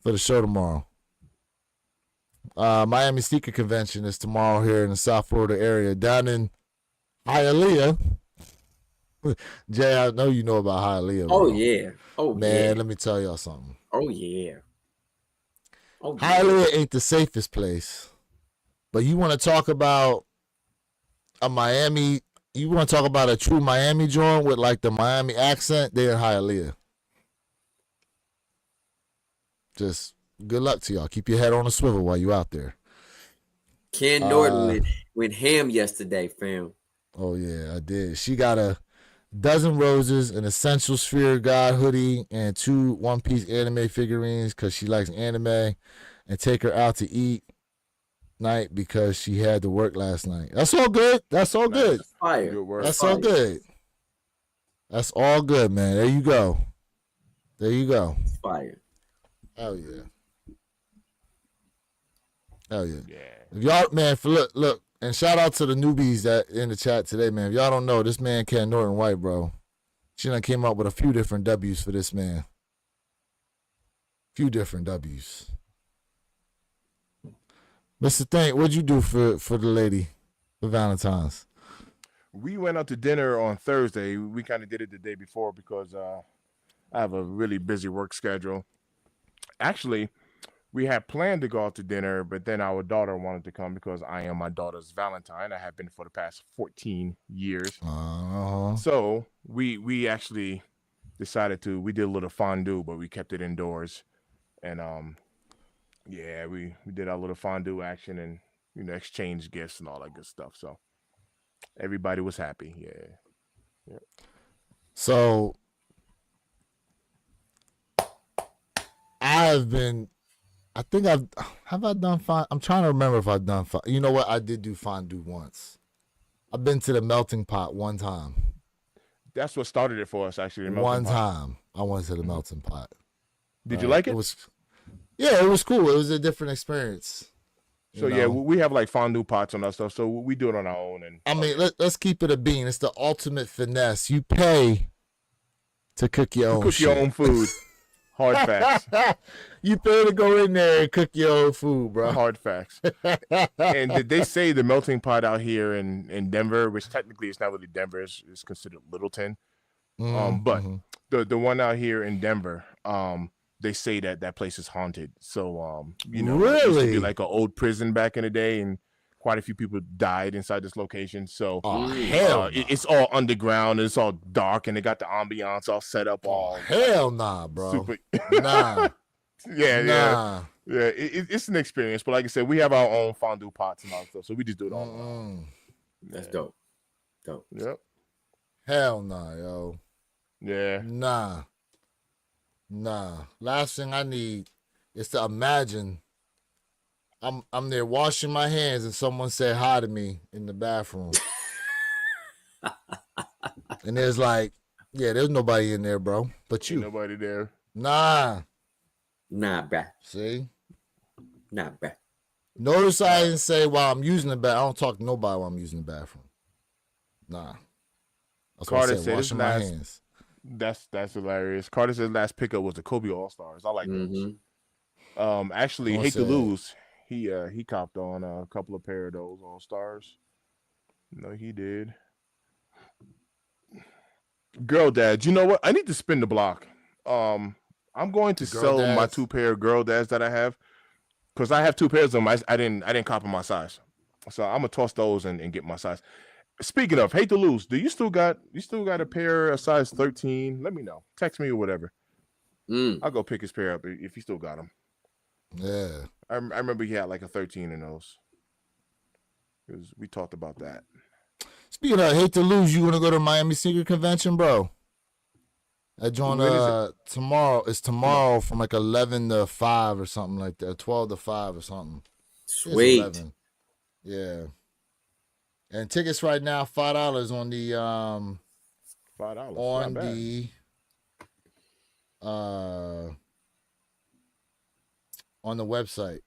Speaker 2: for the show tomorrow. Miami Sneaker Convention is tomorrow here in the South Florida area, down in Hialeah. Jay, I know you know about Hialeah.
Speaker 3: Oh,
Speaker 2: bro.
Speaker 3: yeah. Oh,
Speaker 2: Man,
Speaker 3: yeah.
Speaker 2: let me tell y'all something.
Speaker 3: Oh, yeah. Oh, yeah.
Speaker 2: Hialeah ain't the safest place, but you want to talk about a Miami, you want to talk about a true Miami joint with like the Miami accent, they're in Hialeah. Just good luck to y'all. Keep your head on a swivel while you out there.
Speaker 3: Ken Norton went ham yesterday, fam.
Speaker 2: Oh yeah, I did. She got a dozen roses, an Essential Sphere God hoodie, and 2 One Piece anime figurines because she likes anime, and take her out to eat night because she had to work last night. That's all good. That's all good.
Speaker 3: Fire.
Speaker 1: Good work.
Speaker 2: That's all good. That's all good, man. There you go. There you go.
Speaker 3: Fire.
Speaker 2: Hell yeah. Hell yeah.
Speaker 1: Yeah.
Speaker 2: If y'all, man, for look, and shout out to the newbies that in the chat today, man. If y'all don't know, this man Ken Norton White, bro. She done came up with a few different W's for this man. Few different W's. Mr. Thank, what'd you do for the lady for Valentine's?
Speaker 1: We went out to dinner on Thursday. We kind of did it the day before because I have a really busy work schedule. Actually, we had planned to go out to dinner, but then our daughter wanted to come because I am my daughter's Valentine. I have been for the past 14 years. So we actually decided we did a little fondue, but we kept it indoors. And yeah, we did our little fondue action and exchanged gifts and all that good stuff. So everybody was happy. Yeah.
Speaker 2: So I've done fondue. I'm trying to remember if I've done fondue. You know what? I did do fondue once. I've been to the melting pot one time.
Speaker 1: That's what started it for us, actually. the melting
Speaker 2: One
Speaker 1: pot.
Speaker 2: time I went to the melting pot.
Speaker 1: Did you like it?
Speaker 2: It was cool. It was a different experience.
Speaker 1: So
Speaker 2: you
Speaker 1: yeah,
Speaker 2: know?
Speaker 1: we have like fondue pots and that stuff. So we do it on our own. And
Speaker 2: I mean, let's keep it a bean. It's the ultimate finesse. You pay to cook your own
Speaker 1: cook
Speaker 2: shit.
Speaker 1: your own food. Hard facts.
Speaker 2: You pay to go in there and cook your own food, bro.
Speaker 1: Hard facts. And they say the melting pot out here in Denver, which technically it's not really Denver, is considered Littleton. But the one out here in Denver, they say that place is haunted. So it used to
Speaker 2: Really?
Speaker 1: be like an old prison back in the day, and quite a few people died inside this location. So
Speaker 2: hell,
Speaker 1: it's all underground, and it's all dark, and they got the ambiance all set up. All
Speaker 2: hell nah, bro.
Speaker 1: super.
Speaker 2: Nah,
Speaker 1: Yeah. It's an experience, but like I said, we have our own fondue pots and all that stuff, so we just do it all.
Speaker 3: That's dope.
Speaker 1: Yep.
Speaker 2: Hell nah, yo.
Speaker 1: Yeah.
Speaker 2: Nah. Last thing I need is to imagine I'm there washing my hands and someone said hi to me in the bathroom. And there's like, yeah, there's nobody in there, bro. But you.
Speaker 1: Ain't nobody there.
Speaker 2: Nah.
Speaker 3: Bruh.
Speaker 2: See?
Speaker 3: Nah, bruh.
Speaker 2: Notice I didn't say while I'm using the bathroom. I don't talk to nobody while I'm using the bathroom. Nah. That's what
Speaker 1: Carter
Speaker 2: I said,
Speaker 1: said
Speaker 2: washing my hands.
Speaker 1: That's hilarious. Carter said last pickup was the Kobe All Stars. I like those. Actually,
Speaker 2: Someone
Speaker 1: hate to
Speaker 2: said-
Speaker 1: lose. He copped on a couple of pair of those All Stars. No, he did. Girl Dad, you know what? I need to spin the block. I'm going to
Speaker 2: Girl
Speaker 1: sell my
Speaker 2: dads?
Speaker 1: 2 pair of Girl Dads that I have because I have 2 pairs of them. I didn't copy my size, so I'm gonna toss those and get my size. Speaking of, hate to lose. Do you still got a pair of size 13? Let me know. Text me or whatever. I'll go pick his pair up if you still got them.
Speaker 2: Yeah.
Speaker 1: I remember he had like a 13 in those. Because we talked about that.
Speaker 2: Speaking of, hate to lose, you gonna go to Miami Sneaker Convention, bro? I join
Speaker 1: When is it?
Speaker 2: tomorrow. It's tomorrow from like 11 to 5 or something like that. 12 to 5 or something. It's
Speaker 3: Sweet.
Speaker 2: 11. Yeah. And tickets right now $5 on the
Speaker 1: $5.
Speaker 2: on
Speaker 1: Not bad.
Speaker 2: the on the website.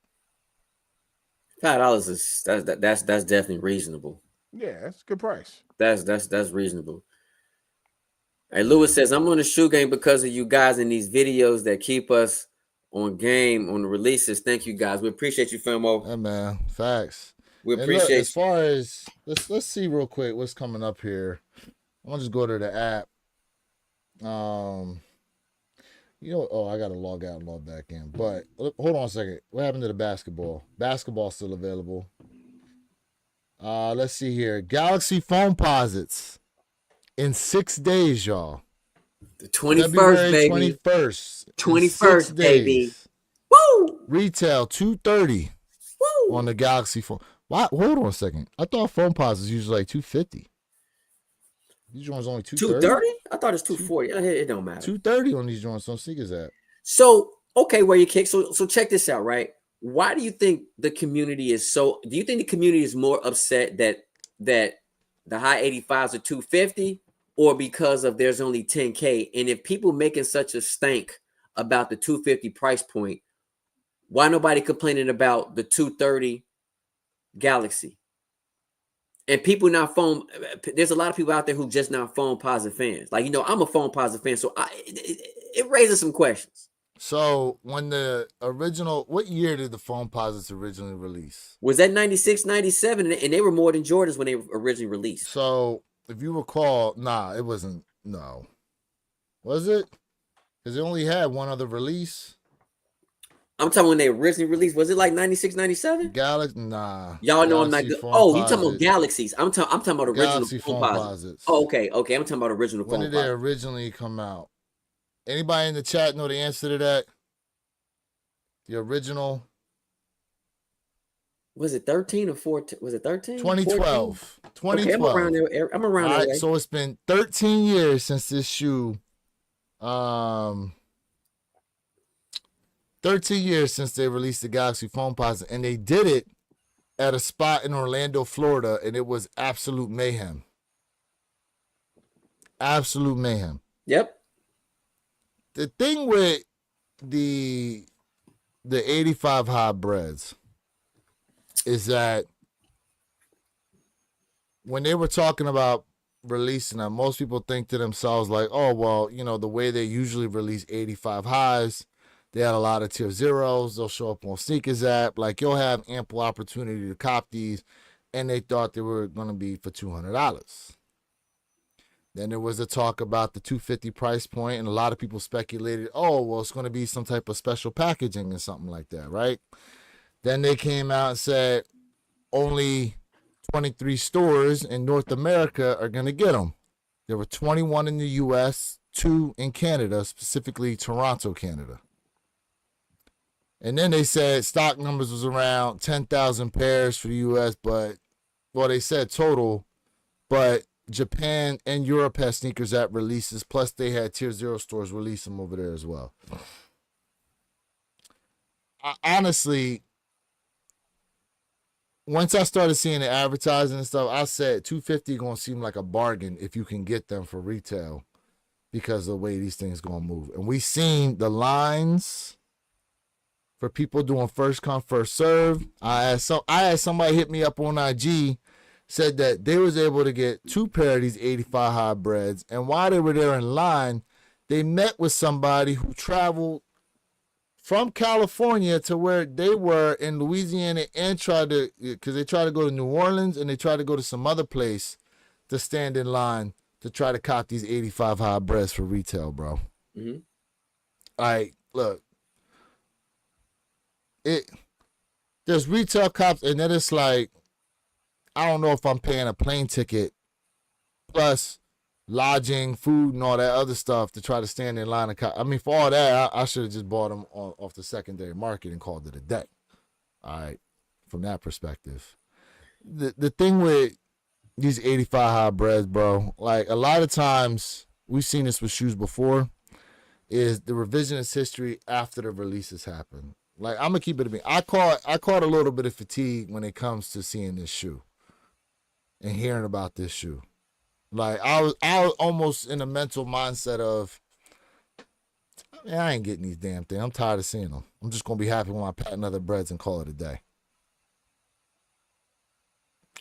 Speaker 3: $5 is that's definitely reasonable.
Speaker 1: Yeah, that's a good price.
Speaker 3: That's reasonable. Hey, Lewis says, I'm on the shoe game because of you guys in these videos that keep us on game on the releases. Thank you guys. We appreciate you, Filmo.
Speaker 2: Yeah, man. Facts.
Speaker 3: We
Speaker 2: And look,
Speaker 3: appreciate
Speaker 2: as far as let's see real quick what's coming up here. I'm gonna just go to the app. I gotta log out and log back in. But hold on a second. What happened to the basketball? Basketball's still available. Let's see here. Galaxy Foamposites in 6 days, y'all.
Speaker 3: the 21st,
Speaker 2: February
Speaker 3: baby.
Speaker 2: 21st.
Speaker 3: 21st, baby. Woo!
Speaker 2: Retail $230
Speaker 3: Woo!
Speaker 2: on the Galaxy Foam. Why? Hold on a second. I thought Foamposites usually like $250. These joints only $230.
Speaker 3: $230? I thought it's $240. It don't matter.
Speaker 2: $230 on these joints on Sneakers app.
Speaker 3: So, okay, where you kick. So check this out, right? Why do you think the community is so? Do you think the community is more upset that the high 85s are 250, or because of there's only 10K? And if people making such a stank about the 250 price point, why nobody complaining about the 230 Galaxy? And people not foam. There's a lot of people out there who just not Foamposite fans. Like, I'm a Foamposite fan, so it raises some questions.
Speaker 2: So when the original, what year did the Foamposites originally release?
Speaker 3: Was that 96, 97? And they were more than Jordans when they were originally released.
Speaker 2: So if you recall, nah, it wasn't. No, was it? Because it only had one other release.
Speaker 3: I'm talking when they originally released. Was it like 96, 97?
Speaker 2: Galaxy, nah.
Speaker 3: Y'all know
Speaker 2: Galaxy
Speaker 3: I'm not good. Oh, you talking about
Speaker 2: Foamposites.
Speaker 3: Galaxies? I'm talking about original
Speaker 2: Galaxy
Speaker 3: Foamposites.
Speaker 2: Foamposites.
Speaker 3: Oh, okay. I'm talking about original
Speaker 2: When did they
Speaker 3: Foamposites.
Speaker 2: originally come out? Anybody in the chat know the answer to that? The original?
Speaker 3: Was it 13 or 14? Was it 13?
Speaker 2: 2012.
Speaker 3: 14? Okay,
Speaker 2: 2012.
Speaker 3: I'm around there. I'm around
Speaker 2: All
Speaker 3: there.
Speaker 2: right, so it's been 13 years since this shoe. 13 years since they released the Galaxy Foamposite, and they did it at a spot in Orlando, Florida, and it was absolute mayhem. Absolute mayhem.
Speaker 3: Yep.
Speaker 2: The thing with the 85 hybrids is that when they were talking about releasing them, most people think to themselves like, oh, well, the way they usually release 85 highs, they had a lot of tier zeros. They'll show up on Sneakers app. Like, you'll have ample opportunity to cop these, and they thought they were going to be for $200. Then there was a talk about the 250 price point, and a lot of people speculated, oh, well, it's going to be some type of special packaging and something like that, right? Then they came out and said only 23 stores in North America are going to get them. There were 21 in the U.S., 2 in Canada, specifically Toronto, Canada. And then they said stock numbers was around 10,000 pairs for the U.S., they said total, but Japan and Europe had Sneakers app releases, plus they had tier 0 stores release them over there as well. Honestly, once I started seeing the advertising and stuff, I said $250 gonna seem like a bargain if you can get them for retail because of the way these things gonna move. And we seen the lines for people doing first come, first serve. I had somebody hit me up on IG, said that they was able to get 2 pair of these 85 hybrids, and while they were there in line, they met with somebody who traveled from California to where they were in Louisiana and because they tried to go to New Orleans and they tried to go to some other place to stand in line to try to cop these 85 hybrids for retail, bro.
Speaker 3: Mm-hmm.
Speaker 2: Like, look, there's retail cops, and then it's like, I don't know if I'm paying a plane ticket plus lodging, food, and all that other stuff to try to stand in line. I mean, for all that, I should have just bought them off the secondary market and called it a day. All right, from that perspective. The thing with these 85 hybrids, bro. Like a lot of times we've seen this with shoes before, is the revisionist history after the releases happen. Like I'm gonna keep it a bit. I caught a little bit of fatigue when it comes to seeing this shoe and hearing about this shoe. Like I was almost in a mental mindset of, man, I ain't getting these damn things. I'm tired of seeing them. I'm just gonna be happy when I patent other breads and call it a day.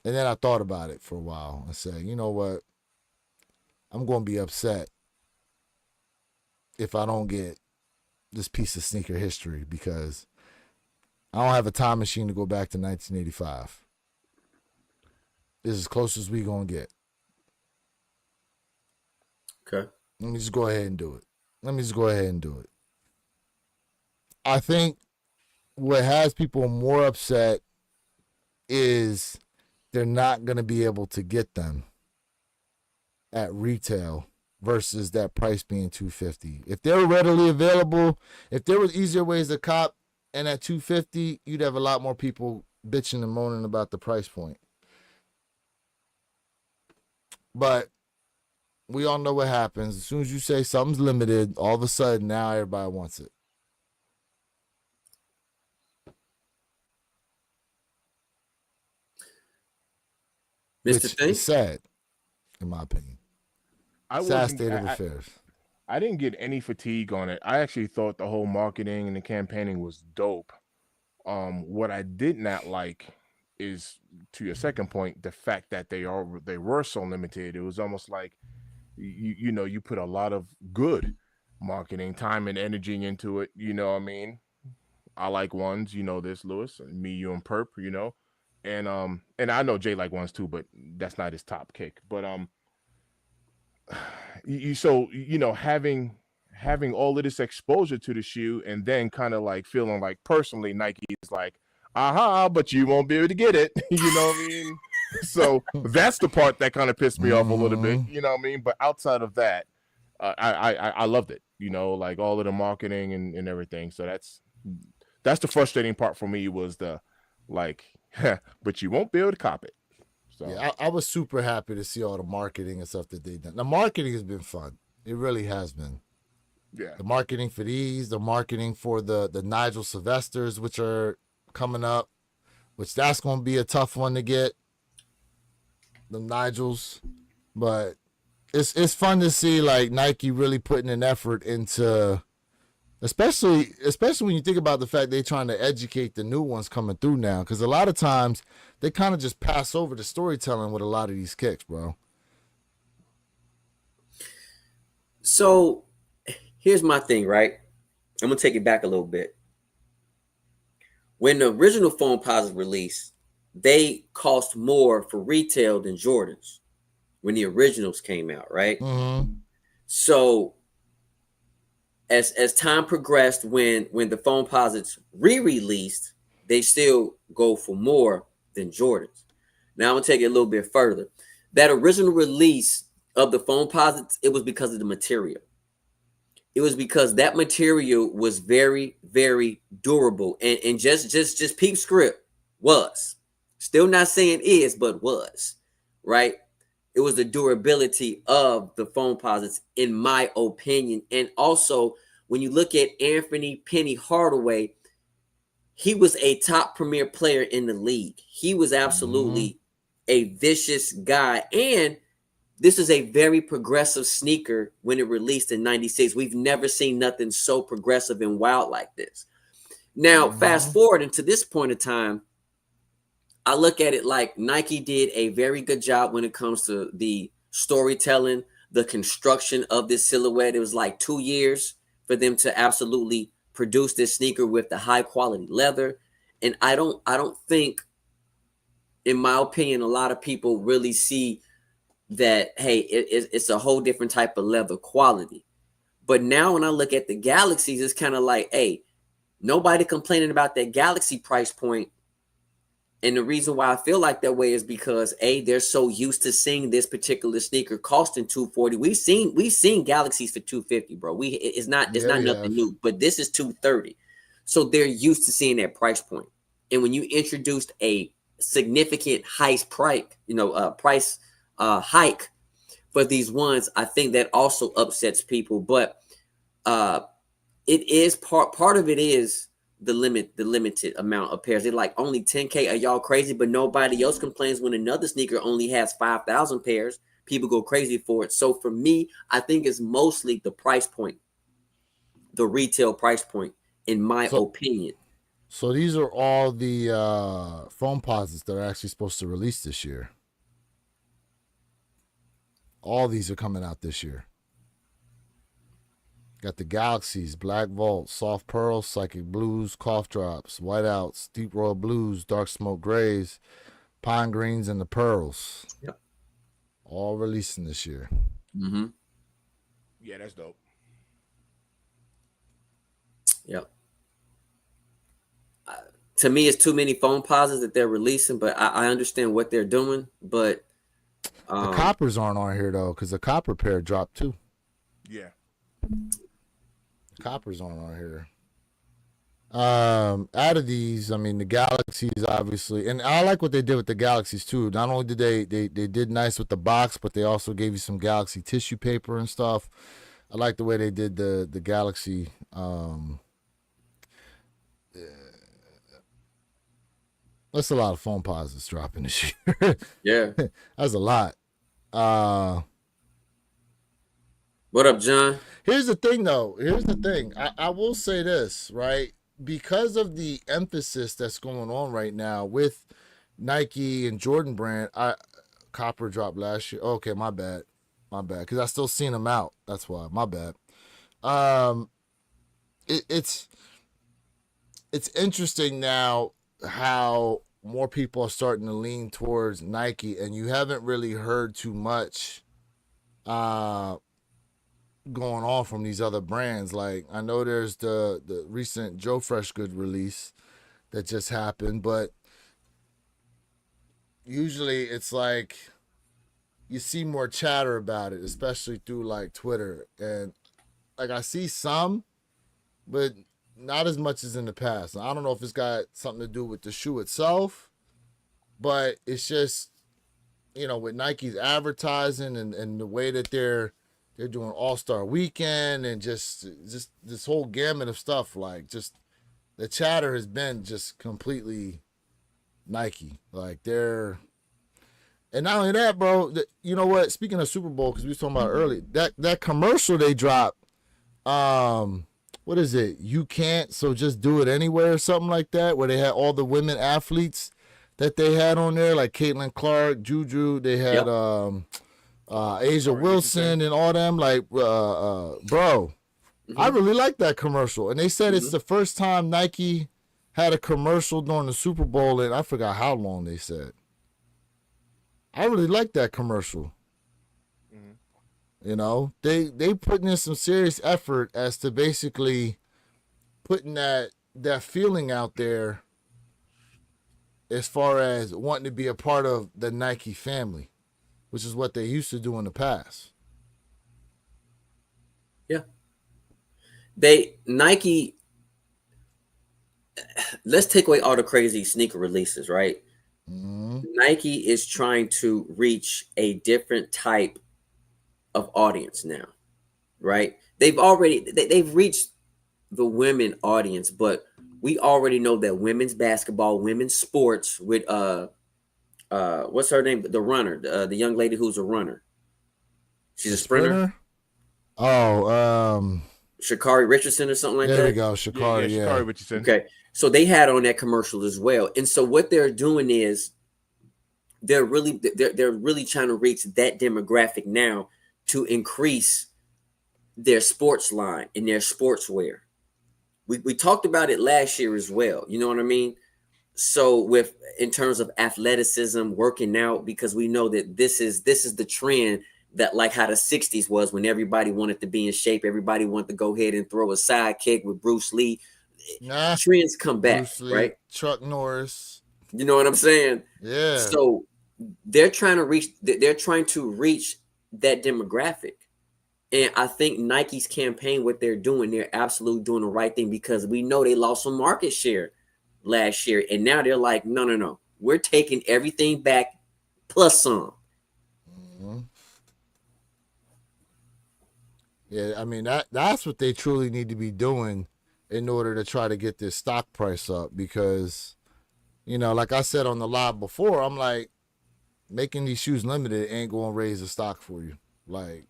Speaker 2: And then I thought about it for a while and said, you know what? I'm gonna be upset if I don't get this piece of sneaker history because I don't have a time machine to go back to 1985. This is as close as we gonna get.
Speaker 3: Okay.
Speaker 2: Let me just go ahead and do it. I think what has people more upset is they're not going to be able to get them at retail versus that price being $250. If they were readily available, if there was easier ways to cop and at $250, you'd have a lot more people bitching and moaning about the price point. But we all know what happens. As soon as you say something's limited, all of a sudden now everybody wants it.
Speaker 3: Mr. Thing?
Speaker 2: It's sad, in my opinion. Sad state of affairs.
Speaker 1: I didn't get any fatigue on it. I actually thought the whole marketing and the campaigning was dope. What I did not like is, to your second point, the fact that they were so limited. It was almost like you put a lot of good marketing time and energy into it. You know what I mean? I like ones, this, Lewis, me, you, and Perp, and I know Jay like ones too, but that's not his top kick. But having all of this exposure to the shoe and then kind of like feeling like personally Nike is like, aha, but you won't be able to get it. You know what I mean? So that's the part that kind of pissed me off a little bit. You know what I mean? But outside of that, I loved it. Like all of the marketing and everything. So that's the frustrating part for me was the like, but you won't be able to cop it. So
Speaker 2: yeah, I was super happy to see all the marketing and stuff that they done. The marketing has been fun. It really has been.
Speaker 1: Yeah.
Speaker 2: The marketing for these, the marketing for the Nigel Sylvesters, which are coming up, which that's going to be a tough one to get. The Nigels, but it's fun to see like Nike really putting an effort into, especially when you think about the fact they're trying to educate the new ones coming through now, because a lot of times they kind of just pass over the storytelling with a lot of these kicks, bro.
Speaker 3: So here's my thing, right? I'm gonna take it back a little bit. When the original Foamposite released, they cost more for retail than Jordans when the originals came out, right?
Speaker 2: Mm-hmm.
Speaker 3: So as time progressed, when the Foamposites re-released, they still go for more than Jordans. Now I'm gonna take it a little bit further. That original release of the Foamposites, it was because of the material. It was because that material was very, very durable, and just peep script was. Still not saying is, but was, right? It was the durability of the Foamposites, in my opinion. And also, when you look at Anthony Penny Hardaway, he was a top premier player in the league. He was absolutely a vicious guy. And this is a very progressive sneaker when it released in 96. We've never seen nothing so progressive and wild like this. Now, fast forward into this point of time, I look at it like Nike did a very good job when it comes to the storytelling, the construction of this silhouette. It was like 2 years for them to absolutely produce this sneaker with the high quality leather. And I don't think, in my opinion, a lot of people really see that, hey, it's a whole different type of leather quality. But now when I look at the Galaxies, it's kind of like, hey, nobody complaining about that Galaxy price point. And the reason why I feel like that way is because they're so used to seeing this particular sneaker costing $240. We've seen Galaxies for $250, bro. It's not nothing new, but this is $230. So they're used to seeing that price point. And when you introduced a significant price hike for these ones. I think that also upsets people, but it is part of it is the limited amount of pairs. They're like, only 10K. Are y'all crazy? But nobody else complains when another sneaker only has 5,000 pairs. People go crazy for it. So for me, I think it's mostly the price point, the retail price point, in my opinion.
Speaker 2: So these are all the Foamposites that are actually supposed to release this year. All these are coming out this year. Got the Galaxies, Black Vault, Soft Pearls, Psychic Blues, Cough Drops, Whiteouts, Deep Royal Blues, Dark Smoke Grays, Pine Greens, and the Pearls.
Speaker 3: Yep.
Speaker 2: All releasing this year.
Speaker 3: Mm-hmm.
Speaker 1: Yeah, that's dope.
Speaker 3: Yep. To me, it's too many Foamposites that they're releasing, but I understand what they're doing. But
Speaker 2: the Coppers aren't on here though, because the Copper pair dropped too.
Speaker 1: Yeah.
Speaker 2: Coppers aren't on here. Out of these, I mean, the Galaxies obviously, and I like what they did with the Galaxies too. Not only did they did nice with the box, but they also gave you some Galaxy tissue paper and stuff. I like the way they did the Galaxy. That's a lot of Foamposites dropping this year.
Speaker 3: Yeah,
Speaker 2: that's a lot.
Speaker 3: What up, John?
Speaker 2: Here's the thing, though. Here's the thing. I will say this, right? Because of the emphasis that's going on right now with Nike and Jordan Brand, Copper dropped last year. Okay, my bad. Because I still seen them out. That's why. My bad. It's interesting now how more people are starting to lean towards Nike, and you haven't really heard too much going on from these other brands. Like, I know there's the recent Joe Freshgood release that just happened, but usually it's like you see more chatter about it, especially through like Twitter, and like I see some, but not as much as in the past. I don't know if it's got something to do with the shoe itself, but it's just, with Nike's advertising and the way that they're doing All-Star Weekend and just this whole gamut of stuff. Like, just the chatter has been just completely Nike. Like, and not only that, bro, you know what? Speaking of Super Bowl, because we were talking about earlier, that commercial they dropped, what is it? You can't, so just do it anywhere or something like that, where they had all the women athletes that they had on there, like Caitlin Clark, Juju. They had Asia Wilson and all them. Like, bro, I really like that commercial. And they said it's the first time Nike had a commercial during the Super Bowl, and I forgot how long they said. I really like that commercial. They putting in some serious effort as to basically putting that feeling out there as far as wanting to be a part of the Nike family, which is what they used to do in the past.
Speaker 3: Yeah. Nike, let's take away all the crazy sneaker releases, right? Mm-hmm. Nike is trying to reach a different type of audience now, right? They've reached the women audience, but we already know that women's basketball, women's sports with what's her name? The runner, the young lady who's a runner. She's a sprinter.
Speaker 2: Oh,
Speaker 3: Sha'Carri Richardson or something like that.
Speaker 2: There we go, Sha'Carri. Yeah,
Speaker 1: Sha'Carri Richardson.
Speaker 3: Okay, so they had on that commercial as well, and so what they're doing is they're really trying to reach that demographic now to increase their sports line and their sportswear. We talked about it last year as well. You know what I mean? So in terms of athleticism, working out, because we know that this is the trend that, like how the 60s was, when everybody wanted to be in shape, everybody wanted to go ahead and throw a sidekick with Bruce Lee. Trends come back, right?
Speaker 2: Chuck Norris.
Speaker 3: You know what I'm saying?
Speaker 2: Yeah.
Speaker 3: So they're trying to reach that demographic. And I think Nike's campaign, what they're doing, they're absolutely doing the right thing, because we know they lost some market share last year. And now they're like, no. we're taking everything back plus some.
Speaker 2: Mm-hmm. Yeah, I mean that's what they truly need to be doing in order to try to get this stock price up, because like I said on the live before, I'm like, making these shoes limited ain't going to raise the stock for you. Like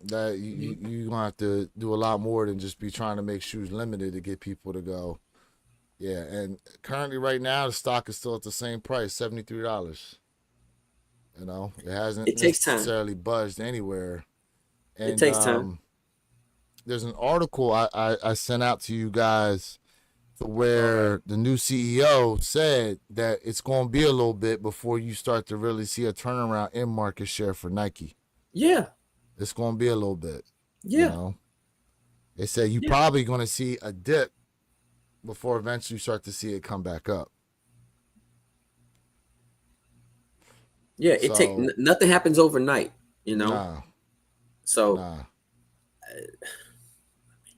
Speaker 2: that, you gonna have to do a lot more than just be trying to make shoes limited to get people to go. Yeah, and currently right now the stock is still at the same price, $73. It hasn't
Speaker 3: It takes time.
Speaker 2: necessarily budged anywhere. And
Speaker 3: it takes time.
Speaker 2: There's an article I sent out to you guys where the new CEO said that it's going to be a little bit before you start to really see a turnaround in market share for Nike.
Speaker 3: Yeah.
Speaker 2: It's going to be a little bit.
Speaker 3: Yeah.
Speaker 2: They said you're probably going to see a dip before eventually you start to see it come back up.
Speaker 3: Yeah, nothing happens overnight,
Speaker 2: Nah.
Speaker 3: So
Speaker 2: nah.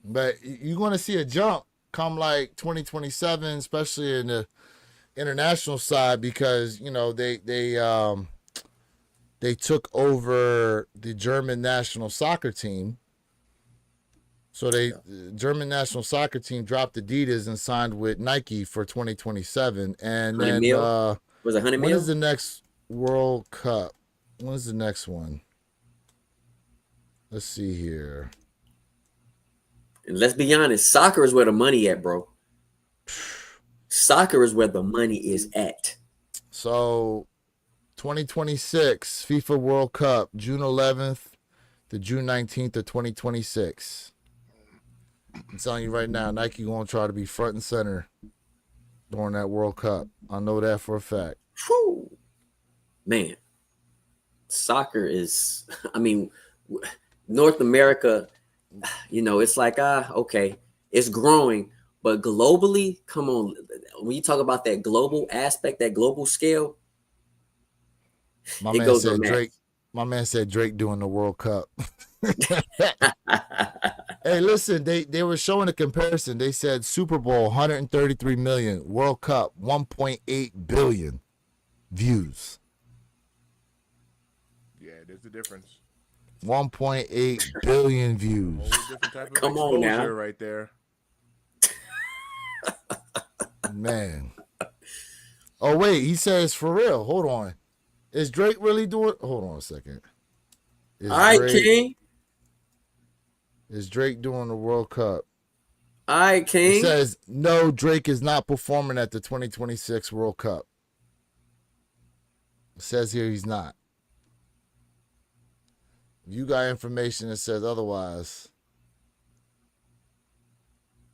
Speaker 2: But you're going to see a jump come like 2027, especially in the international side, because they took over the German national soccer team. So the German national soccer team dropped Adidas and signed with Nike for 2027. And then
Speaker 3: was it 100
Speaker 2: when
Speaker 3: mil?
Speaker 2: is the next World Cup? When's the next one? Let's see here.
Speaker 3: And let's be honest, soccer is where the money at, bro. Soccer is where the money is at.
Speaker 2: So 2026 FIFA World Cup, June 11th to June 19th of 2026. I'm telling you right now, Nike going to try to be front and center during that World Cup. I know that for a fact.
Speaker 3: Whew. Man, soccer is, North America, it's like, okay, it's growing, but globally, come on, when you talk about that global aspect, that global scale,
Speaker 2: my man said Drake doing the World Cup. Hey, listen, they were showing a comparison. They said Super Bowl 133 million, World Cup 1.8 billion views.
Speaker 1: Yeah, there's a difference.
Speaker 2: 1.8 billion views.
Speaker 1: Type of
Speaker 3: Come on now,
Speaker 1: right there.
Speaker 2: Man. Oh wait, he says for real. Hold on. Is Drake really doing? Hold on a second.
Speaker 3: All right, King.
Speaker 2: Is Drake doing the World Cup?
Speaker 3: All right, King.
Speaker 2: It says no, Drake is not performing at the 2026 World Cup. It says here he's not. If you got information that says otherwise,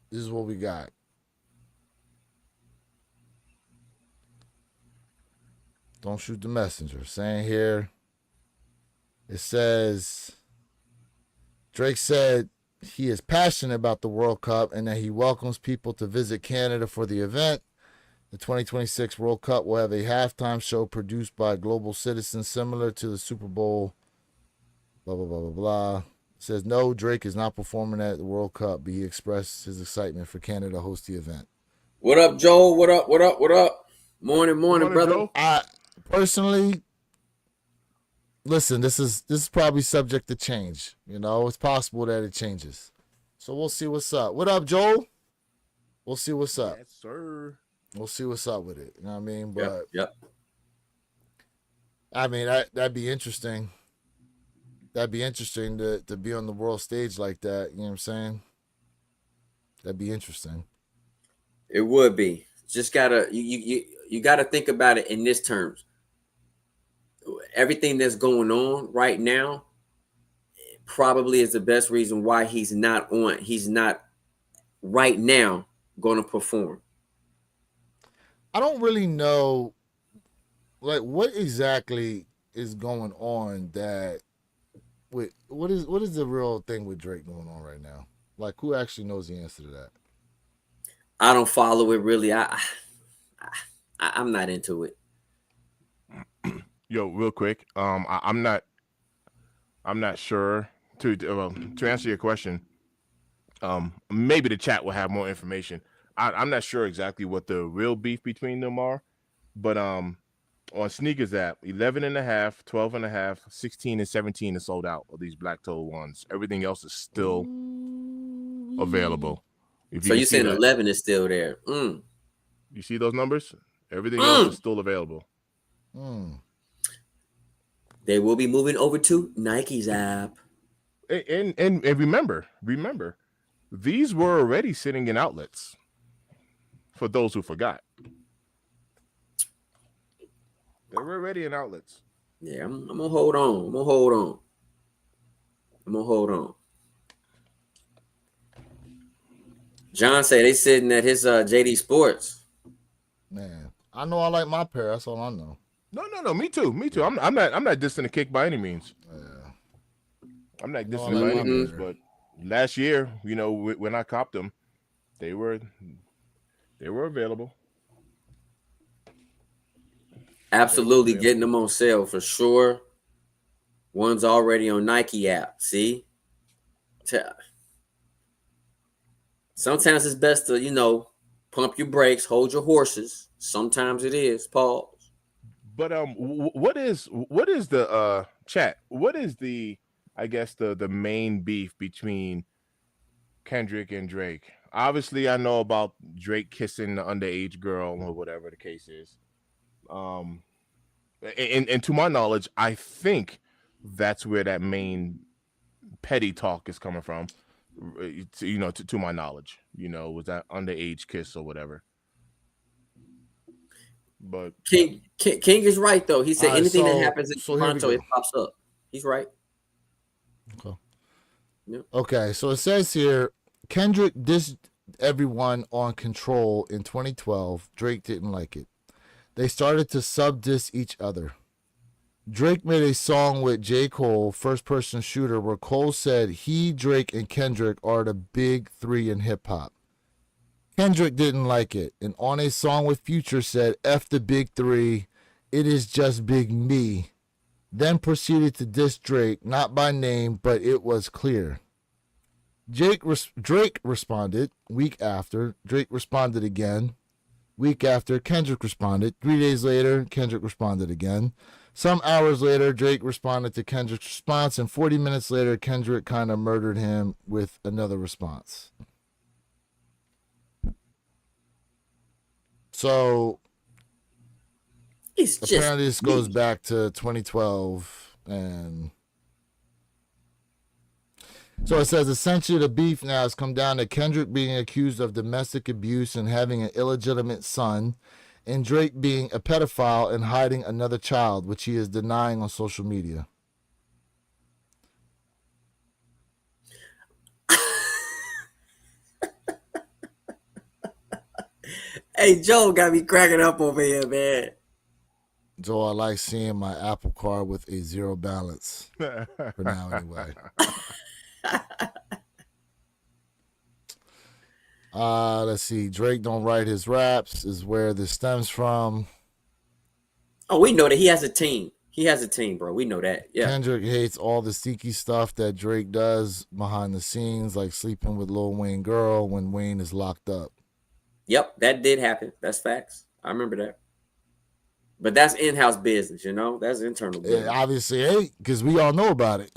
Speaker 2: this is what we got. Don't shoot the messenger. Saying here, it says Drake said he is passionate about the World Cup and that he welcomes people to visit Canada for the event. The 2026 World Cup will have a halftime show produced by global citizens similar to the Super Bowl. Blah, blah, blah, blah, blah. It says, no, Drake is not performing at the World Cup, but he expressed his excitement for Canada to host the event.
Speaker 3: What up, Joel? What up? What up? What up? Morning, brother.
Speaker 1: Joe.
Speaker 2: I personally, listen, this is probably subject to change. It's possible that it changes. So we'll see what's up. What up, Joel? We'll see what's up.
Speaker 1: Yes, sir.
Speaker 2: We'll see what's up with it. You know what I mean? But
Speaker 3: yep.
Speaker 2: I mean, that'd be interesting. That'd be interesting to be on the world stage like that. You know what I'm saying? That'd be interesting.
Speaker 3: It would be. Just gotta you gotta think about it in this terms. Everything that's going on right now probably is the best reason why he's not right now going to perform.
Speaker 2: I don't really know, like, what exactly is going on that. Wait, what is the real thing with Drake going on right now? Like, who actually knows the answer to that?
Speaker 3: I don't follow it really. I'm not into it.
Speaker 1: Yo, real quick. I'm not sure to answer your question. Maybe the chat will have more information. I'm not sure exactly what the real beef between them are, but on sneakers app, 11 and a half, 12 and a half, 16 and 17 is sold out of these black toe ones. Everything else is still available. If
Speaker 3: So
Speaker 1: you
Speaker 3: you're
Speaker 1: see
Speaker 3: saying
Speaker 1: that,
Speaker 3: 11 is still there?
Speaker 1: you see those numbers? Everything else is still available.
Speaker 3: They will be moving over to Nike's app.
Speaker 1: And remember, these were already sitting in outlets. For those who forgot, they were already in outlets.
Speaker 3: Yeah, I'm gonna hold on. I'm gonna hold on. John said they sitting at his JD Sports.
Speaker 2: Man, I know I like my pair. That's all I know.
Speaker 1: No. Me too. I'm not dissing the kick by any means. I'm not dissing by any means. But last year, when I copped them, they were available.
Speaker 3: Absolutely getting them on sale for sure. One's already on Nike app. See? Sometimes it's best to, pump your brakes, hold your horses. Sometimes it is. Pause.
Speaker 1: But what is the chat? What is the main beef between Kendrick and Drake? Obviously, I know about Drake kissing the underage girl or whatever the case is. And to my knowledge, I think that's where that main petty talk is coming from. To my knowledge, was that underage kiss or whatever. But
Speaker 3: King is right though. He said anything that happens in Toronto, it pops up. He's right.
Speaker 2: Okay. Yep. Okay, so it says here, Kendrick dissed everyone on Control in 2012. Drake didn't like it. They started to sub-diss each other. Drake made a song with J. Cole, First Person Shooter, where Cole said he, Drake, and Kendrick are the big three in hip-hop. Kendrick didn't like it, and on a song with Future said, F the big three, it is just big me. Then proceeded to diss Drake, not by name, but it was clear. Drake responded week after. Drake responded again. Week after, Kendrick responded. 3 days later, Kendrick responded again. Some hours later, Drake responded to Kendrick's response, and 40 minutes later, Kendrick kind of murdered him with another response. So, apparently this goes back to 2012, and so it says essentially the beef now has come down to Kendrick being accused of domestic abuse and having an illegitimate son, and Drake being a pedophile and hiding another child, which he is denying on social media.
Speaker 3: Hey, Joe got me cracking up over here, man.
Speaker 2: Joe, I like seeing my Apple Card with a zero balance. For now, anyway. Let's see. Drake don't write his raps is where this stems from.
Speaker 3: Oh, we know that he has a team. He has a team, bro. We know that. Yeah.
Speaker 2: Kendrick hates all the sneaky stuff that Drake does behind the scenes, like sleeping with Lil Wayne girl when Wayne is locked up.
Speaker 3: Yep, that did happen. That's facts. I remember that. But that's in-house business, That's internal business.
Speaker 2: It obviously ain't, because we all know about it.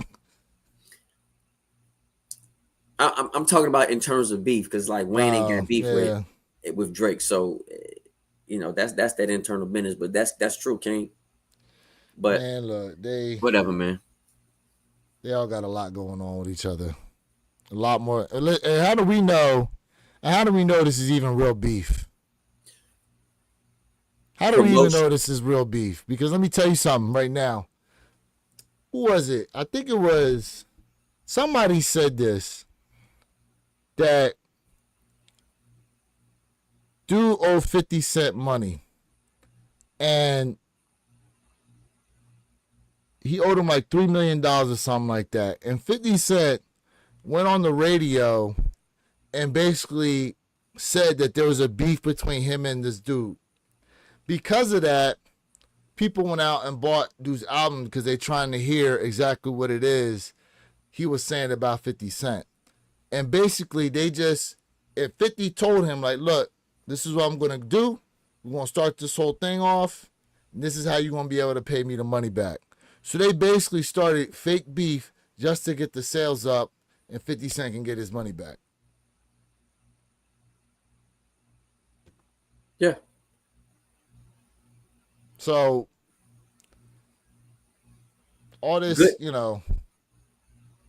Speaker 3: I'm talking about in terms of beef, because like Wayne ain't got beef with Drake, so that's that internal business. But that's true, King. But
Speaker 2: man, look,
Speaker 3: whatever, man.
Speaker 2: They all got a lot going on with each other, a lot more. And how do we know? And how do we know this is even real beef? How do we even know this is real beef? Because let me tell you something right now. Who was it? I think it was somebody said this. That dude owe 50 Cent money, and he owed him like $3 million or something like that. And 50 Cent went on the radio and basically said that there was a beef between him and this dude. Because of that, people went out and bought dude's album because they're trying to hear exactly what it is he was saying about 50 Cent. And basically, if 50 told him, like, look, This is what I'm gonna do. We're gonna start this whole thing off. This is how you're gonna be able to pay me the money back. So they basically started fake beef just to get the sales up, and 50 Cent can get his money back.
Speaker 3: Yeah.
Speaker 2: So all this,
Speaker 3: Good.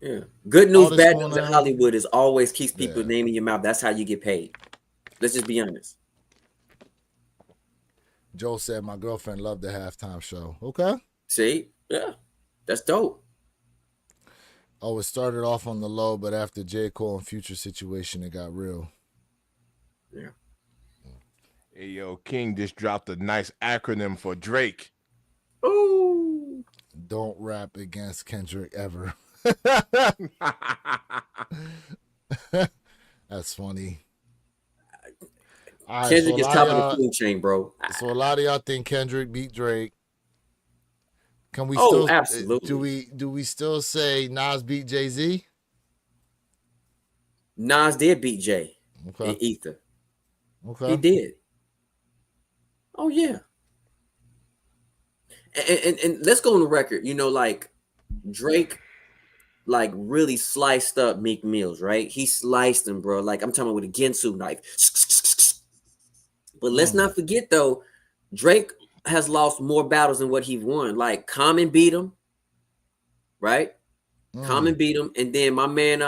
Speaker 3: Yeah. Good news, bad news in Hollywood is always keeps people's name in your mouth. That's how you get paid. Let's just be honest.
Speaker 2: Joe said my girlfriend loved the halftime show. Okay.
Speaker 3: See? Yeah. That's dope.
Speaker 2: Oh, it started off on the low, but after J. Cole and Future situation, it got real.
Speaker 3: Yeah.
Speaker 1: Hey, yo, King just dropped a nice acronym for Drake.
Speaker 3: Ooh.
Speaker 2: Don't rap against Kendrick ever. That's funny.
Speaker 3: Right, Kendrick is top of the food chain, bro.
Speaker 2: So a lot of y'all think Kendrick beat Drake. Can we
Speaker 3: still absolutely
Speaker 2: do we still say Nas beat Jay-Z?
Speaker 3: Nas did beat Jay in Ether.
Speaker 2: Okay.
Speaker 3: He did. Oh yeah. And let's go on the record. Like Drake really sliced up Meek Mills, right? He sliced him, bro. Like I'm talking about with a Ginsu knife. But let's not forget though, Drake has lost more battles than what he won. Like Common beat him, right? Common beat him, and then my man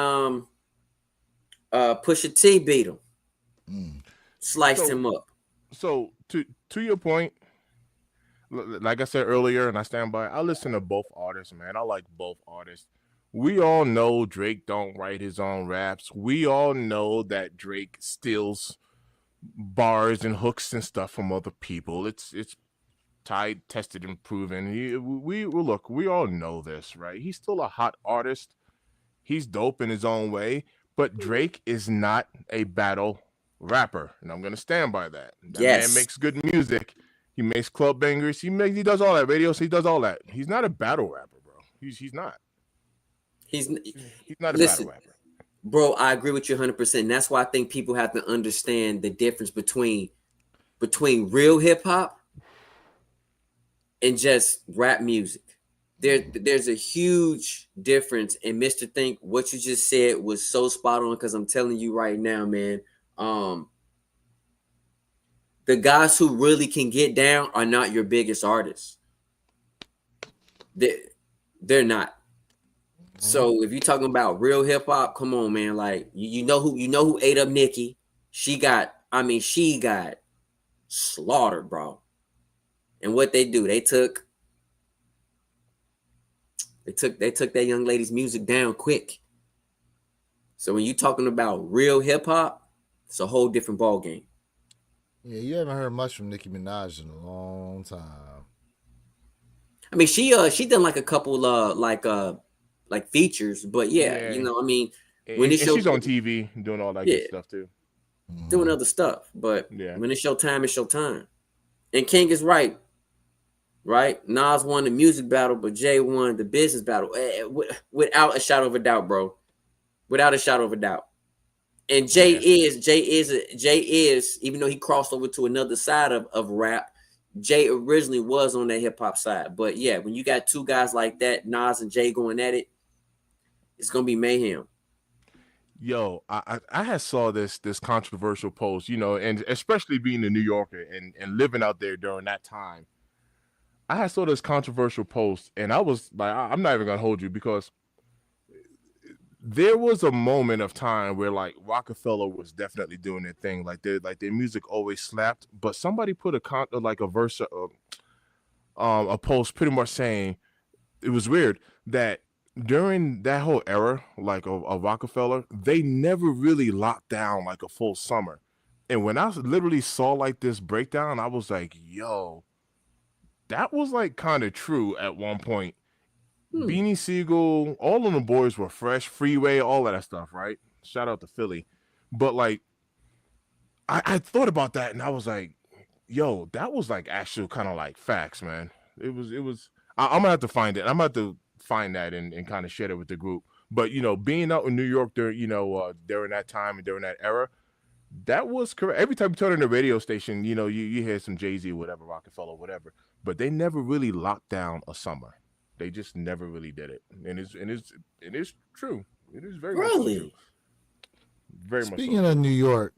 Speaker 3: Pusha T beat him. Sliced him up.
Speaker 1: So to your point, like I said earlier, and I stand by, I listen to both artists, man. I like both artists. We all know Drake don't write his own raps. We all know that Drake steals bars and hooks and stuff from other people. It's tried, tested, and proven. We all know this, right? He's still a hot artist. He's dope in his own way, but Drake is not a battle rapper, and I'm gonna stand by that. That man makes good music. He makes club bangers. He does all that radio. So he does all that. He's not a battle rapper, bro. He's not. He's not a battle rapper.
Speaker 3: Bro, I agree with you 100%. That's why I think people have to understand the difference between real hip hop and just rap music. There's a huge difference. And Mr. Think, what you just said was so spot on, because I'm telling you right now, man, the guys who really can get down are not your biggest artists. They're not. So if you're talking about real hip hop, come on, man. Like you know who ate up Nicki. She got slaughtered, bro. And what they do, they took that young lady's music down quick. So when you're talking about real hip hop, it's a whole different ball game.
Speaker 2: Yeah, you haven't heard much from Nicki Minaj in a long time.
Speaker 3: I mean, she done like a couple like features, but yeah. When
Speaker 1: she's on TV doing all that good stuff too,
Speaker 3: doing other stuff. But when it's your time, it's your time. And King is right. Nas won the music battle, but Jay won the business battle without a shadow of a doubt, bro. Without a shadow of a doubt. And Jay is, even though he crossed over to another side of rap, Jay originally was on that hip hop side. But yeah, when you got two guys like that, Nas and Jay going at it, it's gonna be mayhem.
Speaker 1: Yo, I had saw this controversial post, and especially being a New Yorker and living out there during that time, I had saw this controversial post, and I was like, I'm not even gonna hold you, because there was a moment of time where like Rockefeller was definitely doing their thing, like their music always slapped, but somebody put a verse, a post pretty much saying it was weird that during that whole era, like of Rockefeller, they never really locked down like a full summer. And when I literally saw like this breakdown, I was like, yo, that was like kind of true at one point. Beanie Siegel, all of the boys were fresh, Freeway, all of that stuff, right? Shout out to Philly. But like, I thought about that and I was like, yo, that was like actual kind of like facts, man. It was. I'm gonna have to find it. I'm gonna have to find that and kind of share it with the group. But being out in New York during during that time and during that era, That was correct. Every time you turn on the radio station, you hear some Jay-Z or whatever, Rockefeller, whatever. But they never really locked down a summer. They just never really did it. And it's true. It is very much
Speaker 3: Really?
Speaker 1: true. Very much
Speaker 2: Speaking
Speaker 1: so.
Speaker 2: of New York,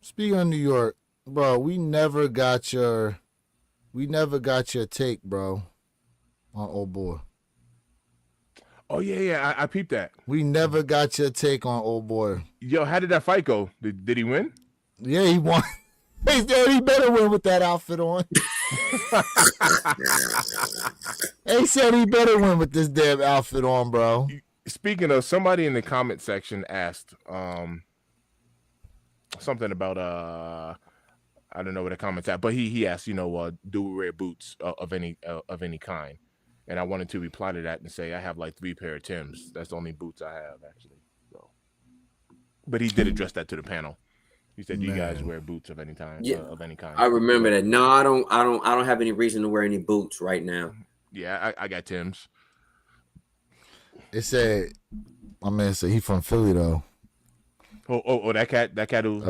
Speaker 2: speaking of New York, bro, we never got your take, bro, on Old Boy.
Speaker 1: Oh yeah, I peeped that.
Speaker 2: We never got your take on Old Boy.
Speaker 1: Yo, how did that fight go? Did he win?
Speaker 2: Yeah, he won. He said he better win with that outfit on. They said he better win with this damn outfit on, bro.
Speaker 1: Speaking of, somebody in the comment section asked something about I don't know what the comments at, but he asked, do we wear boots of any kind? And I wanted to reply to that and say I have like 3 pair of Timbs. That's the only boots I have actually. So, but he did address that to the panel. He said, "Do you guys wear boots of any kind?
Speaker 3: Yeah,
Speaker 1: of any kind?"
Speaker 3: I remember that. No, I don't have any reason to wear any boots right now.
Speaker 1: Yeah, I got Timbs.
Speaker 2: It said, my man said he from Philly though.
Speaker 1: Oh, that cat who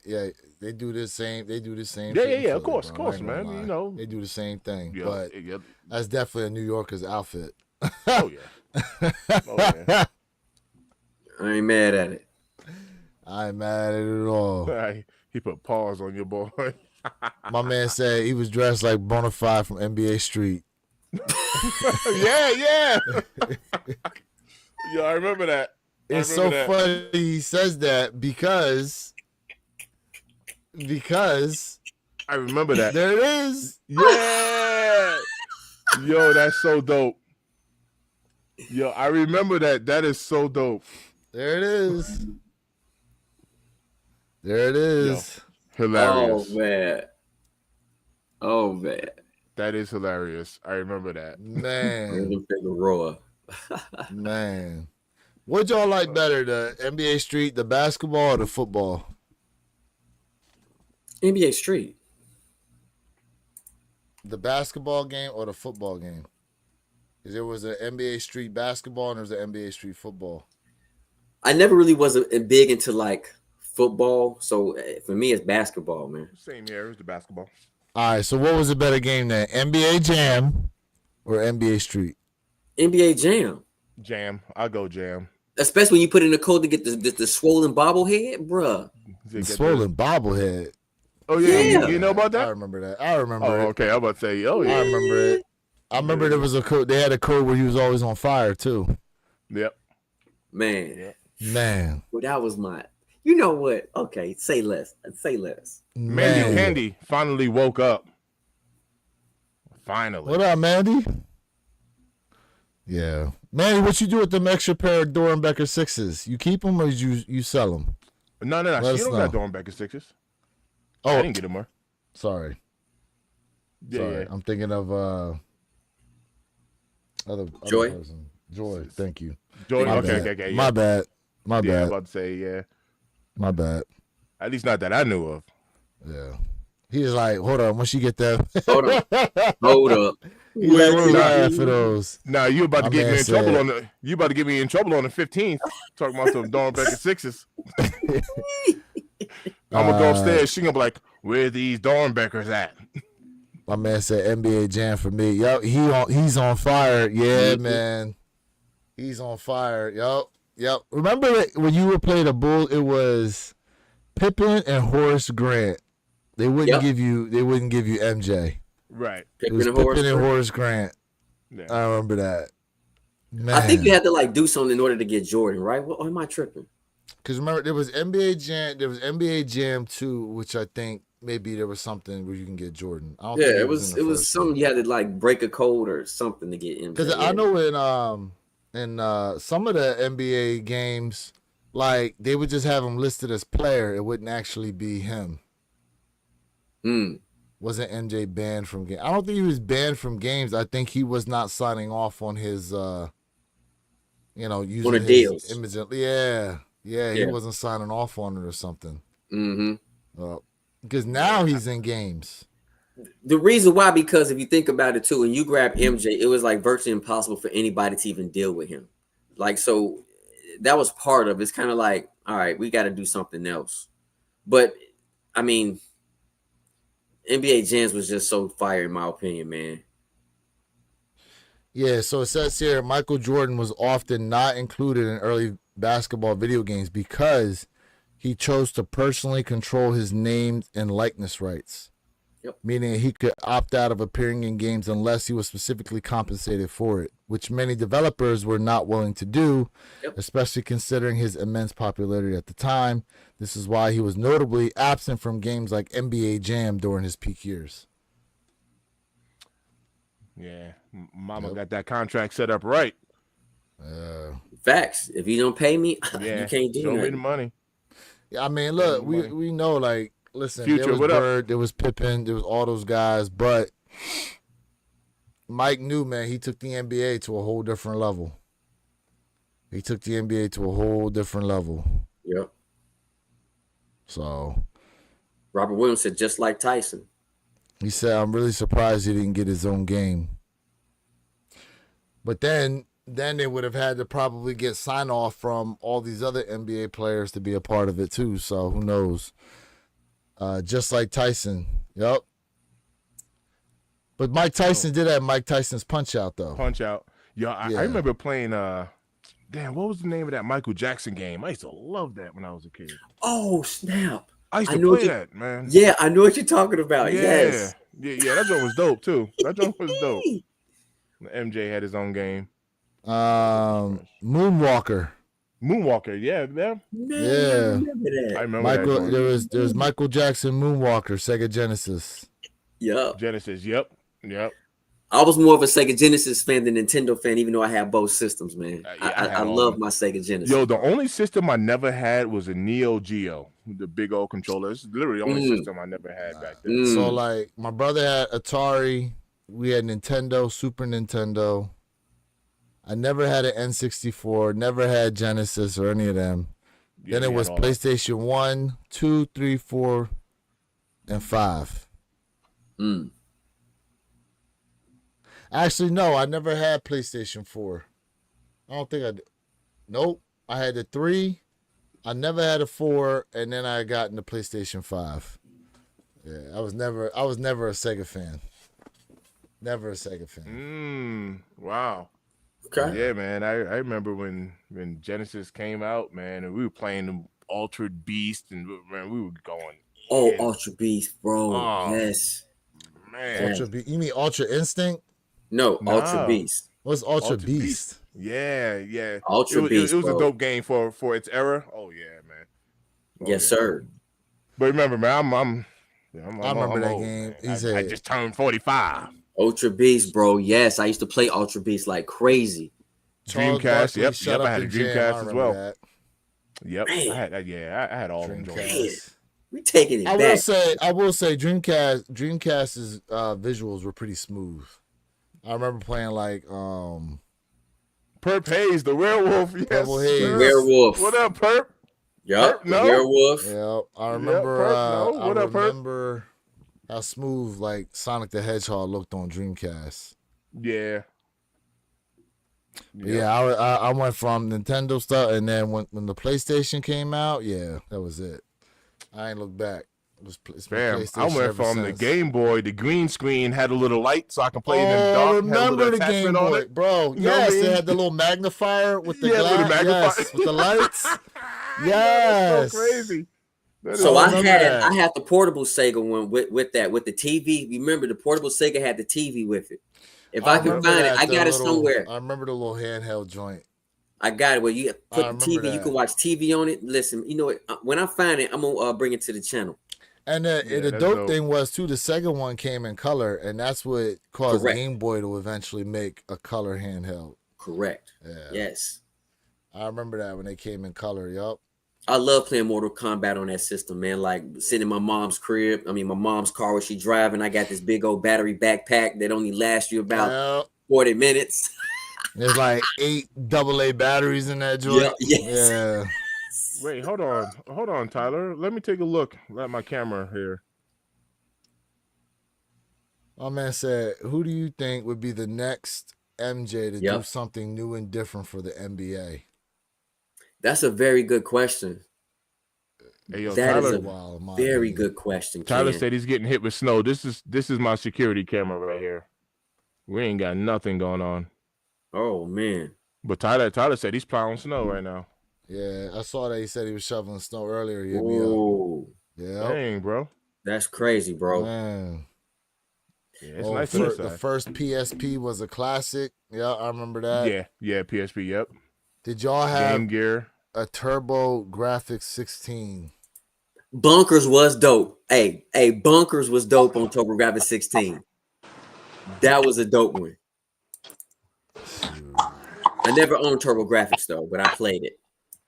Speaker 2: yeah, they do the same. They do the same.
Speaker 1: Yeah,
Speaker 2: thing in
Speaker 1: yeah, of
Speaker 2: Philly,
Speaker 1: course,
Speaker 2: bro.
Speaker 1: man.
Speaker 2: They do the same thing,
Speaker 1: Yeah,
Speaker 2: but
Speaker 1: yeah.
Speaker 2: that's definitely a New Yorker's outfit.
Speaker 1: Oh yeah. Oh yeah.
Speaker 3: I ain't mad at it.
Speaker 2: I ain't mad at it at all.
Speaker 1: He put paws on your boy.
Speaker 2: My man said he was dressed like Bonafide from NBA Street.
Speaker 1: Yeah. Yeah, I remember that.
Speaker 2: It's so funny he says that because
Speaker 1: I remember that.
Speaker 2: there it is.
Speaker 1: Yeah. Yo, that's so dope. Yo, I remember that. That is so dope.
Speaker 2: There it is. There it is.
Speaker 1: Hilarious.
Speaker 3: Oh man.
Speaker 1: That is hilarious. I remember that.
Speaker 2: Man.
Speaker 3: Figueroa.
Speaker 2: Man. What y'all like better, the NBA Street, the basketball, or the football?
Speaker 3: NBA Street.
Speaker 2: The basketball game or the football game? Because there was an NBA Street basketball and there was an NBA Street football.
Speaker 3: I never really was big into like football, so for me it's basketball, man.
Speaker 1: Same here. It was the basketball.
Speaker 2: All right, so what was a better game then? NBA Jam or NBA Street?
Speaker 3: NBA Jam.
Speaker 1: Jam. I'll go Jam.
Speaker 3: Especially when you put in the code to get the swollen bobblehead, bruh.
Speaker 2: Swollen bobblehead.
Speaker 1: Oh yeah.
Speaker 3: Yeah.
Speaker 1: You know about that?
Speaker 2: I remember that. I remember
Speaker 1: Oh,
Speaker 2: it.
Speaker 1: okay. I'm about to say, oh yeah.
Speaker 2: I remember it. I remember there was a code. They had a code where he was always on fire too.
Speaker 1: Yep.
Speaker 3: Man.
Speaker 1: Yep.
Speaker 2: Man.
Speaker 3: Well, that was my. You know what? Okay, say less. Say less.
Speaker 1: Mandy Candy finally woke up. Finally.
Speaker 2: What up, Mandy? Yeah. Mandy, what you do with them extra pair of Dorenbecker 6s? You keep them or you sell them?
Speaker 1: No.
Speaker 2: Let
Speaker 1: She
Speaker 2: us
Speaker 1: don't
Speaker 2: know.
Speaker 1: got Dorenbecker 6s.
Speaker 2: Oh,
Speaker 1: I didn't get them more.
Speaker 2: sorry.
Speaker 1: Yeah,
Speaker 2: Sorry.
Speaker 1: yeah.
Speaker 2: I'm thinking of other
Speaker 3: Joy?
Speaker 2: person. Joy. Thank you.
Speaker 1: Jordan.
Speaker 2: My
Speaker 1: Okay.
Speaker 2: bad.
Speaker 1: Yeah.
Speaker 2: My bad. My
Speaker 1: Yeah, I'm
Speaker 2: bad.
Speaker 1: about to say, yeah.
Speaker 2: My bad.
Speaker 1: At least not that I knew of.
Speaker 2: Yeah. He's like, hold on. Once you get that,
Speaker 3: Hold up. Hold up.
Speaker 2: he's like, what I have for those?
Speaker 1: Now you about to
Speaker 2: My
Speaker 1: get
Speaker 2: man
Speaker 1: me in trouble
Speaker 2: said-
Speaker 1: on the. You about to get me in trouble on the 15th. Talking about some Dorenbecker 6s. I'm gonna go upstairs. She gonna be like, "Where these Dorenbeckers at?"
Speaker 2: My man said NBA Jam for me. Yo, he's on fire. Yeah, man. He's on fire. Yep. Remember when you would play the Bull? It was Pippen and Horace Grant. They wouldn't give you MJ.
Speaker 1: Right.
Speaker 2: It was Pippen and Horace Grant.
Speaker 1: Yeah.
Speaker 2: I remember that. Man.
Speaker 3: I think you had to like do something in order to get Jordan, right? Or am I tripping?
Speaker 2: Because remember, there was NBA Jam. There was NBA Jam 2, which I think maybe there was something where you can get Jordan. I don't
Speaker 3: Yeah,
Speaker 2: think
Speaker 3: it was something you had to like break a code or something to get in.
Speaker 2: Because I know in some of the NBA games, like they would just have him listed as player. It wouldn't actually be him. Wasn't MJ banned from games? I don't think he was banned from games. I think he was not signing off on his, using
Speaker 3: on the
Speaker 2: his
Speaker 3: deals.
Speaker 2: image. Yeah, he wasn't signing off on it or something. Because now he's in games.
Speaker 3: The reason why, because if you think about it too, when you grab MJ, it was like virtually impossible for anybody to even deal with him. Like, so that was part of it. It's kind of like, all right, we got to do something else. But I mean, NBA Jams was just so fire, in my opinion, man.
Speaker 2: Yeah, so it says here Michael Jordan was often not included in early basketball video games because he chose to personally control his name and likeness rights.
Speaker 3: Yep.
Speaker 2: Meaning he could opt out of appearing in games unless he was specifically compensated for it, which many developers were not willing to do,
Speaker 3: Yep.
Speaker 2: especially considering his immense popularity at the time. This is why he was notably absent from games like NBA Jam during his peak years.
Speaker 1: Yeah, Mama
Speaker 2: Yep.
Speaker 1: got that contract set up right.
Speaker 3: Facts. If you don't pay me,
Speaker 1: Yeah,
Speaker 3: you can't do
Speaker 1: show me the
Speaker 3: nothing.
Speaker 1: money.
Speaker 2: Yeah, I mean, look,
Speaker 1: Money.
Speaker 2: we know, like, listen,
Speaker 1: Future,
Speaker 2: there was
Speaker 1: what up?
Speaker 2: Bird, there was Pippen, there was all those guys, but Mike knew, man, he took the NBA to a whole different level. He took the NBA to a whole different level.
Speaker 3: Yep.
Speaker 2: So
Speaker 3: Robert Williams said, just like Tyson.
Speaker 2: he said, I'm really surprised he didn't get his own game. But then they would have had to probably get sign off from all these other NBA players to be a part of it too. So who knows? Just like Tyson. Yep. But Mike Tyson did have Mike Tyson's Punch Out though.
Speaker 1: Punch Out. Yo,
Speaker 2: Yeah.
Speaker 1: I remember playing. Damn, what was the name of that Michael Jackson game? I used to love that when I was a kid.
Speaker 3: Oh, snap.
Speaker 1: I used
Speaker 3: I
Speaker 1: to
Speaker 3: know what
Speaker 1: play
Speaker 3: you-
Speaker 1: that, man.
Speaker 3: Yeah, I know what you're talking about.
Speaker 1: yeah,
Speaker 3: Yes.
Speaker 1: yeah. That joint was dope too. That joint was dope. MJ had his own game.
Speaker 2: Moonwalker.
Speaker 1: Moonwalker, yeah, man.
Speaker 3: Man,
Speaker 2: Yeah.
Speaker 3: I remember
Speaker 1: I
Speaker 3: that.
Speaker 1: remember
Speaker 2: Michael,
Speaker 1: that.
Speaker 2: there was Michael Jackson Moonwalker, Sega Genesis.
Speaker 3: Yep.
Speaker 1: Genesis, yep.
Speaker 3: I was more of a Sega Genesis fan than Nintendo fan, even though I had both systems, man.
Speaker 1: Yeah, I had
Speaker 3: I
Speaker 1: all
Speaker 3: love
Speaker 1: of
Speaker 3: my Sega Genesis.
Speaker 1: Yo, the only system I never had was a Neo Geo, the big old controller. It's literally the only system I never had back then.
Speaker 3: Mm.
Speaker 2: So like my brother had Atari, we had Nintendo, Super Nintendo. I never had an N64, never had Genesis or any of them.
Speaker 1: Yeah,
Speaker 2: Then it
Speaker 1: we
Speaker 2: was
Speaker 1: had all that.
Speaker 2: PlayStation 1, 2, 3, 4, and 5.
Speaker 3: Mm.
Speaker 2: Actually, no, I never had PlayStation 4. I don't think I did. Nope. I had the 3. I never had a 4, and then I got into PlayStation 5. Yeah, I was never a Sega fan. Never a Sega fan.
Speaker 1: Wow.
Speaker 3: Okay.
Speaker 1: Yeah, man. I remember when Genesis came out, man, and we were playing the Altered Beast, and man, we were going.
Speaker 3: Oh,
Speaker 1: in.
Speaker 3: Ultra Beast, bro.
Speaker 1: Oh.
Speaker 3: Yes.
Speaker 1: Man.
Speaker 2: Ultra Beast. You mean Ultra Instinct?
Speaker 3: No, Ultra
Speaker 1: No.
Speaker 3: Beast.
Speaker 2: What's Ultra
Speaker 1: Altered
Speaker 2: Beast?
Speaker 1: Yeah.
Speaker 3: Ultra Beast,
Speaker 1: It was
Speaker 3: bro.
Speaker 1: a dope game for its era. Oh yeah, man. Oh,
Speaker 3: Yes,
Speaker 1: yeah.
Speaker 3: sir.
Speaker 1: But remember, man, I'm
Speaker 2: I remember that
Speaker 1: old,
Speaker 2: game.
Speaker 1: man.
Speaker 2: He
Speaker 1: I
Speaker 2: said-
Speaker 1: just turned 45.
Speaker 3: Ultra Beast, bro. Yes, I used to play Ultra Beast like crazy.
Speaker 2: Charles
Speaker 1: Dreamcast,
Speaker 2: Barkley,
Speaker 1: yep,
Speaker 2: Shut
Speaker 1: I
Speaker 2: Up
Speaker 1: had a
Speaker 2: and Jam.
Speaker 1: Dreamcast
Speaker 2: I
Speaker 1: as
Speaker 2: remember
Speaker 1: well.
Speaker 2: that.
Speaker 1: Yep,
Speaker 3: Man.
Speaker 1: I had all of them. joints.
Speaker 2: Dreamcast.
Speaker 3: We taking it
Speaker 2: I
Speaker 3: back.
Speaker 2: will say Dreamcast's visuals were pretty smooth. I remember playing like
Speaker 1: Perp Hayes, the werewolf. Yes,
Speaker 2: Purple Haze.
Speaker 1: sir.
Speaker 3: Werewolf.
Speaker 1: What up, Perp?
Speaker 3: Yup.
Speaker 1: Perp, no?
Speaker 3: Werewolf.
Speaker 2: yeah, I remember
Speaker 1: Perp, no? What
Speaker 2: I
Speaker 1: up, Perp?
Speaker 2: remember how smooth like Sonic the Hedgehog looked on Dreamcast.
Speaker 1: Yeah.
Speaker 2: Yeah, I went from Nintendo stuff, and then when the PlayStation came out, yeah, that was it. I ain't looked back. It's been
Speaker 1: Fam, I
Speaker 2: PlayStation
Speaker 1: went
Speaker 2: ever
Speaker 1: from the
Speaker 2: since.
Speaker 1: Game Boy, the green screen had a little light so I can play in the
Speaker 2: Oh,
Speaker 1: dark. Had a
Speaker 2: remember
Speaker 1: little
Speaker 2: the Game
Speaker 1: attachment on
Speaker 2: Boy,
Speaker 1: it.
Speaker 2: bro?
Speaker 1: You know what I
Speaker 2: Yes,
Speaker 1: mean?
Speaker 2: it had the little magnifier with the
Speaker 1: Yeah, with the
Speaker 2: glass.
Speaker 1: magnifier.
Speaker 2: Yes, with the lights.
Speaker 1: That's
Speaker 2: Yes.
Speaker 1: so crazy. That
Speaker 3: So
Speaker 1: is-
Speaker 3: I
Speaker 2: remember
Speaker 3: had
Speaker 2: that.
Speaker 3: I had the portable Sega one with the TV. Remember the portable Sega had the TV with it. If I can
Speaker 2: remember
Speaker 3: find it,
Speaker 2: that,
Speaker 3: I
Speaker 2: the
Speaker 3: got it
Speaker 2: little-
Speaker 3: somewhere.
Speaker 2: I remember the little handheld joint.
Speaker 3: I got it where you
Speaker 2: I
Speaker 3: put the
Speaker 2: remember
Speaker 3: TV. You
Speaker 2: that.
Speaker 3: can watch TV on it. Listen, you know what? When I find it, I'm gonna bring it to the channel.
Speaker 2: And
Speaker 1: Yeah,
Speaker 2: the
Speaker 1: that's
Speaker 2: dope
Speaker 1: dope.
Speaker 2: thing was too, the Sega one came in color, and that's what caused
Speaker 3: Correct.
Speaker 2: Game Boy to eventually make a color handheld.
Speaker 3: Correct.
Speaker 2: Yeah,
Speaker 3: Yes.
Speaker 2: I remember that when they came in color. Yup.
Speaker 3: I love playing Mortal Kombat on that system, man. Like sitting in my mom's crib. I mean, my mom's car where she driving. I got this big old battery backpack that only lasts you about
Speaker 2: Yep.
Speaker 3: 40 minutes.
Speaker 2: There's like 8 AA batteries in that joint.
Speaker 3: Yeah, yes.
Speaker 2: Yeah.
Speaker 1: Wait, hold on, Tyler. Let me take a look at my camera here.
Speaker 2: My man said, "Who do you think would be the next MJ to do
Speaker 3: Yep.
Speaker 2: something new and different for the NBA?"
Speaker 3: That's a very good question.
Speaker 1: Hey, yo,
Speaker 3: That is
Speaker 1: Tyler,
Speaker 3: a
Speaker 2: Wow, in my
Speaker 3: very
Speaker 2: opinion.
Speaker 3: good question,
Speaker 1: Tyler
Speaker 3: Ken.
Speaker 1: said he's getting hit with snow. This is my security camera right here. We ain't got nothing going on.
Speaker 3: Oh man.
Speaker 1: But Tyler said he's plowing snow right now.
Speaker 2: Yeah, I saw that he said he was shoveling snow earlier. He hit me up.
Speaker 3: Oh,
Speaker 2: Yeah,
Speaker 1: Dang, bro.
Speaker 3: that's crazy, bro.
Speaker 2: man.
Speaker 1: Yeah, it's nice inside.
Speaker 2: The first PSP was a classic. Yeah, I remember that.
Speaker 1: Yeah, PSP. Yep.
Speaker 2: Did y'all have
Speaker 1: Game Gear.
Speaker 2: a Turbo Graphics 16?
Speaker 3: Bunkers was dope. Hey, Bunkers was dope on TurboGrafx 16. That was a dope one. I never owned TurboGrafx though, but I played it.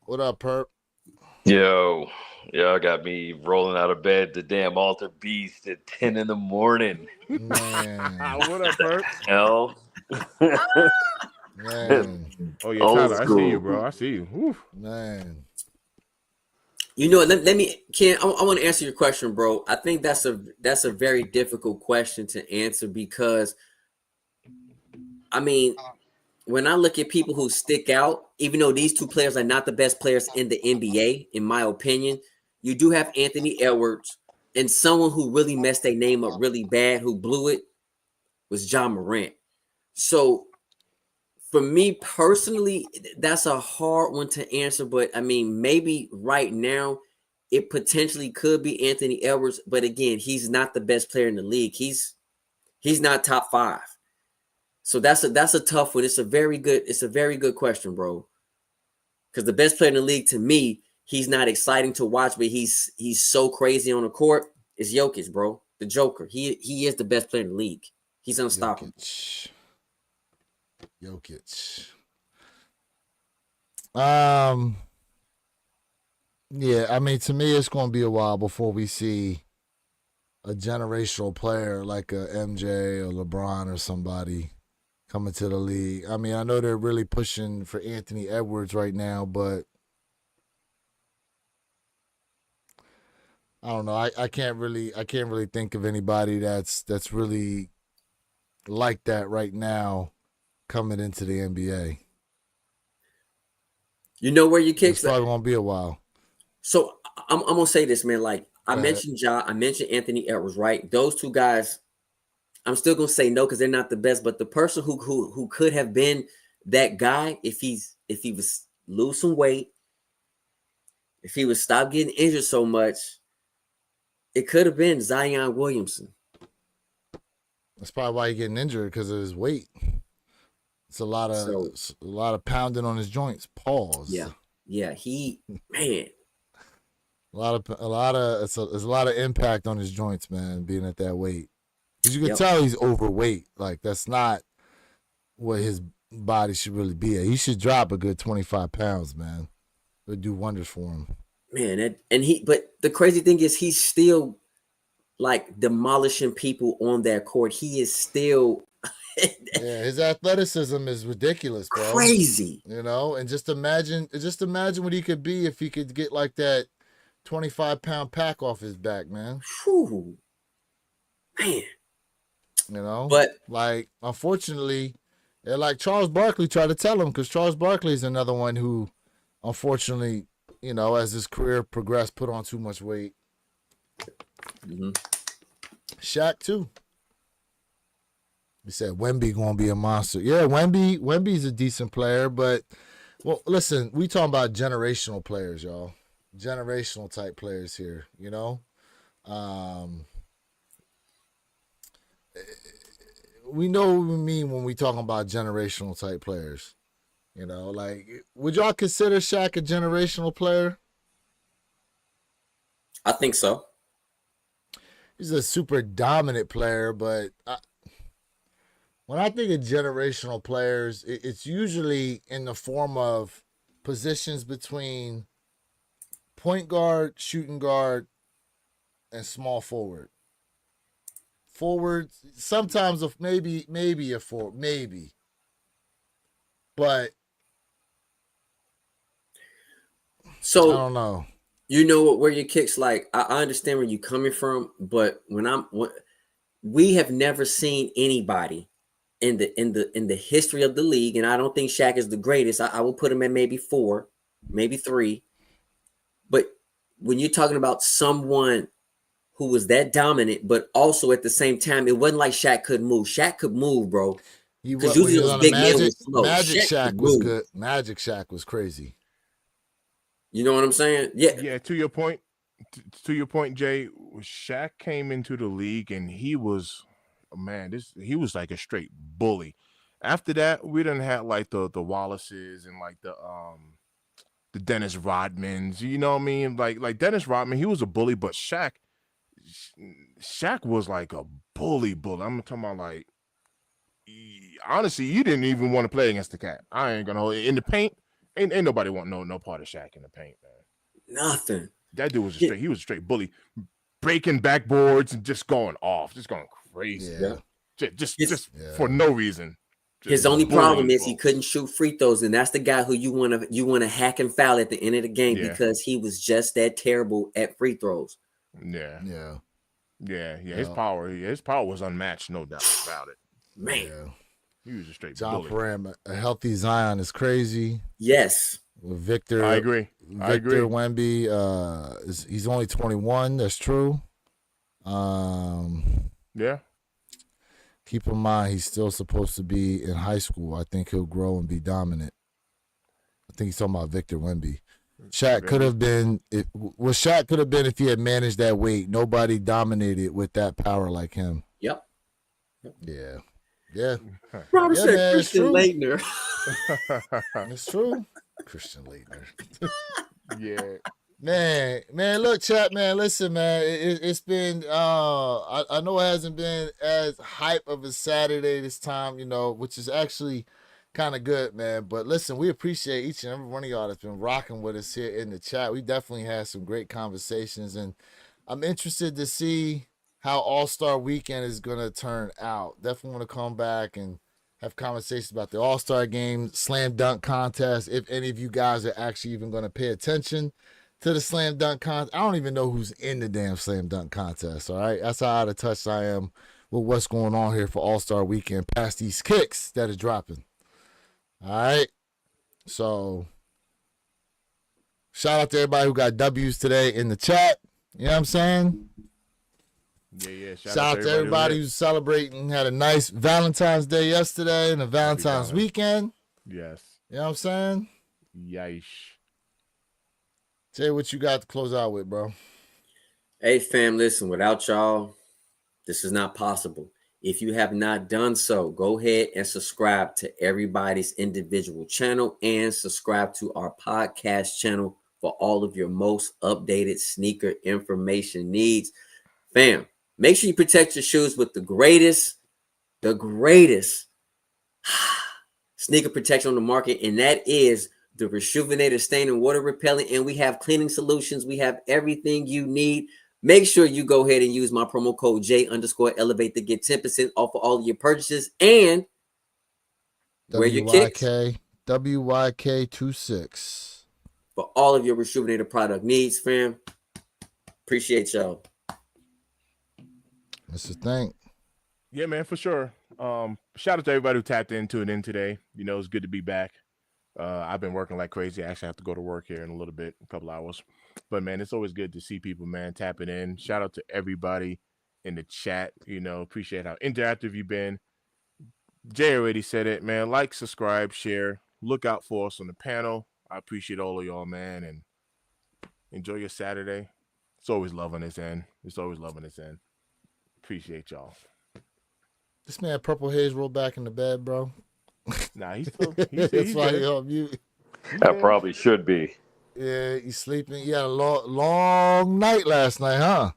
Speaker 2: What up, Perp?
Speaker 4: Yo, y'all got me rolling out of bed, the damn Alter Beast at 10 in the morning.
Speaker 2: Man,
Speaker 1: What up, Perk?
Speaker 4: Hell.
Speaker 2: man,
Speaker 1: Oh yeah,
Speaker 4: Old
Speaker 1: Tyler, I see you,
Speaker 4: school.
Speaker 1: bro. I see you. Woo.
Speaker 2: man.
Speaker 3: You know, let me, Ken. I want to answer your question, bro. I think that's a very difficult question to answer because, I mean, when I look at people who stick out, even though these two players are not the best players in the NBA, in my opinion, you do have Anthony Edwards and someone who really messed their name up really bad, who blew it, was John Morant. So for me personally, that's a hard one to answer. But I mean, maybe right now it potentially could be Anthony Edwards. But again, he's not the best player in the league. He's not top 5. So that's a tough one. It's a very good question, bro. Because the best player in the league to me, he's not exciting to watch, but he's so crazy on the court. Is Jokic, bro, the Joker. He is the best player in the league. He's unstoppable.
Speaker 2: Jokic. Yeah, I mean, to me, it's going to be a while before we see a generational player like a MJ or LeBron or somebody coming to the league. I mean, I know they're really pushing for Anthony Edwards right now, but I don't know. I can't really think of anybody that's really like that right now coming into the NBA.
Speaker 3: You know where your kicks?
Speaker 2: It's probably gonna be a while.
Speaker 3: So I'm gonna say this, man. Like I
Speaker 2: Go ahead.
Speaker 3: mentioned, I mentioned Anthony Edwards, right? Those two guys, I'm still gonna say no because they're not the best. But the person who could have been that guy, if he was lose some weight, if he would stop getting injured so much, it could have been Zion Williamson.
Speaker 2: That's probably why he's getting injured, because of his weight. It's a lot of pounding on his joints. Pause.
Speaker 3: Yeah. He, man.
Speaker 2: A lot of impact on his joints, man, being at that weight. Because you can tell he's overweight. Like, that's not what his body should really be at. He should drop a good 25 pounds, man. It would do wonders for him.
Speaker 3: Man, but the crazy thing is he's still like demolishing people on that court. He is still
Speaker 2: yeah, his athleticism is ridiculous, bro.
Speaker 3: Crazy.
Speaker 2: You know, and just imagine what he could be if he could get like that 25-pound pack off his back, man.
Speaker 3: Whew. Man.
Speaker 2: You know?
Speaker 3: But
Speaker 2: like, unfortunately, like Charles Barkley tried to tell him, because Charles Barkley is another one who, unfortunately, you know, as his career progressed, put on too much weight.
Speaker 3: Mm-hmm.
Speaker 2: Shaq too. He said Wemby gonna be a monster. Yeah, Wemby's a decent player, but well, listen, we talking about generational players, y'all. Generational type players here, you know. We know what we mean when we talking about generational type players. You know, like, would y'all consider Shaq a generational player?
Speaker 3: I think so.
Speaker 2: He's a super dominant player, but when I think of generational players, it's usually in the form of positions between point guard, shooting guard, and small forward. Forward, sometimes maybe a forward, maybe. But
Speaker 3: So
Speaker 2: I don't know.
Speaker 3: You know what? Where your kicks, like I understand where you're coming from, but we have never seen anybody in the history of the league, and I don't think Shaq is the greatest. I will put him at maybe 4, maybe 3. But when you're talking about someone who was that dominant, but also at the same time, it wasn't like Shaq couldn't move. Shaq could move, bro. Because
Speaker 2: When
Speaker 3: usually
Speaker 2: he was
Speaker 3: those
Speaker 2: on the
Speaker 3: big men
Speaker 2: Magic,
Speaker 3: was slow.
Speaker 2: Magic
Speaker 3: Shaq
Speaker 2: Shaq
Speaker 3: could
Speaker 2: was
Speaker 3: move.
Speaker 2: good. Magic Shaq was crazy.
Speaker 3: You know what I'm saying? Yeah.
Speaker 1: Yeah, to your point, Jay, Shaq came into the league and he was, man, he was like a straight bully. After that, we didn't have like the Wallaces and like the Dennis Rodmans. You know what I mean? Like Dennis Rodman, he was a bully, but Shaq was like a bully. I'm talking about like, honestly, you didn't even want to play against the cat. I ain't gonna hold it. In the paint. Ain't nobody want no part of Shaq in the paint, man.
Speaker 3: Nothing.
Speaker 1: That dude was he was a straight bully, breaking backboards and just going off, just going crazy.
Speaker 2: Yeah.
Speaker 1: Just for no reason.
Speaker 3: His only problem is he couldn't shoot free throws, and that's the guy who you want to hack and foul at the end of the game because he was just that terrible at free throws.
Speaker 1: Yeah.
Speaker 2: Yeah.
Speaker 1: His power was unmatched, no doubt about it.
Speaker 3: Man.
Speaker 2: Yeah.
Speaker 1: He was a straight
Speaker 2: John
Speaker 1: bully.
Speaker 2: Param, a healthy Zion is crazy.
Speaker 3: Yes.
Speaker 2: With Victor,
Speaker 1: I agree.
Speaker 2: Victor Wemby, he's only 21. That's true.
Speaker 1: Yeah.
Speaker 2: Keep in mind, he's still supposed to be in high school. I think he'll grow and be dominant. I think he's talking about Victor Wemby. Shaq could have been if he had managed that weight. Nobody dominated with that power like him.
Speaker 3: Yep.
Speaker 2: Yeah. Yeah.
Speaker 3: Robert said
Speaker 2: man,
Speaker 3: Christian Laettner.
Speaker 2: It's true. Christian Laettner.
Speaker 1: Yeah.
Speaker 2: Man, look, chat, man, listen, man, it's been, I know it hasn't been as hype of a Saturday this time, which is actually kind of good, man, but listen, we appreciate each and every one of y'all that's been rocking with us here in the chat. We definitely had some great conversations, and I'm interested to see how All-Star Weekend is going to turn out. Definitely want to come back and have conversations about the All-Star Game, Slam Dunk Contest, if any of you guys are actually even going to pay attention to the Slam Dunk Contest. I don't even know who's in the damn Slam Dunk Contest, all right? That's how out of touch I am with what's going on here for All-Star Weekend past these kicks that are dropping. All right? So, shout out to everybody who got W's today in the chat. You know what I'm saying?
Speaker 1: Yeah.
Speaker 2: Shout out to everybody who's celebrating, had a nice Valentine's Day yesterday and a Valentine's weekend.
Speaker 1: Yes.
Speaker 2: You know what I'm saying?
Speaker 1: Yish.
Speaker 2: Jay, what you got to close out with, bro?
Speaker 3: Hey, fam, listen, without y'all, this is not possible. If you have not done so, go ahead and subscribe to everybody's individual channel and subscribe to our podcast channel for all of your most updated sneaker information needs. Fam, make sure you protect your shoes with the greatest sneaker protection on the market, and that is the Reshoevn8r stain and water repellent. And we have cleaning solutions. We have everything you need. Make sure you go ahead and use my promo code J_Elevate to get 10% off of all of your purchases and wear your kicks.
Speaker 2: WYK26
Speaker 3: for all of your Reshoevn8r product needs, fam. Appreciate y'all.
Speaker 2: That's the thing.
Speaker 1: Yeah, man, for sure. Shout out to everybody who tapped into it in today. It's good to be back. I've been working like crazy. I actually have to go to work here in a little bit, a couple hours. But, man, it's always good to see people, man, tapping in. Shout out to everybody in the chat. Appreciate how interactive you've been. Jay already said it, man. Like, subscribe, share. Look out for us on the panel. I appreciate all of y'all, man. And enjoy your Saturday. It's always love on this end. Appreciate y'all.
Speaker 2: This man Purple Haze rolled back in the bed, bro.
Speaker 1: Nah, he's still.
Speaker 2: That's why he on mute.
Speaker 4: That probably should be.
Speaker 2: Yeah, he's sleeping. You had a long night last night, huh?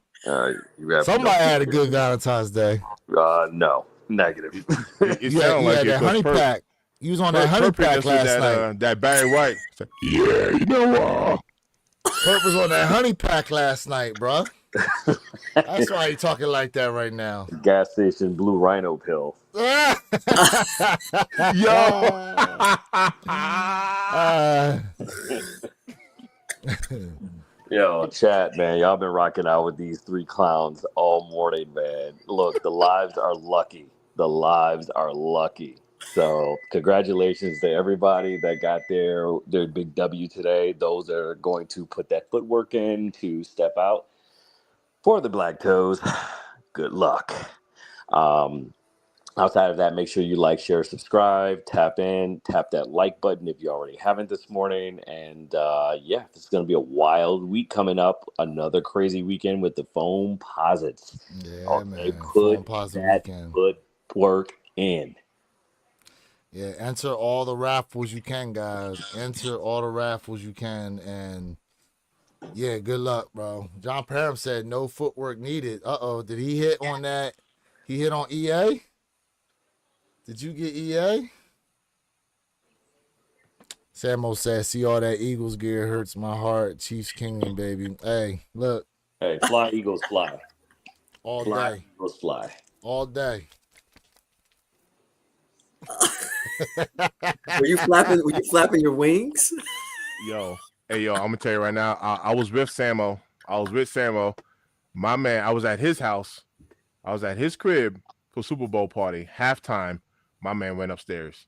Speaker 4: Somebody
Speaker 2: had a good Valentine's Day.
Speaker 4: No, negative.
Speaker 1: It sounded like
Speaker 2: that honey pack. You was on that honey pack last night.
Speaker 1: That Barry White. Yeah,
Speaker 2: Perp was on that honey pack last night, bro. That's why he talking like that right now.
Speaker 4: Gas station blue rhino pill. Yo, chat, man. Y'all been rocking out with these 3 clowns all morning, man. Look, the lives are lucky. So congratulations to everybody that got their big W today. Those that are going to put that footwork in to step out for the Black Toes. Good luck. Um, Outside of that, make sure you like, share, subscribe, tap that like button if you already haven't this morning. And yeah, this is going to be a wild week coming up. Another crazy weekend with the foam posits.
Speaker 2: Yeah,
Speaker 4: Okay,
Speaker 2: man.
Speaker 4: put
Speaker 2: Phone positive
Speaker 4: that
Speaker 2: weekend.
Speaker 4: footwork in.
Speaker 2: Yeah, enter all the raffles you can, guys. Enter all the raffles you can, and yeah, good luck, bro. John Parham said no footwork needed. Did he hit on that? He hit on EA? Did you get EA? Samo said, see all that Eagles gear hurts my heart. Chiefs Kingdom, baby. Hey, look,
Speaker 4: Hey, fly, Eagles, fly.
Speaker 2: all
Speaker 4: Fly,
Speaker 2: day.
Speaker 4: Eagles, fly.
Speaker 2: All day.
Speaker 3: Were you flapping your wings?
Speaker 1: Yo, hey, yo, I'm gonna tell you right now. I was with Samo. My man, I was at his house. I was at his crib for Super Bowl party. Halftime, my man went upstairs.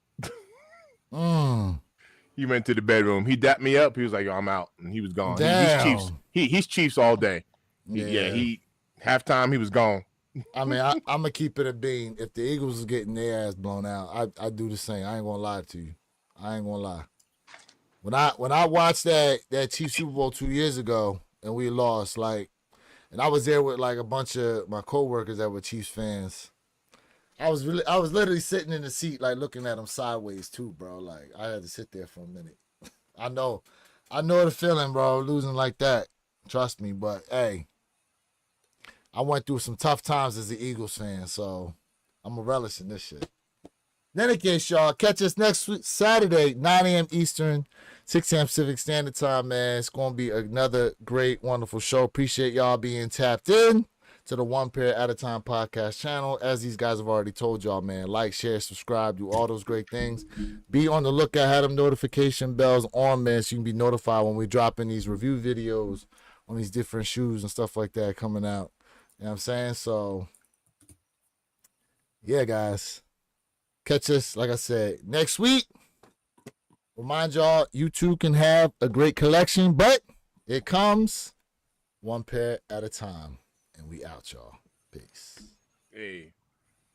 Speaker 1: He went to the bedroom. He dapped me up. He was like, "Yo, I'm out," and he was gone. He's Chiefs. He's Chiefs all day. He halftime. He was gone.
Speaker 2: I mean, I'm gonna keep it a bean. If the Eagles is getting their ass blown out, I do the same. I ain't gonna lie to you. I ain't gonna lie. When I watched that Chiefs Super Bowl 2 years ago and we lost, like, and I was there with like a bunch of my coworkers that were Chiefs fans. I was literally sitting in the seat, like looking at them sideways too, bro. Like I had to sit there for a minute. I know the feeling, bro, losing like that. Trust me, but hey, I went through some tough times as the Eagles fan, so I'm a relish in this shit. In any case, y'all, catch us next week, Saturday, 9 a.m. Eastern, 6 a.m. Pacific Standard Time, man. It's going to be another great, wonderful show. Appreciate y'all being tapped in to the One Pair at a Time podcast channel. As these guys have already told y'all, man, like, share, subscribe, do all those great things. Be on the lookout, have them notification bells on, man, so you can be notified when we drop in these review videos on these different shoes and stuff like that coming out. You know what I'm saying? So, yeah, guys. Catch us, like I said, next week. Remind y'all, you too can have a great collection, but it comes one pair at a time. And we out, y'all. Peace.
Speaker 1: Hey,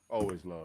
Speaker 1: always love.